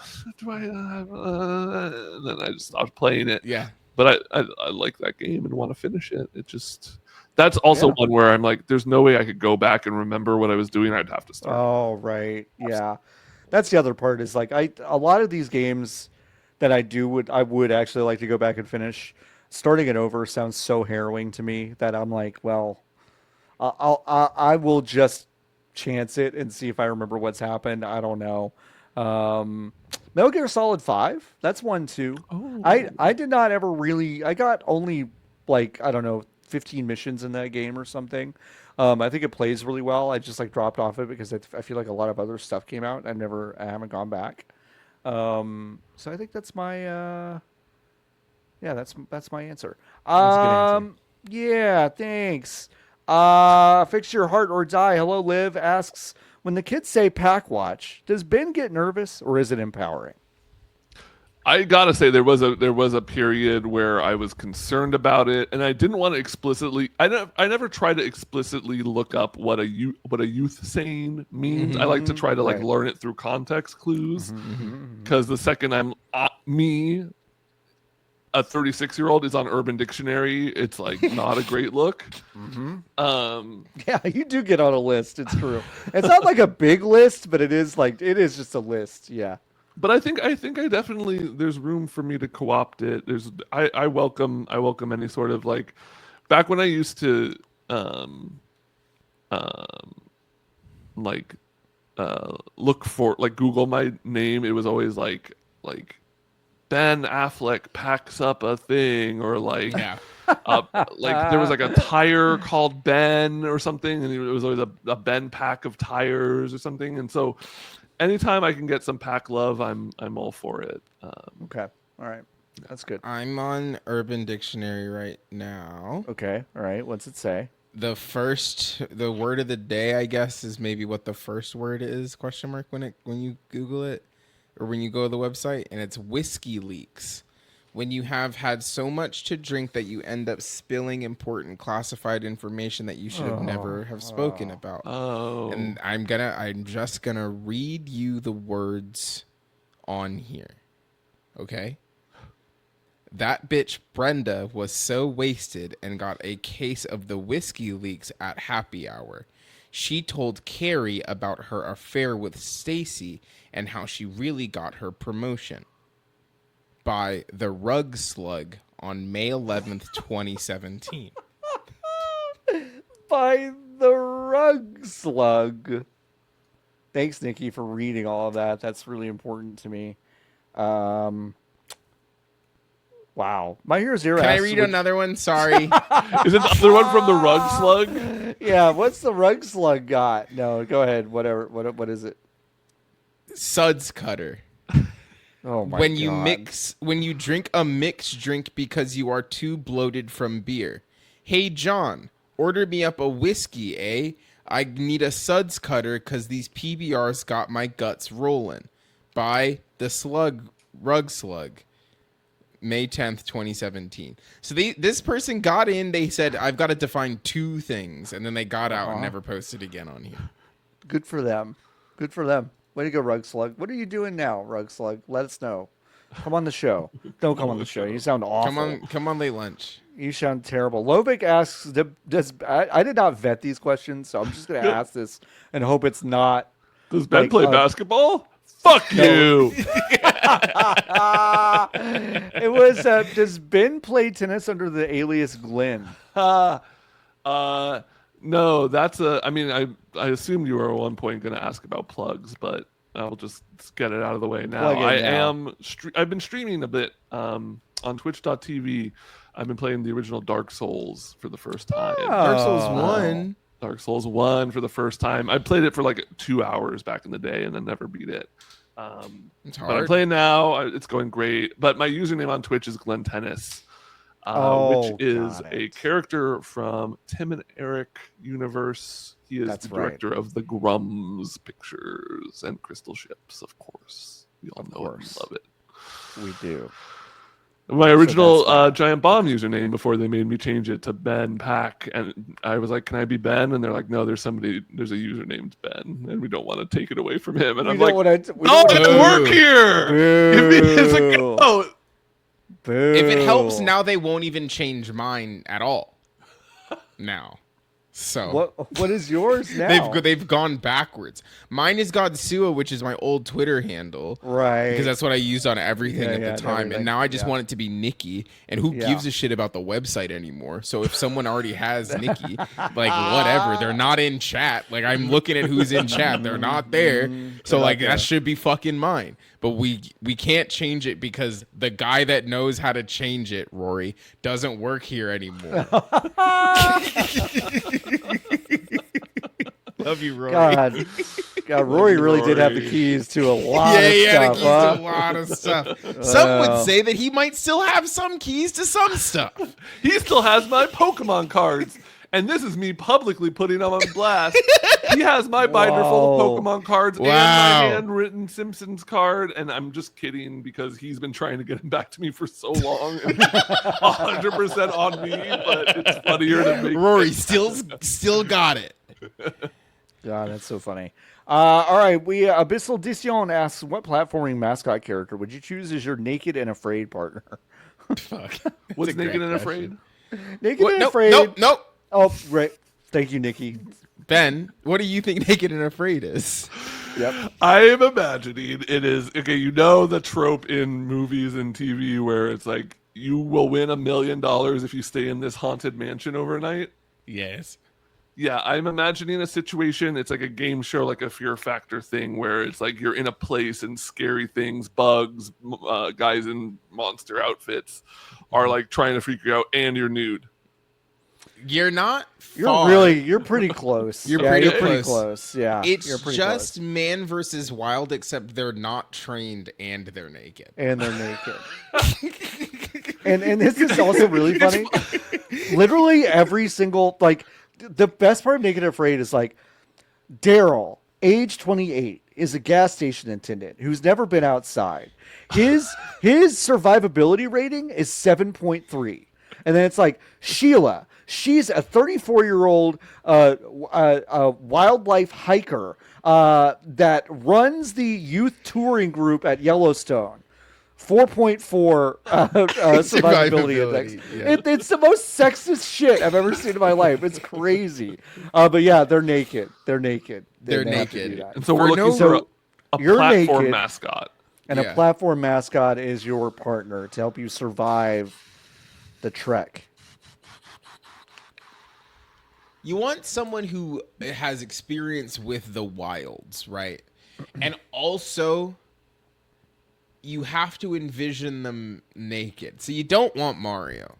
I have... And then I just stopped playing it. Yeah. But I like that game and want to finish it. It just... That's also one where I'm like, there's no way I could go back and remember what I was doing. I'd have to start. Oh, right. Yeah. That's the other part is like a lot of these games that I would actually like to go back and finish. Starting it over sounds so harrowing to me that I'm like, well, I will just chance it and see if I remember what's happened. I don't know. Metal Gear Solid 5, that's one too. Oh. I did not ever really. I got only like, I don't know, 15 missions in that game or something. I think it plays really well. I just dropped off it because I feel like a lot of other stuff came out. I haven't gone back. So I think that's my that's my answer. That's a good answer. Yeah, thanks. Fix Your Heart or Die. Hello Liv asks, when the kids say pack watch, does Ben get nervous or is it empowering? I gotta say there was a period where I was concerned about it, and I didn't want to explicitly. I never try to explicitly look up what a youth saying means. I like to try to learn it through context clues, because the second I'm me, a 36-year-old is on Urban Dictionary, it's not a great look. Yeah, you do get on a list. It's true. It's not like a big list, but it is just a list. Yeah. But I think I definitely there's room for me to co-opt it. I welcome any sort of back when I used to look for Google my name, it was always like Ben Affleck packs up a thing, or Yeah. there was a tire called Ben or something, and it was always a Ben pack of tires or something. And so anytime I can get some pack love, I'm all for it. Okay. All right. That's good. I'm on Urban Dictionary right now. Okay. All right. What's it say? the word of the day, I guess, is maybe what the first word is, question mark, when you Google it or when you go to the website, and it's whiskey leaks. When you have had so much to drink that you end up spilling important classified information that you should have never have spoken about. Oh. And I'm just gonna read you the words on here. Okay? That bitch Brenda was so wasted and got a case of the whiskey leaks at happy hour. She told Carrie about her affair with Stacy and how she really got her promotion. By The Rug Slug on May 11th, 2017. By The Rug Slug. Thanks, Nikki, for reading all of that. That's really important to me. Wow. My Hero Zero Can I asks, read another one? Sorry. Is it the other one from the Rug Slug? Yeah, what's the Rug Slug got? No, go ahead. Whatever. What is it? Suds Cutter. Oh my when God. When you drink a mixed drink because you are too bloated from beer. Hey John, order me up a whiskey, eh? I need a suds cutter because these PBRs got my guts rolling. By the Rug Slug, May 10th, 2017. So this person got in, they said, I've got to define two things, and then they got out and never posted again on here. Good for them. Good for them. Way to go, Rug Slug. What are you doing now, Rug Slug? Let us know. Come on the show. Don't come on the show. You sound awful. Come on late lunch. You sound terrible. Lovic asks, I did not vet these questions, so I'm just going to ask this and hope it's not. Does Ben Like, play basketball? Fuck you. It was, does Ben play tennis under the alias Glenn? No, that's I mean, I assumed you were at one point going to ask about plugs, but I'll just get it out of the way now. I've been streaming a bit on twitch.tv. I've been playing the original Dark Souls for the first time. Dark Souls 1. Dark Souls 1 for the first time. I played it for like 2 hours back in the day and then never beat it. It's But I'm hard. playing now. It's going great. But my username on Twitch is Glenn Tennis. Which is a character from Tim and Eric universe. He is the director of the Grums pictures and Crystal Ships, of course. We all know it. We love it. We do. My original Giant Bomb username before they made me change it to Ben Pack, and I was like, "Can I be Ben?" And they're like, "No, there's a user named Ben, and we don't want to take it away from him." And I'm like, "No, it's work here. Give me his account." Boo. If it helps, now they won't even change mine at all. Now. So what is yours now? they've gone backwards. Mine is Godsua, which is my old Twitter handle, right? Because that's what I used on everything at the time. And now I just want it to be Nikki. And who gives a shit about the website anymore? So if someone already has Nikki, like whatever, they're not in chat. Like I'm looking at who's in chat, they're not there. So like that should be fucking mine. But we can't change it because the guy that knows how to change it, Rory, doesn't work here anymore. Love you, Rory. God, Rory really did have the keys to a lot of stuff. He had the keys to a lot of stuff. Some would say that he might still have some keys to some stuff. He still has my Pokemon cards. And this is me publicly putting him on blast. He has my binder full of Pokemon cards and my handwritten Simpsons card. And I'm just kidding because he's been trying to get him back to me for so long. 100% on me, but it's funnier to make. Rory still got it. God, that's so funny. All right, Abyssal Dision asks, what platforming mascot character would you choose as your naked and afraid partner? Fuck. What's naked and afraid? Naked and afraid. Nope. Oh, right. Thank you, Nikki. Ben, what do you think Naked and Afraid is? Yep. I am imagining it is, okay, you know the trope in movies and TV where it's like, you will win $1 million if you stay in this haunted mansion overnight? Yes. Yeah, I'm imagining a situation, it's like a game show, like a Fear Factor thing, where it's like you're in a place and scary things, bugs, guys in monster outfits are like trying to freak you out and you're nude. You're not you're pretty close. You're pretty close. Yeah. It's you're pretty just close. Man versus Wild, except they're not trained and they're naked. And this is also really funny. Literally every single the best part of Naked and Afraid is like Daryl, age 28, is a gas station attendant who's never been outside. His survivability rating is 7.3. And then it's like Sheila. She's a 34-year-old wildlife hiker that runs the youth touring group at Yellowstone. 4.4 survivability index. Yeah. It's the most sexist shit I've ever seen in my life. It's crazy. But yeah, they're naked. They're naked. They're They have to do naked. that. And so For we're looking no- for a You're platform naked. mascot. And Yeah. a platform mascot is your partner to help you survive the trek. You want someone who has experience with the wilds, right? And also, you have to envision them naked. So you don't want Mario.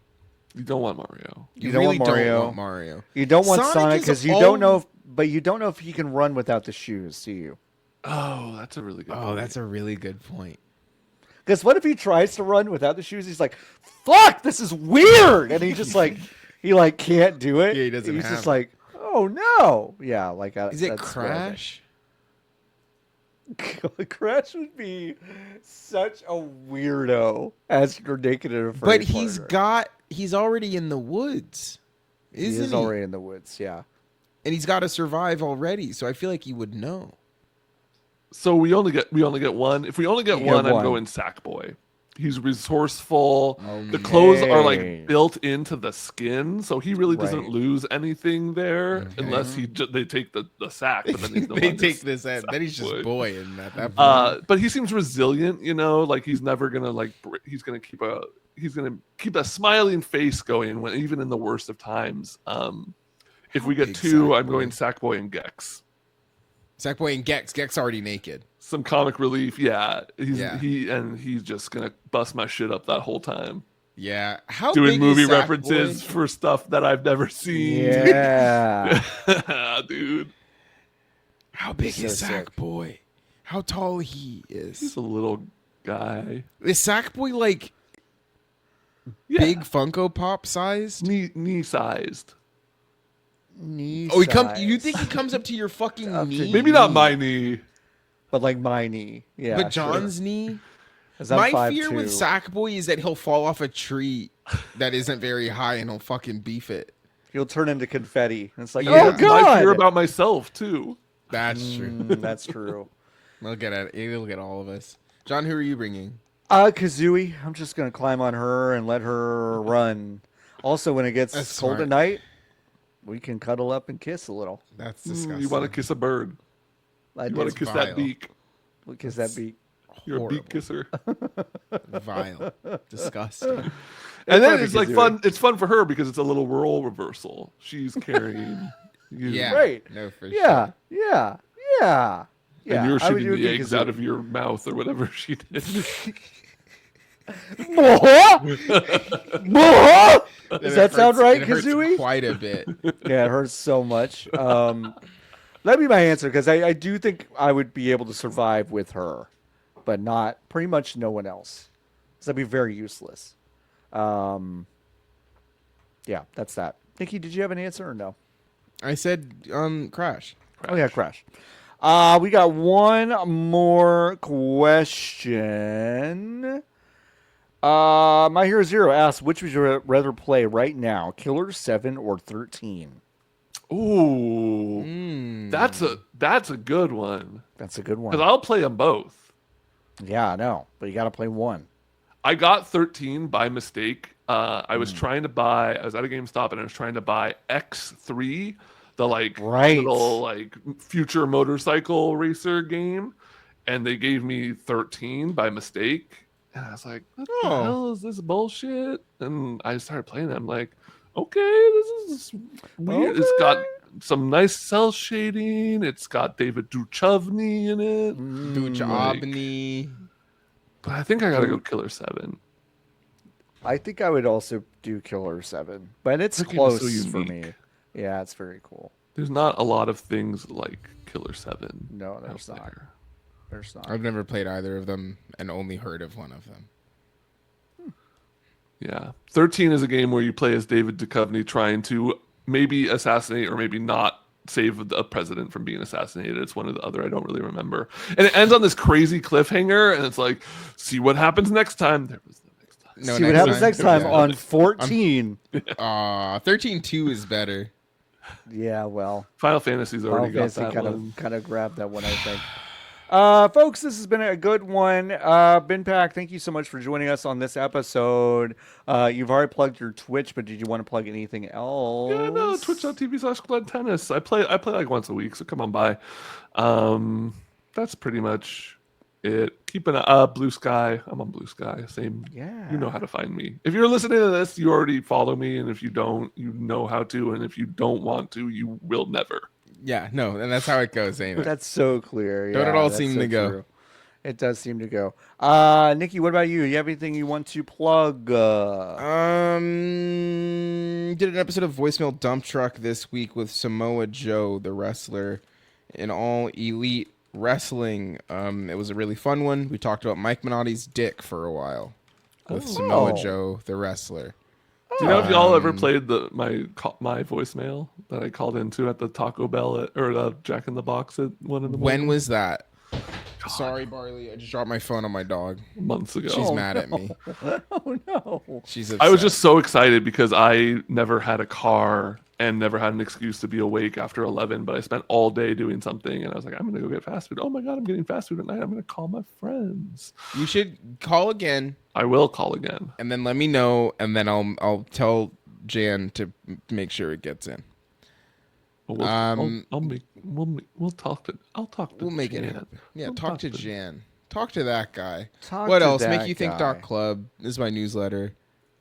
You don't want Mario. You don't really want Mario. don't want Mario. You don't want Sonic is because you all- don't know, but you don't know if he can run without the shoes, do you? Oh, that's a really good Oh, point. that's a really good point. Because what if he tries to run without the shoes? He's like, "Fuck, this is weird," and he just like he can't do it. Yeah, he doesn't He's have just it. like, "Oh no!" Yeah, like Is it that's what I think. Crash? Crash would be such a weirdo as your naked and afraid. But he's partner. he's already in the woods. He Isn't is he? already in the woods. Yeah. And he's got to survive already. So I feel like he would know. So we only get one. If we only get You get one, I'm one. going Sackboy. He's resourceful. The clothes are Okay. like built into the skin, so he really doesn't Right. lose anything there Okay. unless they take the sack. But then he's the They one take that's this at then he's just Sackboy. boy and at that point. But he seems resilient, like he's never gonna he's gonna keep a smiling face going when even in the worst of times. If we get big two, I'm Sackboy? going Sackboy and Gex. Sackboy and Gex. Gex already naked. Some comic relief, yeah. Yeah. He's just gonna bust my shit up that whole time, Yeah. How doing big movie is references Sackboy? for stuff that I've never seen. Yeah. Dude, How big So is sick. Sackboy? How tall he he's is? a little guy. Is Sackboy like Yeah. big Funko Pop sized? knee sized. Knee Oh, size. you think he comes up to your fucking Up to knee? Maybe not my knee. But like my knee. Yeah. But John's knee. 'Cause I'm My 5'2". fear with Sackboy is that he'll fall off a tree that isn't very high and he'll fucking beef it. He'll turn into confetti. And it's like, Yeah. oh My god. fear about myself too. That's true. That's true. It'll get all of us. John, who are you bringing? Kazooie. I'm just gonna climb on her and let her run. Also, when it gets That's cold smart. at night, we can cuddle up and kiss a little. That's disgusting. You want to kiss a bird. I You want to do. kiss vile. that beak. Kiss that beak. You're a Horrible. beak kisser. Vile. Disgusting. And then funny it's like Kazooie. fun. It's fun for her because it's a little role reversal. She's carrying you. Yeah. Right. No, for Yeah. sure. Yeah. Yeah. Yeah. And you're I would shooting do the a eggs Kazooie. out of your mouth or whatever she did. Does that sound right, It hurts Kazooie? quite a bit. Yeah, it hurts so much. That'd be my answer because I do think I would be able to survive with her, but not pretty much no one else. So that'd be very useless. Yeah, that's that. Nikki, did you have an answer or no? I said Crash. Oh yeah, Crash. We got one more question. My Hero Zero asks, which would you rather play right now, Killer 7 or 13? Ooh, that's a good one. That's a good Because one. I'll play them both. Yeah, I know, but you got to play one. I got 13 by mistake. I was trying to buy. I was at a GameStop and I was trying to buy X3, the Right. little future motorcycle racer game, and they gave me 13 by mistake. And I was like, "What the Oh. hell is this bullshit?" And I started playing it. I'm like, "Okay, this is weird. It's got some nice cell shading. It's got David Duchovny in it." Duchovny. But I think I gotta go Killer 7. I think I would also do Killer 7, but it's That game is so close for me. unique. Yeah, it's very cool. There's not a lot of things like Killer 7. No, out there's not. there. There's not. I've never played either of them and only heard of one of them. Yeah. 13 is a game where you play as David Duchovny trying to maybe assassinate or maybe not save a president from being assassinated. It's one or the other. I don't really remember. And it ends on this crazy cliffhanger, and it's like, see what happens next time. There was the next time. No, See what happens next time Yeah. on 14. 13-2 is better. Yeah, well, Final Fantasy's already Final got Fantasy that one. kind of grabbed that one, I think. Folks, this has been a good one. Binpack, thank you so much for joining us on this episode. You've already plugged your Twitch, but did you want to plug anything else? Yeah, no, twitch.tv/GlenTennis. I play like once a week, so come on by. That's pretty much it. Keep an Blue Sky. I'm on Blue Sky. Same. Yeah. You know how to find me. If you're listening to this, you already follow me, and if you don't, you know how to, and if you don't want to, you will never. Yeah, no, and that's how it goes, ain't it? That's so clear. Don't Yeah, it all that's seem so to go? true. It does seem to go. Nikki, what about you? You have anything you want to plug? Did an episode of Voicemail Dump Truck this week with Samoa Joe, the wrestler, in All Elite Wrestling. It was a really fun one. We talked about Mike Minotti's dick for a while with Samoa Joe, the wrestler. Do you know if y'all ever played my voicemail that I called into at the Taco Bell or the Jack in the Box at 1 in the morning? When was that? Sorry, Barley. I just dropped my phone on my dog. Months ago. She's mad at me. Oh, no. She's upset. I was just so excited because I never had a car and never had an excuse to be awake after 11, but I spent all day doing something, and I was like, I'm going to go get fast food. Oh my God, I'm getting fast food at night. I'm going to call my friends. You should call again. I will call again. And then let me know, and then I'll tell Jan to make sure it gets in. Well, we'll talk to. I'll talk to. We'll make Jan. it happen. Yeah, We'll talk to Jan. Talk to that guy. Talk What to else? that Make you think guy. .club. This is my newsletter.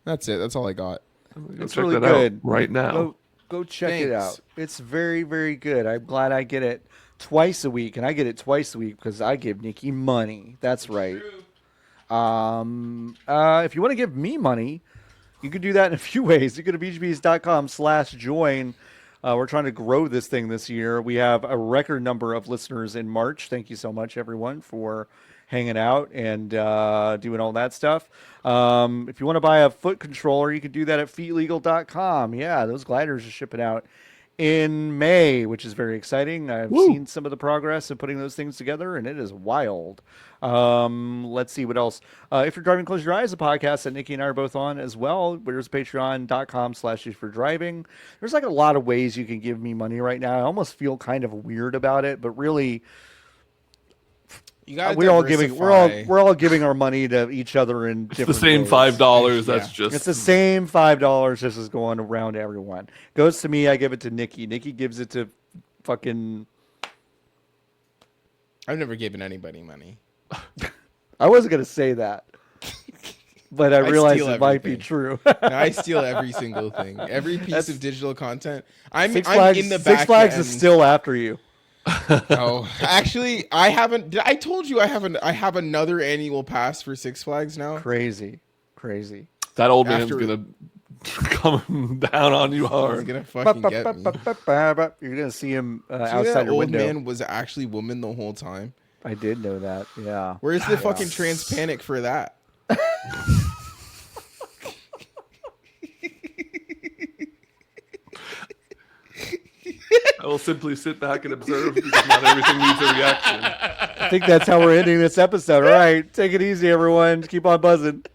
That's it. That's all I got. I'm gonna go It's check really that out good. right now. Go check it Thanks. out. It's very, very good. I'm glad I get it twice a week, and I get it twice a week because I give Nikki money. That's right. If you want to give me money, you can do that in a few ways. You go to bgbs.com/join. We're trying to grow this thing this year. We have a record number of listeners in March. Thank you so much, everyone, for hanging out and doing all that stuff. If you want to buy a foot controller, you can do that at feetlegal.com. Yeah, those gliders are shipping out in May, which is very exciting. I've seen some of the progress of putting those things together, and it is wild. Let's see what else. If you're driving, close your eyes. A podcast that Nikki and I are both on as well. There's patreon.com/driving. There's like a lot of ways you can give me money right now. I almost feel kind of weird about it, but really, You got we're all giving our money to each other in It's different the same ways. $5. Yeah. That's just. It's the same $5. This is going around to everyone. Goes to me. I give it to Nikki. Nikki gives it to fucking. I've never given anybody money. I wasn't gonna say that, but I realized steal it might be everything. true. No, I steal every single thing. Every piece of digital content. I'm in the Six back Flags end. is still after you. Oh, actually, I haven't. I told you I have another annual pass for Six Flags now. Crazy. That old man's After- gonna come down on you He's hard. gonna fucking get me. You're gonna see him See that outside your old window. man was actually woman the whole time. I did know that. Yeah. Where's the fucking trans panic for that? I will simply sit back and observe because not everything needs a reaction. I think that's how we're ending this episode. All right, take it easy, everyone. Keep on buzzing.